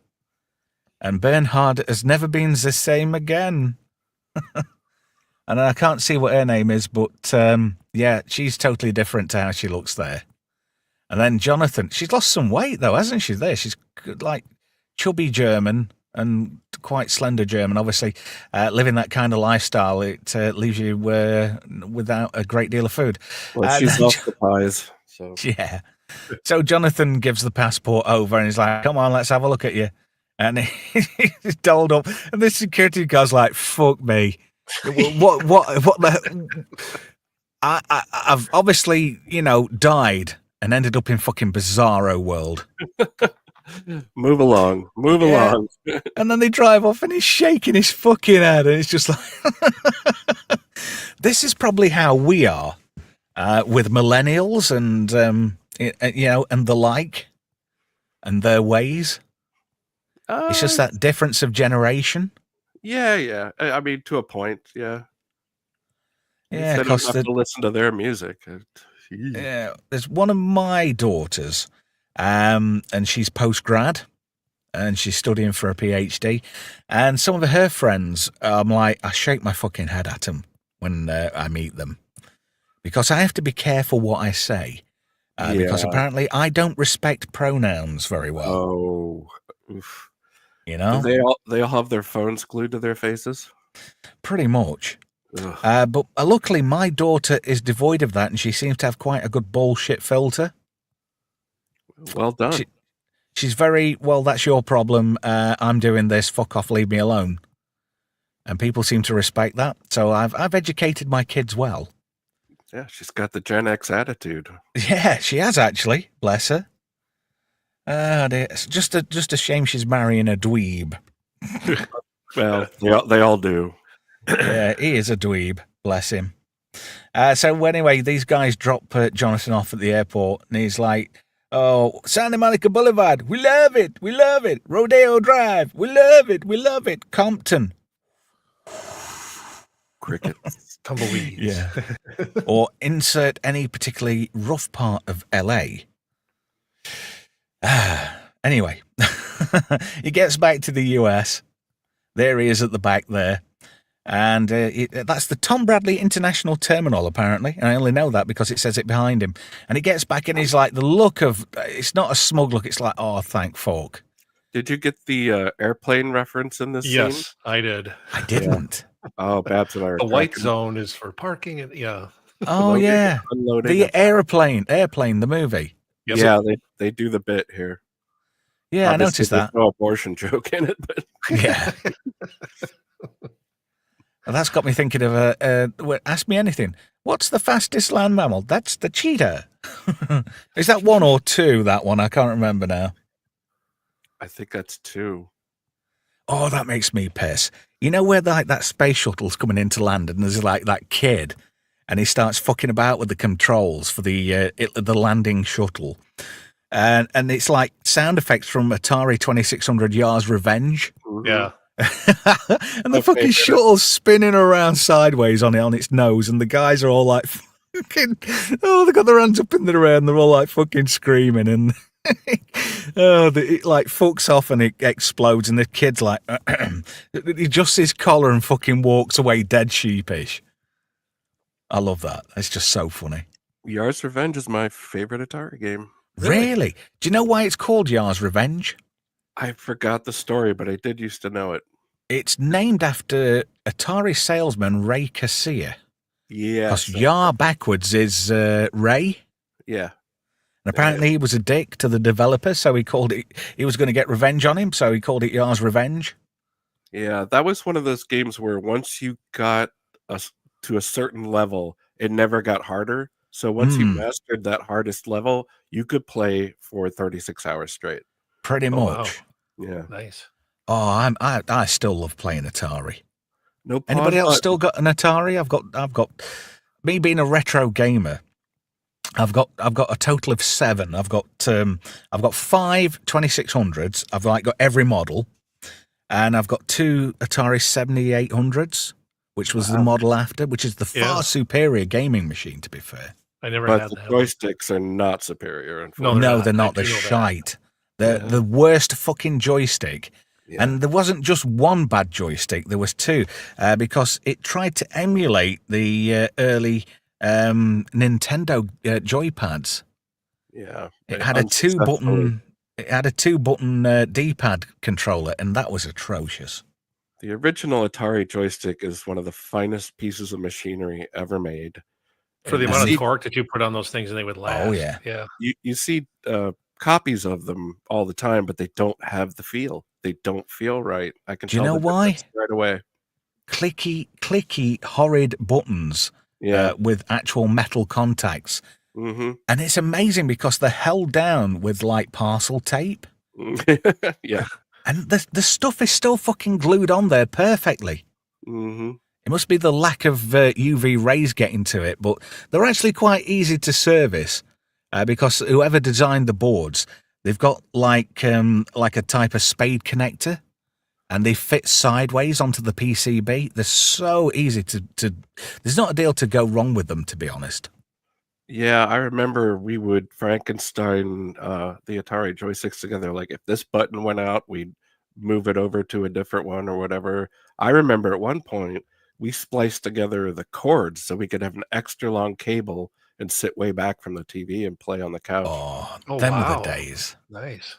And Bernhard has never been the same again. And I can't see what her name is, but yeah, she's totally different to how she looks there. And then Jonathan, she's lost some weight though, hasn't she? There, she's like chubby German and quite slender German. Obviously, living that kind of lifestyle, it leaves you without a great deal of food. Well, she's lost the pies. So yeah. So Jonathan gives the passport over and he's like, "Come on, let's have a look at you." And he's dolled up, and the security guard's like, "Fuck me, what the." I've obviously, died and ended up in fucking Bizarro world. Move along. Move Yeah. along. And then they drive off and he's shaking his fucking head. And it's just like, this is probably how we are with millennials and, and the like and their ways. It's just that difference of generation. Yeah. I mean, to a point, yeah. Yeah, They don't because have to listen to their music. yeah, there's one of my daughters, and she's post-grad, and she's studying for a PhD, and some of her friends, I'm like, I shake my fucking head at them when I meet them, because I have to be careful what I say, because apparently I don't respect pronouns very well. Oh, oof. You know? They all have their phones glued to their faces? Pretty much. But luckily, my daughter is devoid of that, and she seems to have quite a good bullshit filter. Well done. She's very, well, that's your problem. I'm doing this. Fuck off. Leave me alone. And people seem to respect that. So I've educated my kids well. Yeah, she's got the Gen X attitude. Yeah, she has actually. Bless her. It's just a shame she's marrying a dweeb. Well, they all do. Yeah, he is a dweeb. Bless him. So anyway, these guys drop Jonathan off at the airport, and he's like, "Oh, Santa Monica Boulevard, we love it, we love it. Rodeo Drive, we love it, we love it. Compton, Crickets, tumbleweeds." Yeah. Or insert any particularly rough part of LA. Anyway, he gets back to the US. There he is at the back there. And that's the Tom Bradley International Terminal, apparently. And I only know that because it says it behind him. And he gets back and he's like, the look of, it's not a smug look. It's like, oh, thank fuck. Did you get the airplane reference in this scene? Yes, I did. I didn't. Yeah. Oh, Babs and I are The white zone is for parking. And yeah. Oh, loading, yeah. unloading. The airplane, the movie. Yes, yeah, they do the bit here. Yeah, Obviously, I noticed that. There's no abortion joke in it, but yeah. Well, that's got me thinking of ask me anything. What's the fastest land mammal? That's the cheetah. Is that 1 or 2, that one? I can't remember now. I think that's 2. Oh, that makes me piss. You know where that space shuttle's coming into land and there's like that kid and he starts fucking about with the controls for the landing shuttle. And it's like sound effects from Atari 2600 Yars Revenge. Mm-hmm. Yeah. And the fucking shuttle's spinning around sideways on its nose, and the guys are all like fucking, they got their hands up in the air and they're all like fucking screaming, and it like fucks off and it explodes, and the kid's like he adjusts his collar and fucking walks away dead sheepish. I love that. It's just so funny. Yars Revenge is my favorite Atari game. Really? Do you know why it's called Yars Revenge? I forgot the story, but I did used to know it. It's named after Atari salesman Ray Cassia. Yeah. Because Yar backwards is Ray. Yeah. And apparently he was a dick to the developer, so he was going to get revenge on him, so he called it Yar's Revenge. Yeah, that was one of those games where once you got to a certain level, it never got harder. So once you mastered that hardest level, you could play for 36 hours straight. Pretty much. Wow. Yeah. Nice. Oh, I still love playing Atari. No. Anybody else still got an Atari? I've got me being a retro gamer. I've got a total of 7. I've got 5 2600s. I've got every model, and I've got 2 Atari 7800s, which was the model after, which is the far superior gaming machine, to be fair. I never But had the that. Joysticks are not superior. No, they're not. They're shite. They're the worst fucking joystick. Yeah. And there wasn't just one bad joystick. There was 2, because it tried to emulate the early Nintendo joypads. Yeah. It had a 2-button. It had a 2-button D-pad controller, and that was atrocious. The original Atari joystick is one of the finest pieces of machinery ever made. For the amount of torque that you put on those things, and they would last. Oh yeah, yeah. You see copies of them all the time, but they don't have the feel. they don't feel right. I can Do you tell know the why? difference right away. Clicky, horrid buttons Yeah. with actual metal contacts. Mm-hmm. And it's amazing because they're held down with like parcel tape. Yeah. And the stuff is still fucking glued on there perfectly. Mm-hmm. It must be the lack of UV rays getting to it, but they're actually quite easy to service because whoever designed the boards, they've got like a type of spade connector, and they fit sideways onto the PCB. They're so easy to. There's not a deal to go wrong with them, to be honest. Yeah, I remember we would Frankenstein the Atari joysticks together. Like if this button went out, we'd move it over to a different one or whatever. I remember at one point we spliced together the cords so we could have an extra long cable and sit way back from the TV and play on the couch. Oh, them were wow. the days. Nice.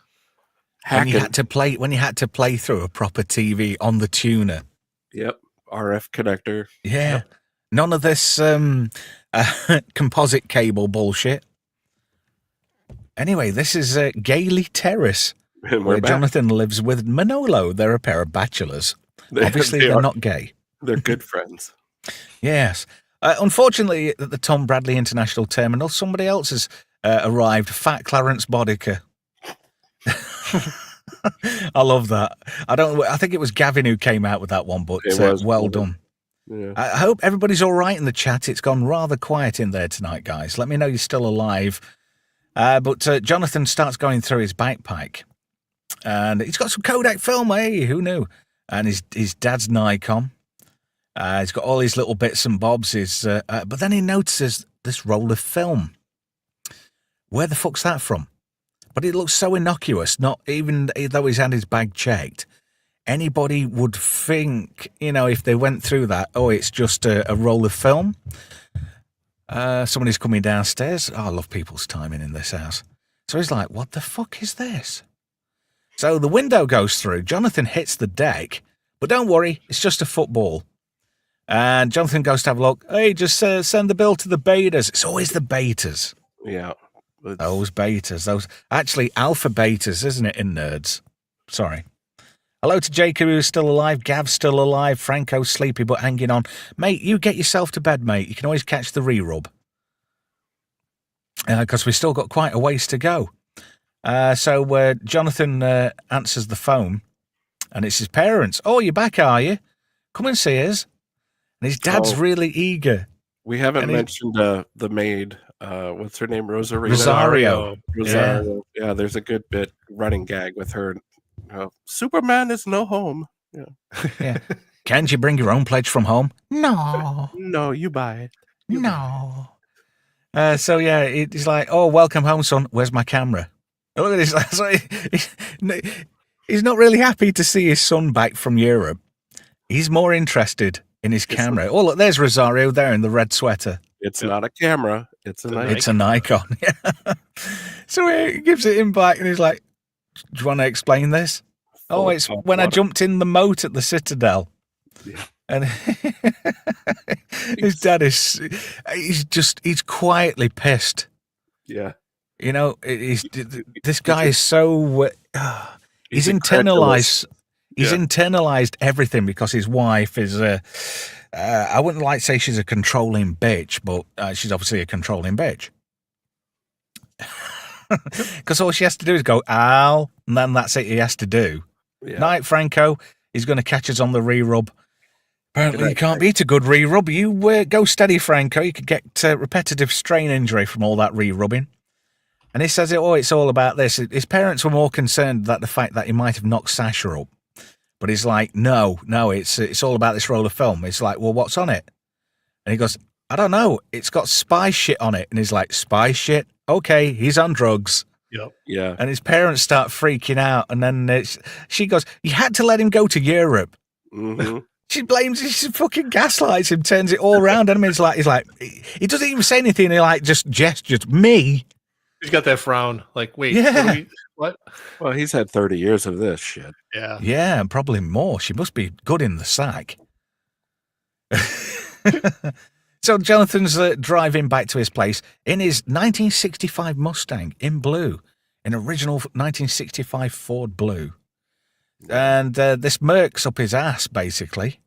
When you had to play through a proper TV on the tuner. Yep, RF connector. Yeah. Yep. None of this composite cable bullshit. Anyway, this is Gailey Terrace, And we're where back. Jonathan lives with Manolo. They're a pair of bachelors. Obviously, they're not gay. They're good friends. Yes. Unfortunately, at the Tom Bradley International Terminal, somebody else has arrived. Fat Clarence Bodicker. I love that. I think it was Gavin who came out with that one, but It was well Gavin. done. Yeah. I hope everybody's all right in the chat. It's gone rather quiet in there tonight, guys. Let me know you're still alive. But Jonathan starts going through his backpack, and he's got some Kodak film. Hey, who knew? And his dad's Nikon. He's got all his little bits and bobs. But then he notices this roll of film. Where the fuck's that from? But it looks so innocuous. Not even though he's had his bag checked. Anybody would think, if they went through that, it's just a roll of film. Somebody's coming downstairs. I love people's timing in this house. So he's like, what the fuck is this? So the window goes through. Jonathan hits the deck, but don't worry, it's just a football. And Jonathan goes to have a look. Hey, just send the bill to the betas. It's always the betas. Yeah. Those betas. Those actually alpha betas, isn't it, in nerds? Sorry. Hello to Jacob, who's still alive. Gav's still alive. Franco's sleepy but hanging on. Mate, you get yourself to bed, mate. You can always catch the re-rub. Because we've still got quite a ways to go. So Jonathan answers the phone, and it's his parents. Oh, you're back, are you? Come and see us. And his dad's really eager. We haven't mentioned the maid. What's her name? Rosario. Rosario. Yeah, there's a good bit running gag with her. Superman is no home. Yeah. Can't you bring your own pledge from home? No. No, you buy it. No. So yeah, he's like, oh, welcome home, son. Where's my camera? Look at this. So he's not really happy to see his son back from Europe. He's more interested in his camera. Oh, look, there's Rosario there in the red sweater. It's not a camera. It's a Nikon. It's a Nikon. So he gives it him back, and he's like, do you want to explain this? Oh, it's when I jumped in the moat at the Citadel. Yeah. And his dad he's quietly pissed. Yeah. This guy is so, he's internalized. He's internalized everything because his wife is I wouldn't like to say she's a controlling bitch, but she's obviously a controlling bitch. Because all she has to do is go, ow, and then that's it he has to do. Yeah. Night, Franco. He's going to catch us on the re-rub. Apparently you can't beat a good re-rub. You go steady, Franco. You could get repetitive strain injury from all that re-rubbing. And he says, it's all about this. His parents were more concerned that the fact that he might have knocked Sasha up. But he's like, no, it's all about this roll of film. It's like, well, what's on it? And he goes, I don't know. It's got spy shit on it. And he's like, spy shit? Okay, he's on drugs. Yep. Yeah. And his parents start freaking out. And then she goes, you had to let him go to Europe. Mm-hmm. She fucking gaslights him, turns it all around. And he's like, he doesn't even say anything. He just gestures, me. He's got that frown. Like, wait, yeah. What? Well, he's had 30 years of this shit. Yeah. Yeah, and probably more. She must be good in the sack. So Jonathan's driving back to his place in his 1965 Mustang in blue, an original 1965 Ford Blue. and this Merc's up his ass, basically.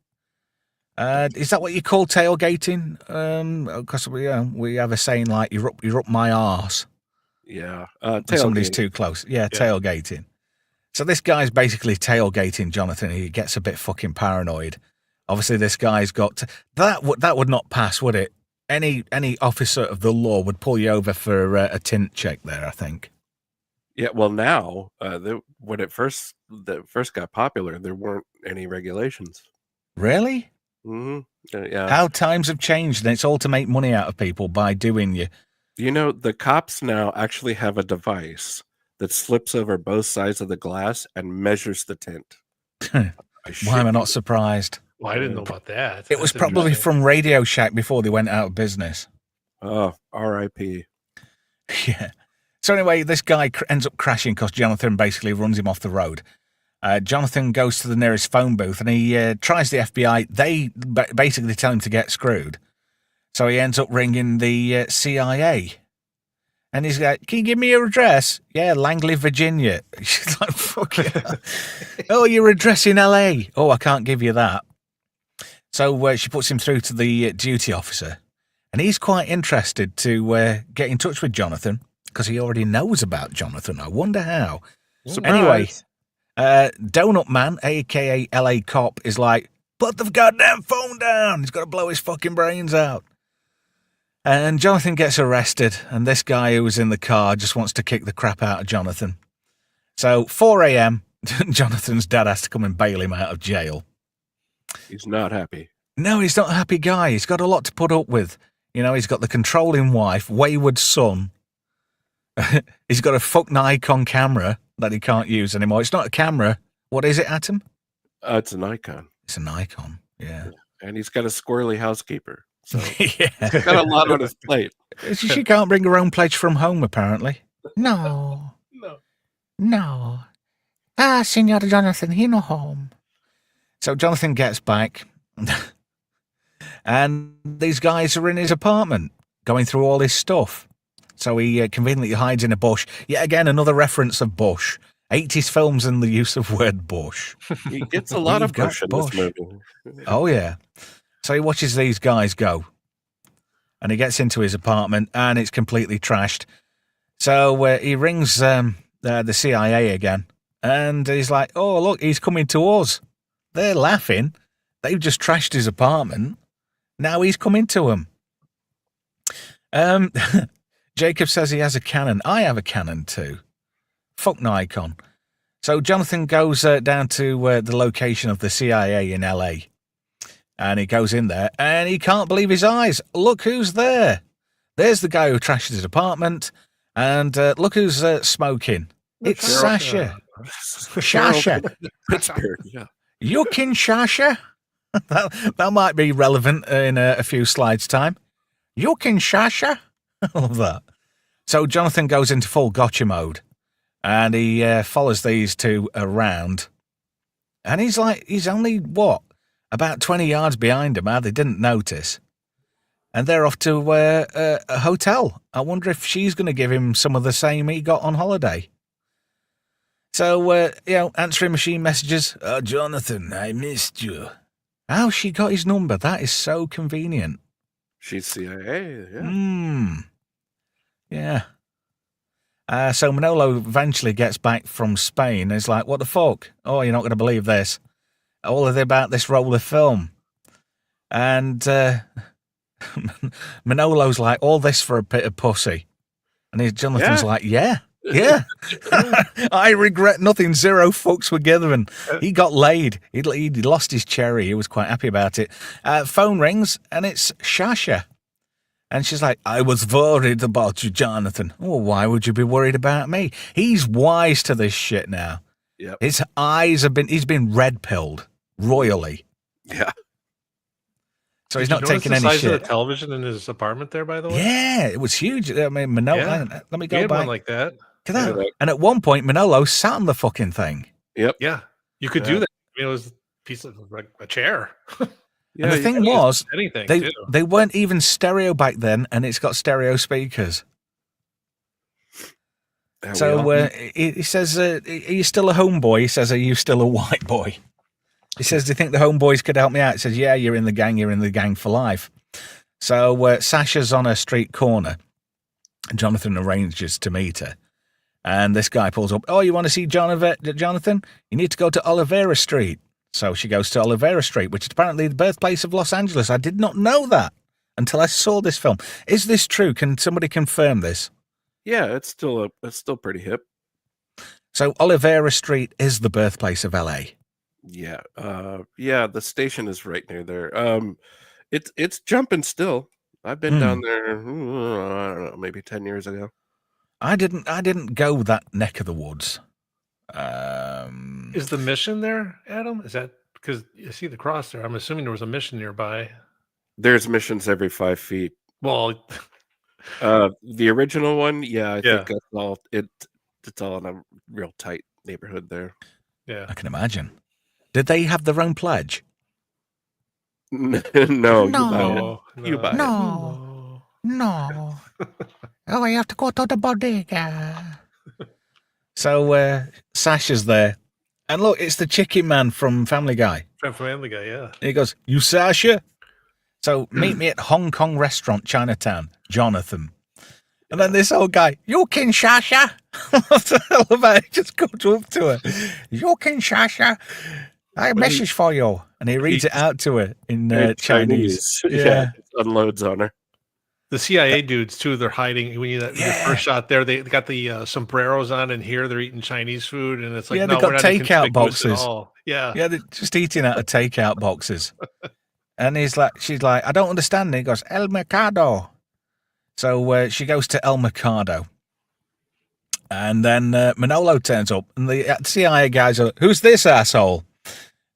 Is that what you call tailgating? Because we have a saying like, you're up my arse. Yeah. When somebody's Tailgating. too close. Yeah, tailgating. So this guy's basically tailgating Jonathan. He gets a bit fucking paranoid. Obviously, this guy's got that would not pass, would it? Any officer of the law would pull you over for a tint check there, I think. Yeah, well, now when it first got popular, there weren't any regulations. Really? Yeah. How times have changed, and it's all to make money out of people by doing you. You know, the cops now actually have a device that slips over both sides of the glass and measures the tint. Why am I not surprised? Well, I didn't know about that. It was probably from Radio Shack before they went out of business. Oh, R.I.P. Yeah. So anyway, this guy ends up crashing because Jonathan basically runs him off the road. Jonathan goes to the nearest phone booth and he tries the FBI. They basically tell him to get screwed. So he ends up ringing the CIA. And he's like, can you give me your address? Yeah, Langley, Virginia. She's like, fuck yeah. Oh, your address in LA. Oh, I can't give you that. So she puts him through to the duty officer. And he's quite interested to get in touch with Jonathan because he already knows about Jonathan. I wonder how. Surprise. Anyway, Donut Man, a.k.a. LA Cop, is like, put the goddamn phone down. He's got to blow his fucking brains out. And Jonathan gets arrested, and this guy who was in the car just wants to kick the crap out of Jonathan. So 4 a.m., Jonathan's dad has to come and bail him out of jail. He's not happy. No, he's not a happy guy. He's got a lot to put up with. You know, he's got the controlling wife, wayward son. He's got a fuck Nikon camera that he can't use anymore. It's not a camera. What is it, Atom? It's a Nikon. It's a Nikon, yeah. And he's got a squirrely housekeeper. So yeah. he's got a lot on his plate. She can't bring her own pledge from home, apparently. No. Senor Jonathan, he no home. So Jonathan gets back, and these guys are in his apartment, going through all his stuff. So he conveniently hides in a bush. Yet again, another reference of bush. 80s films and the use of word bush. He gets a lot of bush in this movie. Oh, yeah. So he watches these guys go. And he gets into his apartment, and it's completely trashed. So he rings the CIA again. And he's like, oh, look, he's coming to us. They're laughing. They've just trashed his apartment. Now he's coming to them. Jacob says he has a Canon. I have a Canon too. Fuck Nikon. So Jonathan goes down to the location of the CIA in LA. And he goes in there and he can't believe his eyes. Look who's there. There's the guy who trashed his apartment. And look who's smoking. It's Sasha. Sasha. Pittsburgh, yeah. Yuckin Sasha. that might be relevant in a few slides' time. Yuckin Sasha. I love that. So Jonathan goes into full gotcha mode. And he follows these two around. And he's only, what? About 20 yards behind him. How they didn't notice. And they're off to a hotel. I wonder if she's going to give him some of the same he got on holiday. So, answering machine messages. Oh, Jonathan, I missed you. How she got his number? That is so convenient. She's CIA, yeah. Yeah. So Manolo eventually gets back from Spain and is like, what the fuck? Oh, you're not going to believe this. All of it about this roll of film. And Manolo's like, all this for a bit of pussy. And Jonathan's like, yeah. I regret nothing. Zero fucks were given. He got laid. He lost his cherry. He was quite happy about it. Phone rings and it's Sasha. And she's like, I was worried about you, Jonathan. Oh, why would you be worried about me? He's wise to this shit now. Yep. His eyes he's been red-pilled royally. Yeah. So he's not taking any size shit. Of the television in his apartment there, by the way? Yeah, it was huge. I mean, Manolo, let me go back. One like that. Look at that. And at one point, Manolo sat on the fucking thing. Yep. Yeah. You could do that. I mean, it was a piece of like a chair. And the thing was, anything they weren't even stereo back then, and it's got stereo speakers. Yeah, we So all- he says, are you still a homeboy? He says, are you still a white boy? He says, do you think the homeboys could help me out? He says, yeah, you're in the gang for life. So Sasha's on a street corner. Jonathan arranges to meet her. And this guy pulls up, oh, you want to see Jonathan? You need to go to Oliveira Street. So she goes to Oliveira Street, which is apparently the birthplace of Los Angeles. I did not know that until I saw this film. Is this true? Can somebody confirm this? Yeah, it's still pretty hip. So Oliveira Street is the birthplace of LA. Yeah, the station is right near there. It's jumping still. I've been down there, I don't know, maybe 10 years ago. I didn't go that neck of the woods. Is the mission there, Adam? Is that because you see the cross there? I'm assuming there was a mission nearby. There's missions every 5 feet. Well, The original one, yeah, I Yeah. think it's all in a real tight neighborhood there. yeah. I can imagine. Did they have their own pledge? No, No. You buy it. No. No. Oh, I have to go to the bodega. So Sasha's there. And look, it's the chicken man from Family Guy. From Family Guy, yeah. He goes, you Sasha? So meet me at Hong Kong restaurant, Chinatown, Jonathan. And then this old guy, you Kinshasa? What the hell about it? Just goes up to her. You Kinshasa? I have a message for you. And he reads it out to her in Chinese. Yeah, it unloads on her. The CIA dudes too. They're hiding. When you the first shot there, they got the sombreros on, and here they're eating Chinese food, and it's like, Yeah, no, they've got we're not takeout inconspicuous at boxes. all. Yeah, Yeah, they're just eating out of takeout boxes. And she's like, I don't understand. And he goes, El Mercado. So she goes to El Mercado. And then Manolo turns up, and the CIA guys are, who's this asshole?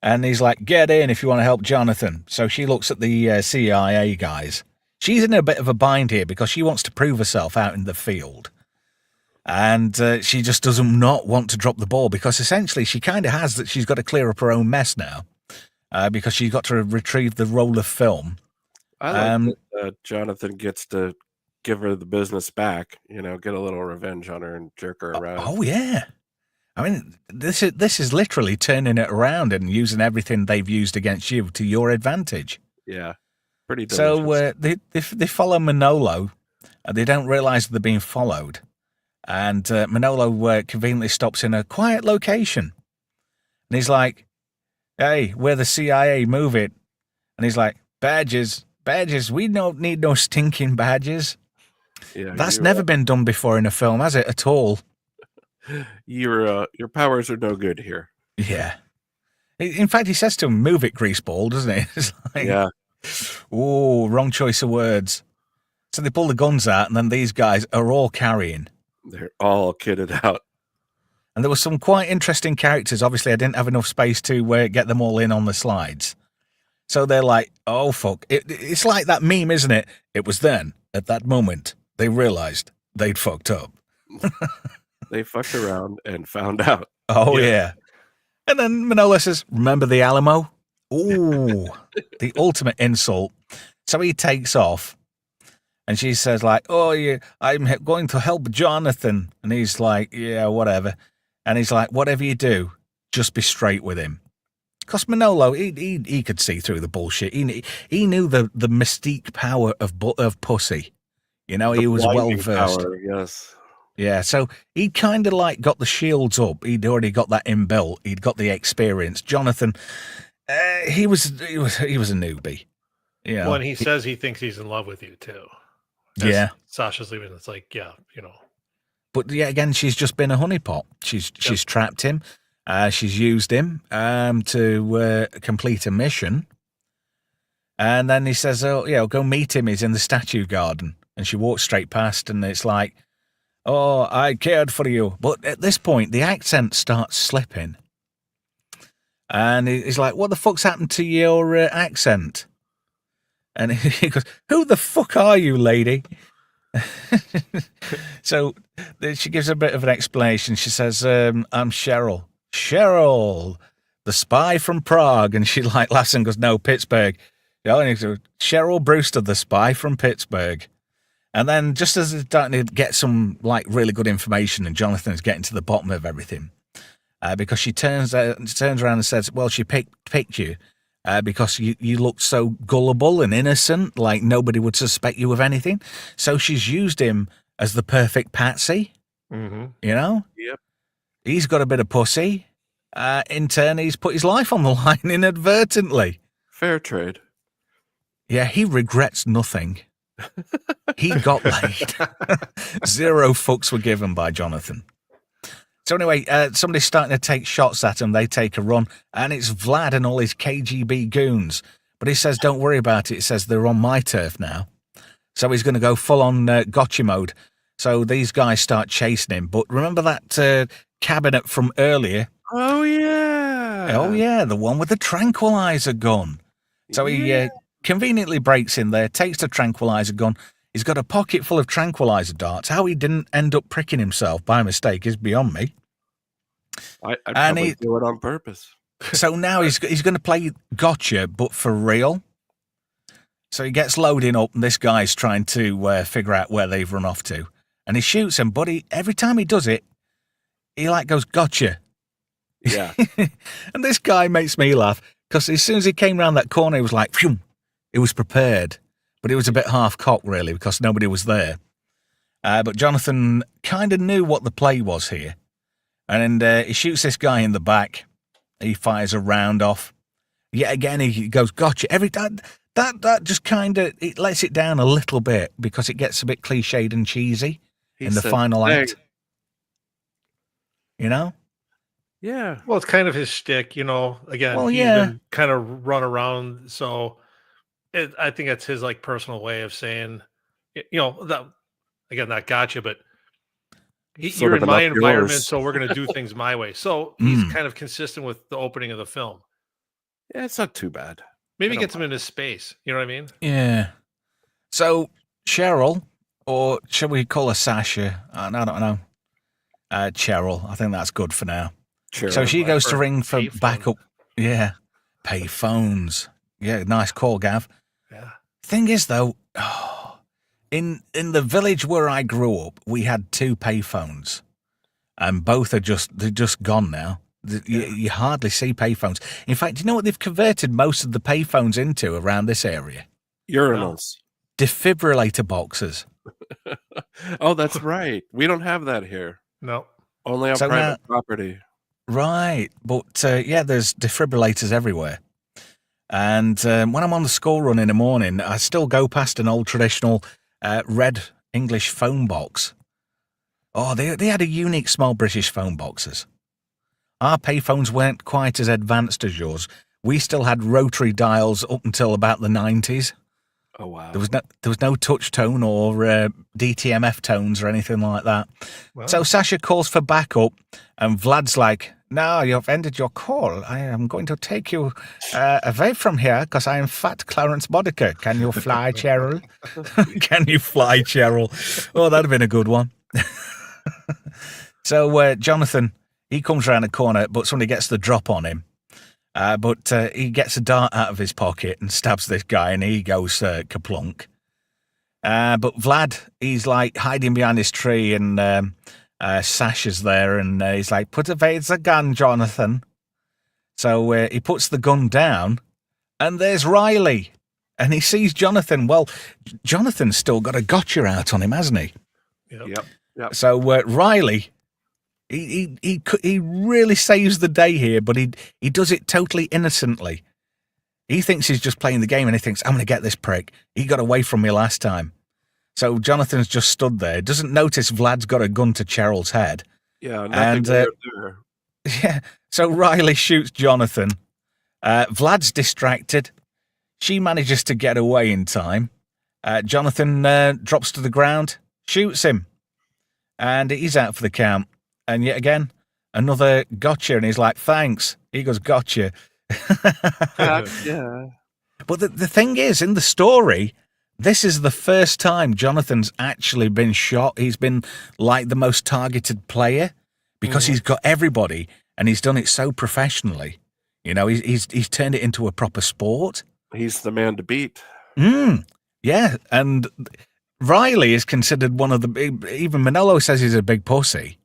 And he's like, get in if you want to help Jonathan. So she looks at the CIA guys. She's in a bit of a bind here because she wants to prove herself out in the field. And she just doesn't not want to drop the ball because essentially she kind of has that she's got to clear up her own mess now because she's got to retrieve the roll of film. I like that Jonathan gets to give her the business back, get a little revenge on her and jerk her around. Oh, yeah. I mean, this is literally turning it around and using everything they've used against you to your advantage. Yeah, pretty delicious. So they follow Manolo. They don't realize they're being followed. And Manolo conveniently stops in a quiet location. And he's like, hey, we're the CIA, move it. And he's like, badges, we don't need no stinking badges. Yeah, That's never been done before in a film, has it, at all? Your powers are no good here. Yeah. In fact, he says to him, move it, greaseball, doesn't he? It's like, Yeah. Oh, wrong choice of words. So they pull the guns out, and then these guys are all carrying. They're all kitted out. And there were some quite interesting characters. Obviously, I didn't have enough space to get them all in on the slides. So they're like, oh, fuck. It's like that meme, isn't it? It was then, at that moment, they realized they'd fucked up. They fucked around and found out. Oh, yeah. And then Manolo says, remember the Alamo? Ooh, the ultimate insult. So he takes off. And she says, like, oh, yeah, I'm going to help Jonathan. And he's like, yeah, whatever. And he's like, whatever you do, just be straight with him. Because Manolo, he could see through the bullshit. He knew the mystique power of pussy. He was well versed. Yes. Yeah, so he kind of like got the shields up. He'd already got that inbuilt. He'd got the experience. Jonathan, he was a newbie. Yeah. When he says he thinks he's in love with you too. Yeah. Sasha's leaving. It's like, yeah, But yeah, again, she's just been a honeypot. She's trapped him. She's used him to complete a mission. And then he says, oh, yeah, go meet him. He's in the statue garden. And she walks straight past, and it's like, oh, I cared for you. But at this point, the accent starts slipping. And he's like, what the fuck's happened to your accent? And he goes, who the fuck are you, lady? So she gives a bit of an explanation. She says, I'm Cheryl. Cheryl, the spy from Prague. And she like laughs and goes, no, Pittsburgh. And he goes, Cheryl Brewster, the spy from Pittsburgh. And then just as he's starting to get some like really good information, and Jonathan's getting to the bottom of everything, because she turns around and says, well, she picked you because you looked so gullible and innocent, like nobody would suspect you of anything. So she's used him as the perfect patsy, Mm-hmm. you know? Yep. He's got a bit of pussy. In turn, he's put his life on the line inadvertently. Fair trade. Yeah, he regrets nothing. He got laid. 0 fucks were given by Jonathan. So anyway, somebody's starting to take shots at him. They take a run, and it's Vlad and all his KGB goons. But he says, don't worry about it. He says, they're on my turf now. So he's going to go full-on gotcha mode. So these guys start chasing him. But remember that cabinet from earlier? Oh, yeah. Oh, yeah, the one with the tranquilizer gun. So he conveniently breaks in there, takes the tranquilizer gun. He's got a pocket full of tranquilizer darts. How he didn't end up pricking himself by mistake is beyond me. I'd probably do it on purpose. So now he's going to play gotcha, but for real. So he gets loading up, and this guy's trying to figure out where they've run off to. And he shoots him, but every time he does it, he like goes, gotcha. Yeah. And this guy makes me laugh, because as soon as he came around that corner, he was like, phew. He was prepared, but it was a bit half-cocked, really, because nobody was there. But Jonathan kind of knew what the play was here. And he shoots this guy in the back. He fires a round off. Yet again, he goes, gotcha. Every time, that just kind of, it lets it down a little bit, because it gets a bit cliched and cheesy in the final act. You know? Yeah. Well, it's kind of his shtick, you know. Again, Well, he's yeah. been kind of run around, so I think that's his like personal way of saying, you know, that again, not gotcha, but you're in my environment, so we're going to do things my way. So he's kind of consistent with the opening of the film. Yeah, it's not too bad. Maybe gets him into space. You know what I mean? Yeah. So Cheryl, or shall we call her Sasha? I don't know. Cheryl. I think that's good for now. Sure. So she goes to ring for payphone. backup. Yeah. Pay phones. Yeah, nice call, Gav. Yeah. Thing is, though, in the village where I grew up, we had 2 payphones, and both they're just gone now. You hardly see payphones. In fact, you know what they've converted most of the payphones into around this area? Urinals. Defibrillator boxes. Oh, that's right. We don't have that here. No. Only on private property. Right. But, there's defibrillators everywhere. And when I'm on the school run in the morning, I still go past an old traditional red English phone box. Oh, they had a unique small British phone boxes. Our payphones weren't quite as advanced as yours. We still had rotary dials up until about the 90s. Oh, wow. There was no touch tone or DTMF tones or anything like that. Wow. So Sasha calls for backup, and Vlad's like, "No, you've ended your call. I am going to take you away from here because I am Fat Clarence Boddicker. Can you fly, Cheryl? Can you fly, Cheryl?" Oh, that'd have been a good one. So Jonathan, he comes around the corner, but somebody gets the drop on him. But he gets a dart out of his pocket and stabs this guy, and he goes kaplunk. But Vlad, he's like hiding behind this tree, and Sasha's there, and he's like, "Put away the gun, Jonathan." So he puts the gun down, and there's Riley, and he sees Jonathan. Well, Jonathan's still got a gotcha out on him, hasn't he? Yep. So Riley, he really saves the day here, but he does it totally innocently. He thinks he's just playing the game, and he thinks, "I'm going to get this prick. He got away from me last time." So Jonathan's just stood there, doesn't notice Vlad's got a gun to Cheryl's head. Yeah, nothing weird there. Yeah, so Riley shoots Jonathan. Vlad's distracted. She manages to get away in time. Jonathan drops to the ground, shoots him, and he's out for the count. And yet again, another gotcha, and he's like, "Thanks." He goes, "Gotcha." Yeah. But the thing is, in the story, this is the first time Jonathan's actually been shot. He's been like the most targeted player because he's got everybody, and he's done it so professionally. You know, he's turned it into a proper sport. He's the man to beat. Yeah, and Riley is considered one of the big, even Manolo says he's a big pussy.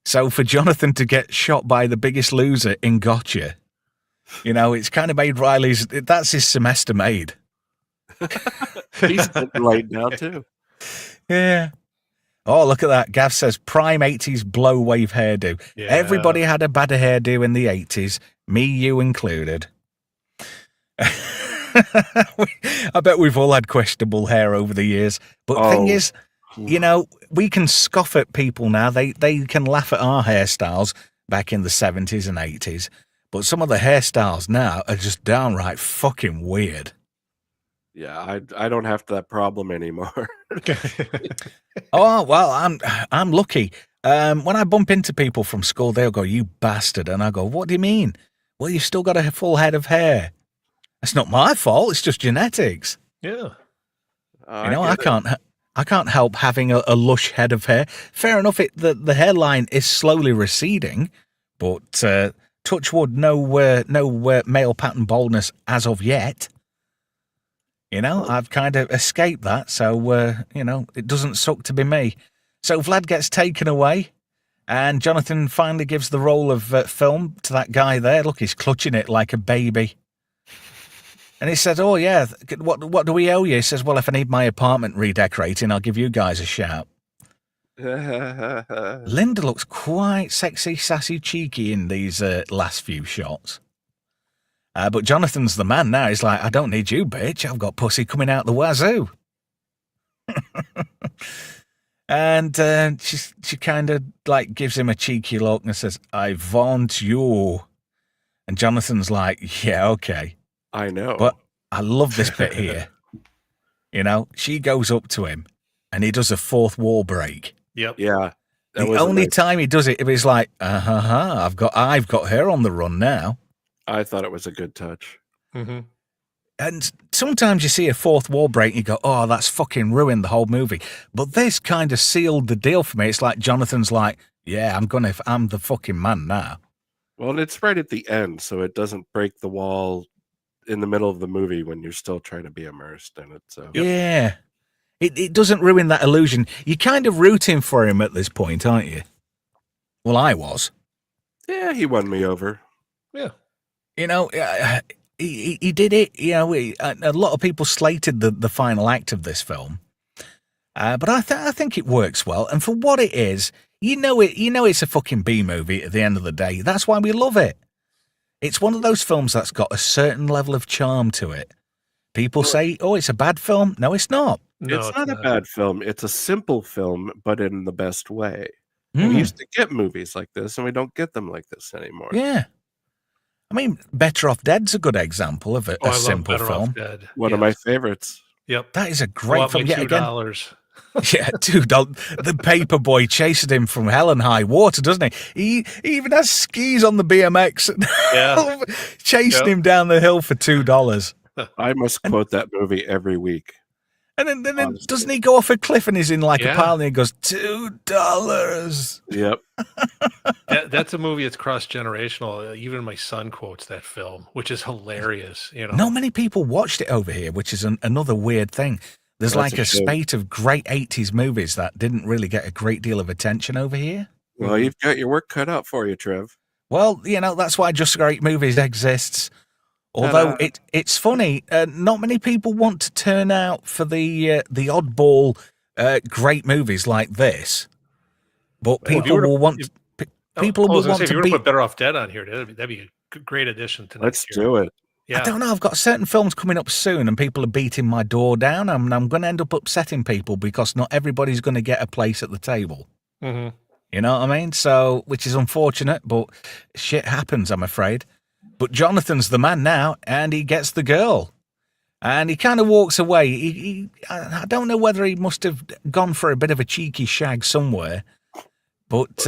So for Jonathan to get shot by the biggest loser in Gotcha, you know, it's kind of made Riley's, that's his semester made. He's laid down too. Yeah. Oh, look at that. Gav says prime 80s blow wave hairdo. Yeah. Everybody had a bad hairdo in the 80s, me, you included. I bet we've all had questionable hair over the years. But the thing is, you know, we can scoff at people now. They can laugh at our hairstyles back in the 70s and 80s. But some of the hairstyles now are just downright fucking weird. Yeah, I don't have that problem anymore. Oh, well, I'm lucky. When I bump into people from school, they'll go, "You bastard," and I go, "What do you mean?" "Well, you've still got a full head of hair." It's not my fault. It's just genetics. Yeah. I can't help having a lush head of hair. Fair enough. The hairline is slowly receding, but touch wood, no male pattern baldness as of yet. You know, I've kind of escaped that, so, you know, it doesn't suck to be me. So Vlad gets taken away, and Jonathan finally gives the roll of film to that guy there. Look, he's clutching it like a baby. And he says, "Oh, yeah, what do we owe you?" He says, "Well, if I need my apartment redecorating, I'll give you guys a shout." Linda looks quite sexy, sassy, cheeky in these last few shots. But Jonathan's the man now. He's like, "I don't need you, bitch. I've got pussy coming out the wazoo." And she kind of like gives him a cheeky look and says, "I want you." And Jonathan's like, "Yeah, okay. I know." But I love this bit here. You know, she goes up to him and he does a fourth wall break. Yep. Yeah. The only time he does it, he's like, I've got her on the run now. I thought it was a good touch. Mm-hmm. And sometimes you see a fourth wall break and you go, "Oh, that's fucking ruined the whole movie." But this kind of sealed the deal for me. It's like Jonathan's like, "Yeah, I'm the fucking man now." Well, it's right at the end, so it doesn't break the wall in the middle of the movie when you're still trying to be immersed in it. So Yeah. It doesn't ruin that illusion. You're kind of rooting for him at this point, aren't you? Well, I was. yeah, he won me over. Yeah. You know, he did it. You know, a lot of people slated the final act of this film, but I think it works well. And for what it is, you know it's a fucking B movie at the end of the day. That's why we love it. It's one of those films that's got a certain level of charm to it. People say, "Oh, it's a bad film." No, it's not. No, it's not a bad film. It's a simple film, but in the best way. Mm. We used to get movies like this, and we don't get them like this anymore. Yeah. I mean, Better Off Dead's a good example of a simple film. One of my favorites. Yep. That is a great film. Yet again. $2. Yeah, $2. The paper boy chasing him from hell and high water, doesn't he? He even has skis on the BMX, chasing him down the hill for $2. I must quote that movie every week. And then doesn't he go off a cliff and he's in like a pile and he goes, $2? Yep. That's a movie that's cross-generational. Even my son quotes that film, which is hilarious. You know, not many people watched it over here, which is another weird thing. There's like a spate of great 80s movies that didn't really get a great deal of attention over here. Well, you've got your work cut out for you, Trev. Well, you know, that's why Just Great Movies exists. Although it's funny, not many people want to turn out for the oddball great movies like this. But people will want people will want to be. Put Better Off Dead on here. That'd be a great addition to next year. Let's do it. Yeah. I don't know. I've got certain films coming up soon, and people are beating my door down. I'm going to end up upsetting people because not everybody's going to get a place at the table. Mm-hmm. You know what I mean? So, which is unfortunate, but shit happens, I'm afraid. But Jonathan's the man now, and he gets the girl. And he kind of walks away. I don't know whether he must have gone for a bit of a cheeky shag somewhere, but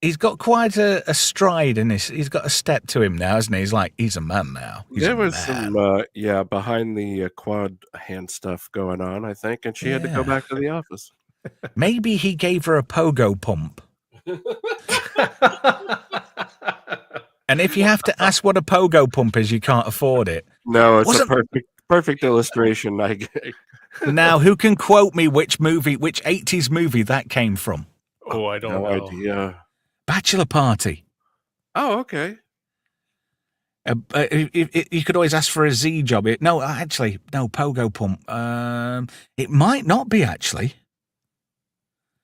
he's got quite a stride in this. He's got a step to him now, hasn't he? He's a man now. There was some behind the quad hand stuff going on, I think, and she had to go back to the office. Maybe he gave her a pogo pump. And if you have to ask what a pogo pump is, you can't afford it. No, it's a perfect illustration. Now, who can quote me which 80s movie that came from? Oh, I don't No know. idea. Bachelor Party. Oh, okay. You could always ask for a Z job. No, actually, no, Pogo Pump. It might not be, actually.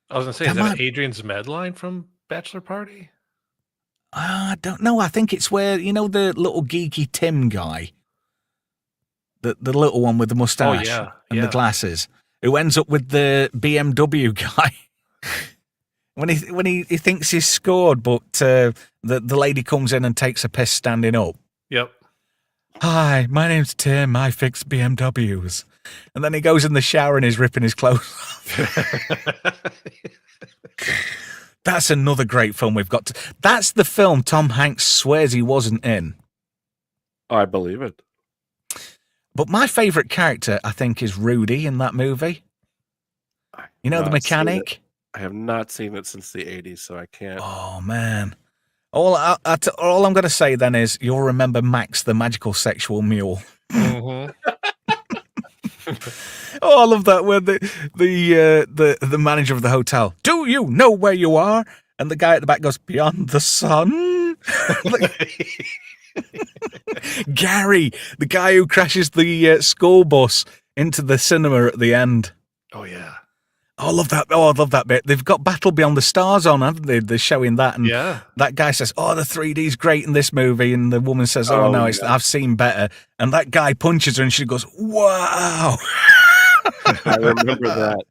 I was going to say, is that Adrian's Med line from Bachelor Party? I don't know. I think it's where, the little geeky Tim guy, the little one with the mustache and the glasses, who ends up with the BMW guy. When he thinks he's scored, but the lady comes in and takes a piss standing up. Yep. Hi, my name's Tim. I fix BMWs. And then he goes in the shower and he's ripping his clothes off. That's another great film we've got. That's the film Tom Hanks swears he wasn't in. I believe it. But my favourite character, I think, is Rudy in that movie. The mechanic? I have not seen it since the 80s, so I can't. Oh, man. All I'm going to say then is you'll remember Max, the magical sexual mule. Mm-hmm. Oh, I love that where the manager of the hotel, do you know where you are? And the guy at the back goes, beyond the sun. Gary, the guy who crashes the school bus into the cinema at the end. Oh, yeah. Oh, I love that. Oh, I love that bit. They've got Battle Beyond the Stars on, haven't they? They're showing that. And that guy says, oh, the 3D's great in this movie. And the woman says, oh no, I've seen better. And that guy punches her and she goes, wow. I remember that.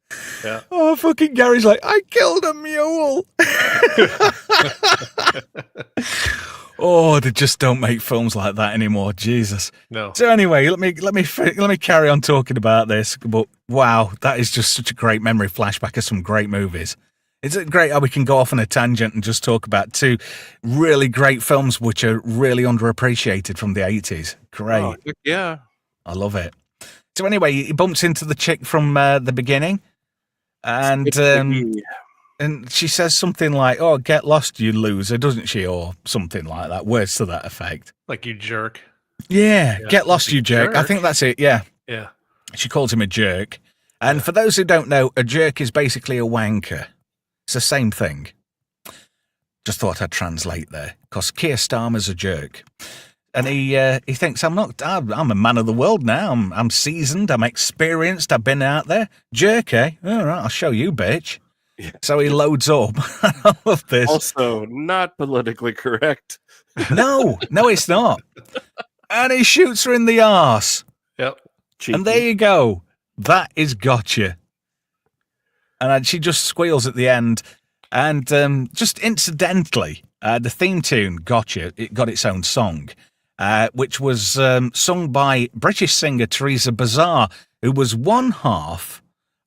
Yeah. Oh, fucking Gary's like, I killed a mule. Oh, they just don't make films like that anymore. Jesus. No. So anyway, let me carry on talking about this. But wow, that is just such a great memory flashback of some great movies. Is it great how we can go off on a tangent and just talk about two really great films which are really underappreciated from the 80s? Great. Oh, yeah. I love it. So anyway, he bumps into the chick from the beginning, and she says something like, oh, get lost, you loser, doesn't she? Or something like that, words to that effect. Like, you jerk. Yeah, get lost, you jerk. I think that's it, yeah. Yeah. She calls him a jerk. And for those who don't know, a jerk is basically a wanker. It's the same thing. Just thought I'd translate there, because Keir Starmer's a jerk. And he thinks, I'm a man of the world now. I'm seasoned, I'm experienced, I've been out there. Jerk, eh? All right, I'll show you, bitch. Yeah. So he loads up. I love this. Also, not politically correct. No, it's not. And he shoots her in the arse. Yep. Cheeky. And there you go. That is gotcha. And she just squeals at the end. And just incidentally, the theme tune, Gotcha, it got its own song, which was sung by British singer Teresa Bazar, who was one half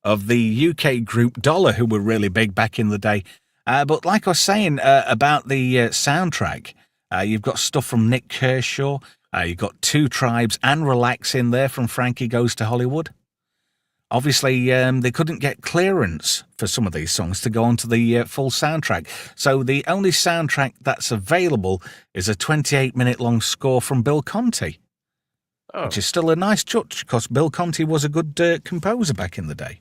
of the UK group Dollar, who were really big back in the day. But like I was saying about the soundtrack, you've got stuff from Nick Kershaw, you've got Two Tribes and Relax in there from Frankie Goes to Hollywood. Obviously, they couldn't get clearance for some of these songs to go onto the full soundtrack. So the only soundtrack that's available is a 28-minute long score from Bill Conti, which is still a nice touch because Bill Conti was a good composer back in the day.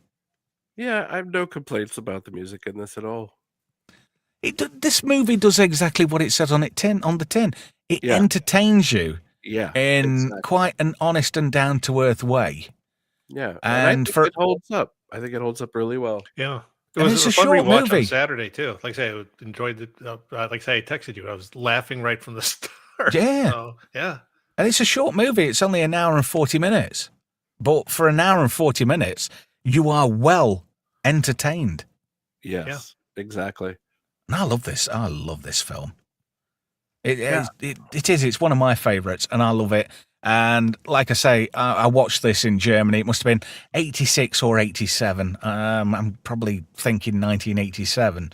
Yeah, I have no complaints about the music in this at all. This movie does exactly what it says on the tin. It entertains you in quite an honest and down-to-earth way. Yeah, and I think it holds up. I think it holds up really well. Yeah. It's a fun short rewatch movie. On Saturday, too. Like I say, I enjoyed it. Like I say, I texted you. I was laughing right from the start. Yeah. So, yeah. And it's a short movie. It's only an hour and 40 minutes. But for an hour and 40 minutes, you are well entertained. Yes, exactly. And I love this. I love this film. It is. It's one of my favourites, and I love it. And like I say, I watched this in Germany. It must have been 86 or 87. I'm probably thinking 1987.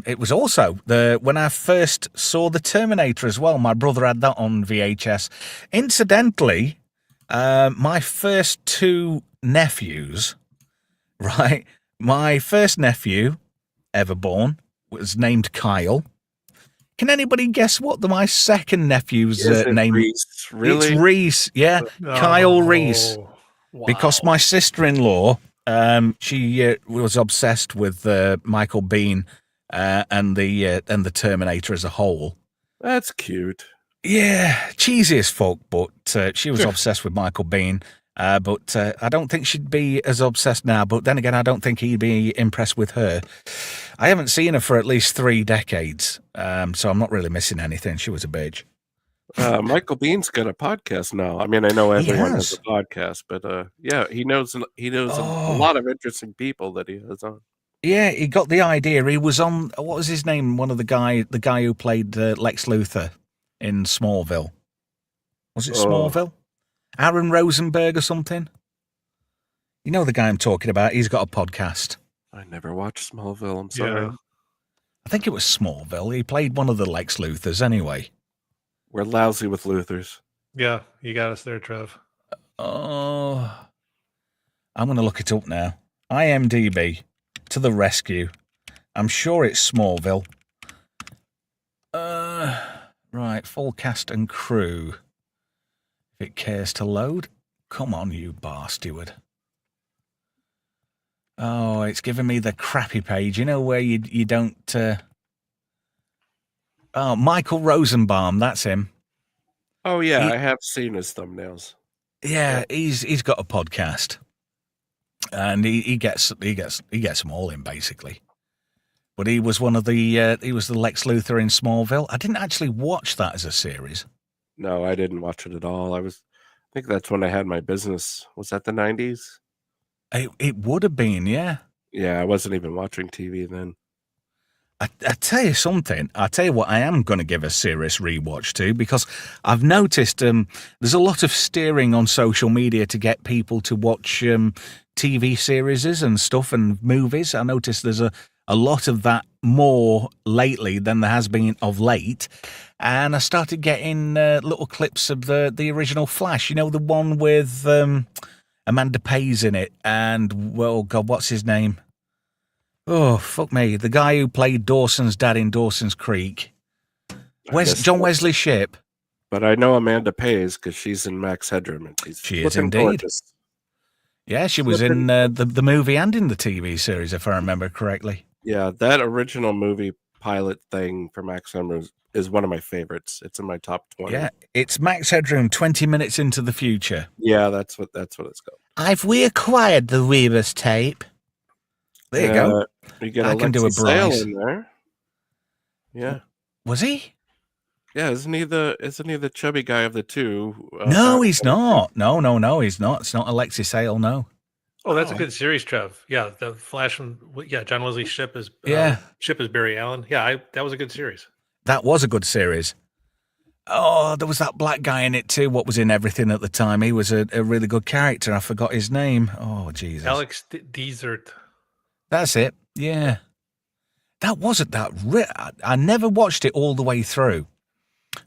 It was also when I first saw The Terminator as well. My brother had that on VHS. Incidentally, my first two nephews, right? My first nephew ever born was named Kyle. Can anybody guess what my second nephew's name is? Reese? Really? It's Reese, yeah. Oh, Kyle Reese. because my sister-in-law, she was obsessed with Michael Biehn and the Terminator as a whole. That's cute. Yeah, cheesy as fuck, but she was obsessed with Michael Biehn. But I don't think she'd be as obsessed now. But then again, I don't think he'd be impressed with her. I haven't seen her for at least 3 decades, so I'm not really missing anything. She was a bitch. Michael Bihn's got a podcast now. I mean, I know everyone has a podcast, but yeah, he knows a lot of interesting people that he has on. Yeah, he got the idea. He was on, what was his name? The guy who played Lex Luthor in Smallville. Was it Smallville? Aaron Rosenberg or something? You know the guy I'm talking about? He's got a podcast. I never watched Smallville. I'm sorry. Yeah. I think it was Smallville. He played one of the Lex Luthors anyway. We're lousy with Luthers. Yeah, you got us there, Trev. Oh, I'm going to look it up now. IMDb to the rescue. I'm sure it's Smallville. Right, full cast and crew. If it cares to load. Come on, you bar steward. Oh, it's giving me the crappy page. You know where you don't... Oh, Michael Rosenbaum, that's him. Oh yeah, I have seen his thumbnails. Yeah, he's got a podcast, and he gets them all in basically. But he was one of the he was the Lex Luthor in Smallville. I didn't actually watch that as a series. No, I didn't watch it at all. I think that's when I had my business. Was that the 90s? It would have been, yeah. Yeah, I wasn't even watching TV then. I tell you something. I tell you what, I am going to give a serious rewatch to, because I've noticed there's a lot of steering on social media to get people to watch TV series and stuff and movies. I noticed there's a lot of that more lately than there has been of late. And I started getting little clips of the original Flash. You know, the one with Amanda Pays in it. And, well, God, what's his name? Oh, fuck me. The guy who played Dawson's dad in Dawson's Creek. John Wesley Shipp. But I know Amanda Pays because she's in Max Headroom. And she is indeed. Gorgeous. Yeah, she was in the movie and in the TV series, if I remember correctly. Yeah, that original movie pilot thing for Max Headroom is one of my favorites. It's in my top 20. Yeah, it's Max Headroom 20 minutes into the future. Yeah, that's what it's called. I've reacquired the Rebus tape. There you go. You get I can do a Bryce in there. Yeah. Was he? Yeah, isn't he the chubby guy of the two? No, he's not. No, he's not. It's not Alexis Sale, no. Oh, that's a good series, Trev. Yeah, the Flash from John Wesley Shipp is Shipp is Barry Allen. Yeah, that was a good series. That was a good series. Oh, there was that black guy in it too. What was in everything at the time? He was a really good character. I forgot his name. Oh, Jesus. Alex Desert. That's it. Yeah. That wasn't that. I never watched it all the way through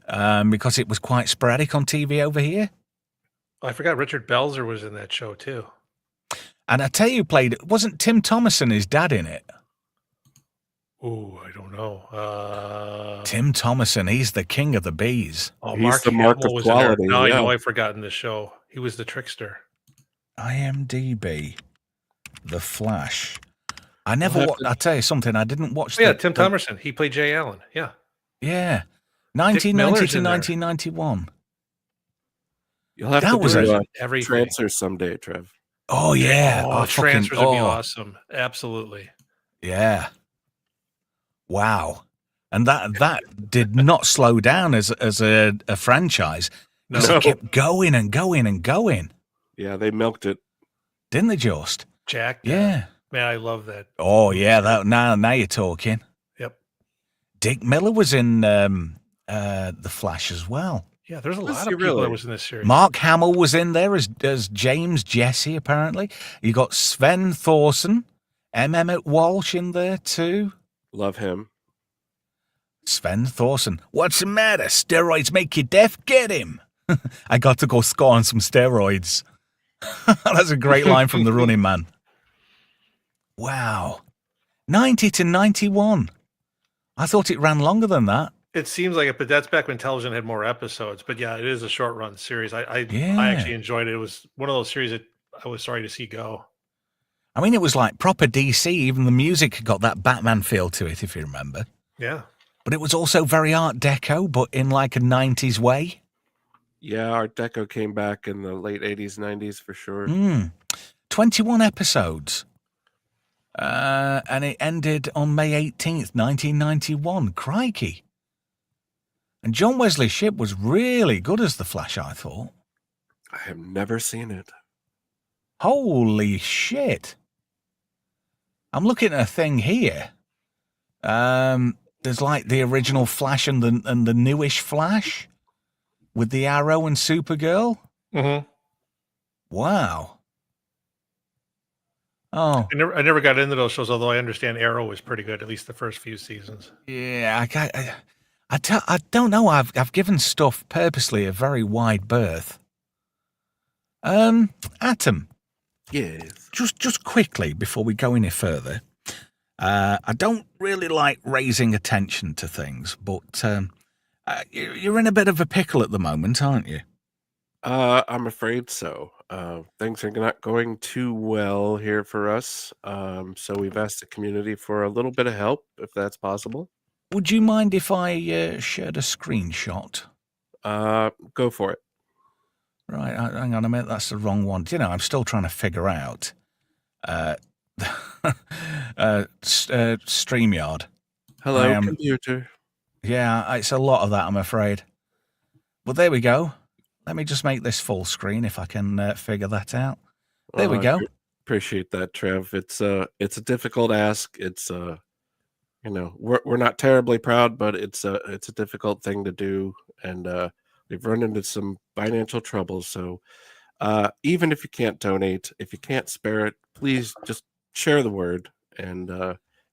because it was quite sporadic on TV over here. I forgot Richard Belzer was in that show too. And I tell you, wasn't Tim Thomerson his dad in it? Oh, I don't know. Tim Thomerson, he's the king of the bees. Oh, He's Mark the mark Hamill of was quality, in there. No, yeah. I know I've forgotten the show. He was the trickster. IMDb, The Flash. I never watched. I'll tell you something. I didn't watch. Oh, yeah, Tim Thomerson. He played Jay Allen. Yeah. Yeah. 1990 to 1991. You'll have That to do everything. transfer someday, Trev. Oh yeah. Oh, transfers would be awesome. Absolutely. Yeah. Wow. And that did not slow down as a franchise. No. It kept going and going and going. Yeah, they milked it. Didn't they just? Jack. Yeah. Man, I love that. Oh yeah, now you're talking. Yep. Dick Miller was in The Flash as well. Yeah, there's a lot of people that was in this series. Mark Hamill was in there as James Jesse, apparently. You got Sven Thorson, Emmett Walsh in there too. Love him. Sven Thorson. What's the matter? Steroids make you deaf? Get him. I got to go score on some steroids. That's a great line from The Running Man. Wow. 90 to 91. I thought it ran longer than that. It seems like it, but that's back when television had more episodes. But yeah, it is a short run series. I actually enjoyed it. It was one of those series that I was sorry to see go. I mean, it was like proper DC. Even the music got that Batman feel to it, if you remember. Yeah. But it was also very Art Deco, but in like a 90s way. Yeah, Art Deco came back in the late 80s, 90s for sure. 21 episodes. And it ended on May 18th, 1991. Crikey. And John Wesley Shipp was really good as the Flash, I thought. I have never seen it. Holy shit. I'm looking at a thing here. There's like the original Flash and the newish Flash with the Arrow and Supergirl. Mm-hmm. Wow. Oh. I never got into those shows, although I understand Arrow was pretty good, at least the first few seasons. Yeah, I don't know. I've given stuff purposely a very wide berth. Atom. Yes. Just quickly before we go any further, I don't really like raising attention to things, but you're in a bit of a pickle at the moment, aren't you? I'm afraid so. Things are not going too well here for us. So we've asked the community for a little bit of help, if that's possible. Would you mind if I shared a screenshot? Go for it. Right, hang on a minute, that's the wrong one. You know, I'm still trying to figure out StreamYard. Hello, computer. Yeah, it's a lot of that, I'm afraid. But there we go. Let me just make this full screen if I can figure that out. There we go. Appreciate that, Trev. It's a difficult ask. It's we're not terribly proud, but it's a difficult thing to do, and we've run into some financial troubles. So even if you can't donate, if you can't spare it, please just share the word, and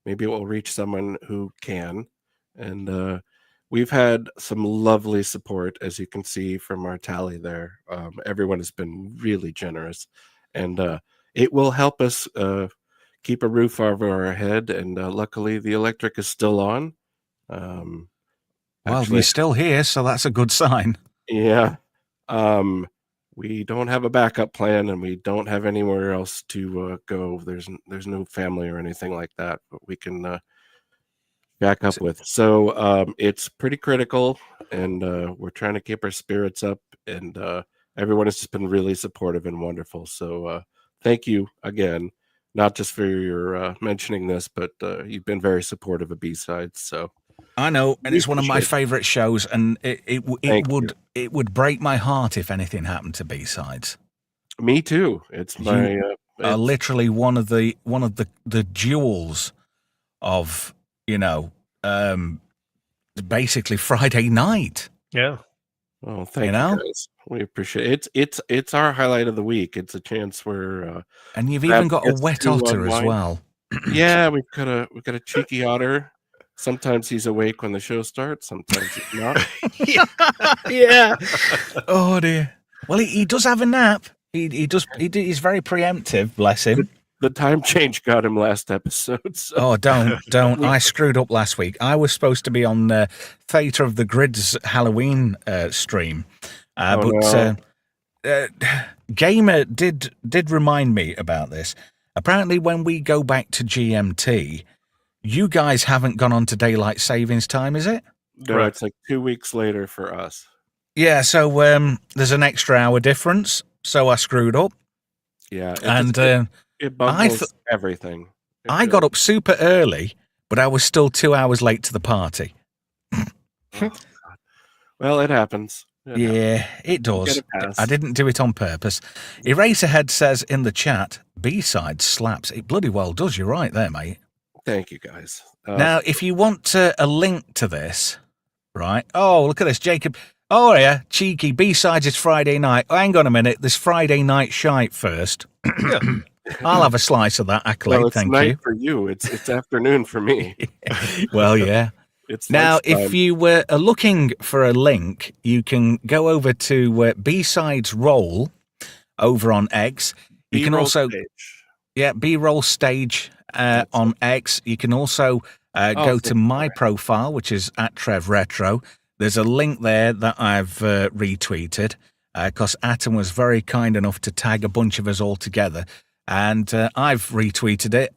maybe it will reach someone who can. And we've had some lovely support, as you can see from our tally there. Everyone has been really generous, and it will help us keep a roof over our head. And luckily, the electric is still on. Well, Actually, you're still here, so that's a good sign. yeah. We don't have a backup plan, and we don't have anywhere else to go. There's no family or anything like that, but we can back up with. So it's pretty critical, and we're trying to keep our spirits up, and everyone has just been really supportive and wonderful. So thank you again, not just for your mentioning this, but you've been very supportive of B-Sides. So I know, and it's one of my favorite shows, and it would break my heart if anything happened to B-Sides. Me too. It's my literally one of the jewels of, basically Friday night. Yeah. Oh, thank you guys. We appreciate it. It's our highlight of the week. It's a chance where and you've even got a wet otter as well. Yeah, we've got a cheeky otter. Sometimes he's awake when the show starts. Sometimes he's not. Yeah. Oh dear. Well, he does have a nap. He's very preemptive. Bless him. The time change got him last episode. So. Oh, don't! I screwed up last week. I was supposed to be on Theatre of the Grid's Halloween stream, Gamer did remind me about this. Apparently, when we go back to GMT, you guys haven't gone on to daylight savings time, is it? No, it's like 2 weeks later for us. Yeah, so there's an extra hour difference. So I screwed up. Yeah, and it bundles everything. I got up super early, but I was still 2 hours late to the party. Well, it happens. It does. I didn't do it on purpose. Eraserhead says in the chat, B-side slaps. It bloody well does. You're right there, mate. Thank you, guys. Now, if you want a link to this, right? Oh, look at this, Jacob. Oh, yeah, cheeky. B-sides is Friday night. Oh, hang on a minute. This Friday night shite first. I'll have a slice of that accolade. Well, it's thank night you. For you. It's afternoon for me. Well, yeah. It's now, lunchtime. if you were looking for a link, you can go over to B-Sides Roll over on X. You can also, B-Roll Stage on X. You can also go to my profile, which is @TrevRetro. There's a link there that I've retweeted. because Atom was very kind enough to tag a bunch of us all together, and I've retweeted it.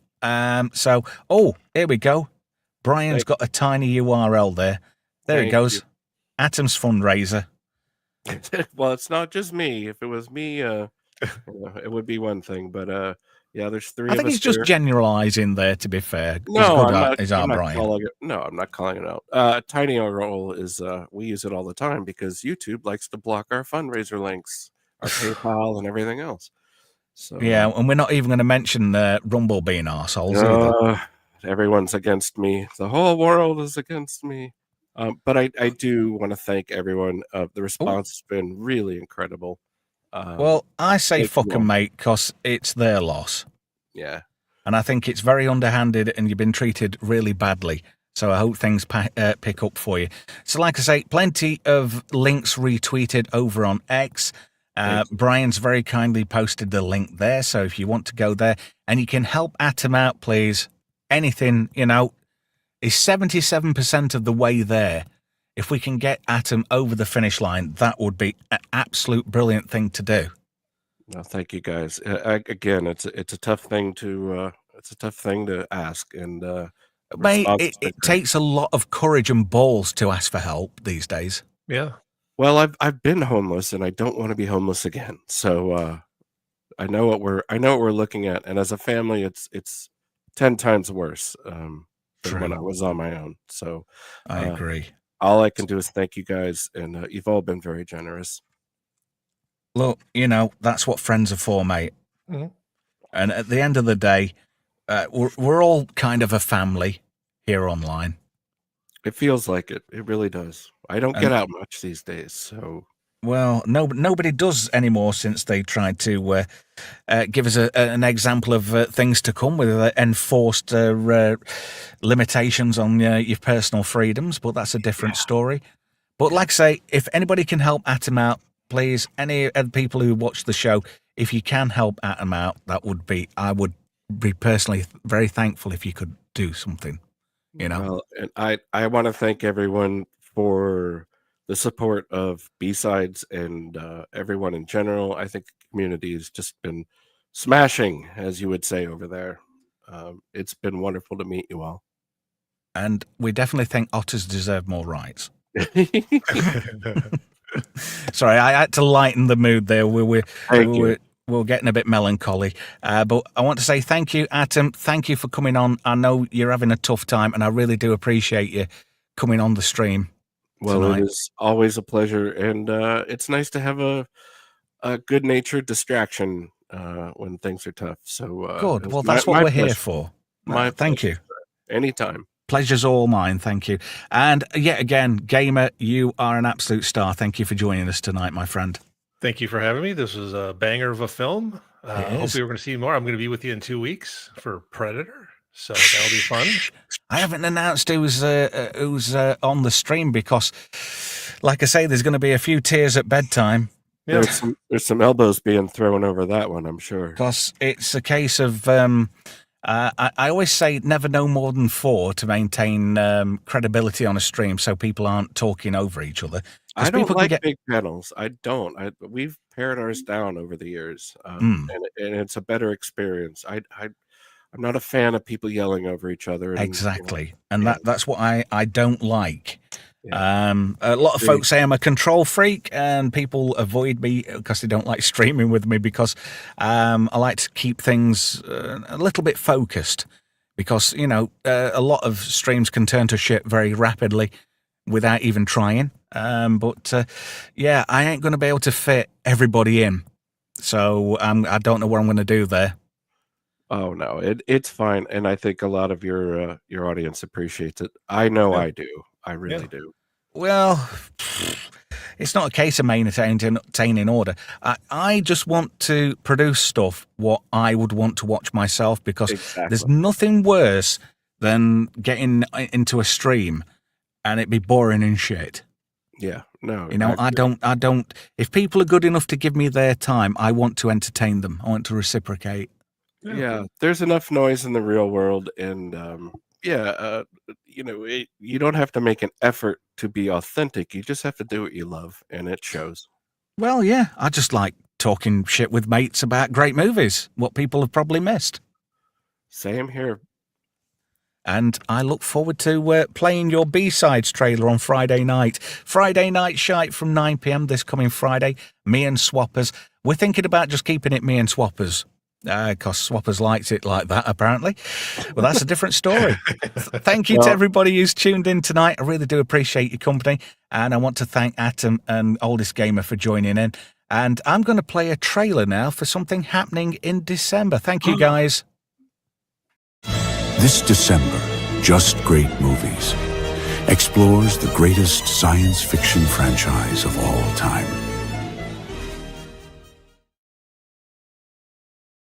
Here we go. Brian's got a tiny URL there. There it goes. Atom's fundraiser. Well, it's not just me. If it was me, it would be one thing. But there's three. I think he's just generalizing there. To be fair, no, I'm not Brian. I'm not calling it out. Tiny URL is we use it all the time because YouTube likes to block our fundraiser links, our PayPal, and everything else. So yeah, and we're not even going to mention Rumble being arseholes either. Everyone's against me. The whole world is against me. But I do want to thank everyone. The response has been really incredible. Well, I say fuck them, mate, because it's their loss. Yeah. And I think it's very underhanded and you've been treated really badly. So I hope things pick up for you. So like I say, plenty of links retweeted over on X. Brian's very kindly posted the link there. So if you want to go there and you can help Atom out, please, anything, is 77% of the way there. If we can get Atom over the finish line, that would be an absolute brilliant thing to do. No, thank you guys. Again, it's a tough thing to ask, and mate, it takes a lot of courage and balls to ask for help these days. Yeah. Well, I've been homeless, and I don't want to be homeless again. So I know what we're looking at, and as a family, it's 10 times worse than when I was on my own. So I agree. All I can do is thank you guys, and you've all been very generous. Look, that's what friends are for, mate. Mm-hmm. And at the end of the day, we're all kind of a family here online. It feels like it. It really does. I don't get out much these days, so... Well, nobody does anymore since they tried to give us an example of things to come with enforced limitations on your personal freedoms, but that's a different story. But like I say, if anybody can help Atom out, please, any of the people who watch the show, if you can help Atom out, I would be personally very thankful if you could do something, Well, and I want to thank everyone for the support of B-Sides and everyone in general. I think the community has just been smashing, as you would say over there. It's been wonderful to meet you all. And we definitely think otters deserve more rights. Sorry, I had to lighten the mood there. We're getting a bit melancholy. But I want to say thank you, Atom. Thank you for coming on. I know you're having a tough time, and I really do appreciate you coming on the stream. Well, tonight. It is always a pleasure, and it's nice to have a good-natured distraction when things are tough. So good. Well, that's what we're here for. Thank you. Anytime. Pleasure's all mine. Thank you. And yet again, Gamer, you are an absolute star. Thank you for joining us tonight, my friend. Thank you for having me. This was a banger of a film. Hopefully we're going to see more. I'm going to be with you in 2 weeks for Predator. So that'll be fun. I haven't announced who's on the stream because, like I say, there's going to be a few tears at bedtime. Yeah. There's some elbows being thrown over that one, I'm sure. Because it's a case of, I always say never know more than 4 to maintain credibility on a stream so people aren't talking over each other. I don't like big panels. I don't. We've pared ours down over the years, and it's a better experience. I'm not a fan of people yelling over each other. Exactly. And that's what I don't like. Yeah. A lot of folks say I'm a control freak and people avoid me because they don't like streaming with me because I like to keep things a little bit focused because, a lot of streams can turn to shit very rapidly without even trying. But I ain't going to be able to fit everybody in. So I don't know what I'm going to do there. Oh no, it's fine, and I think a lot of your audience appreciates it. I know I do. I really do. Well, it's not a case of maintaining order. I just want to produce stuff what I would want to watch myself because there's nothing worse than getting into a stream and it be boring and shit. Yeah, no. I don't. If people are good enough to give me their time, I want to entertain them. I want to reciprocate. Yeah, there's enough noise in the real world, and you don't have to make an effort to be authentic. You just have to do what you love, and it shows. Well, yeah, I just like talking shit with mates about great movies, what people have probably missed. Same here. And I look forward to playing your B-Sides trailer on Friday night. Friday Night Shite from 9 p.m. this coming Friday. Me and Swappers. We're thinking about just keeping it me and Swappers. Because Swappers liked it like that, apparently. Well, that's a different story. Thank you to everybody who's tuned in tonight. I really do appreciate your company. And I want to thank Atom and Oldest Gamer for joining in. And I'm going to play a trailer now for something happening in December. Thank you, guys. This December, Just Great Movies explores the greatest science fiction franchise of all time.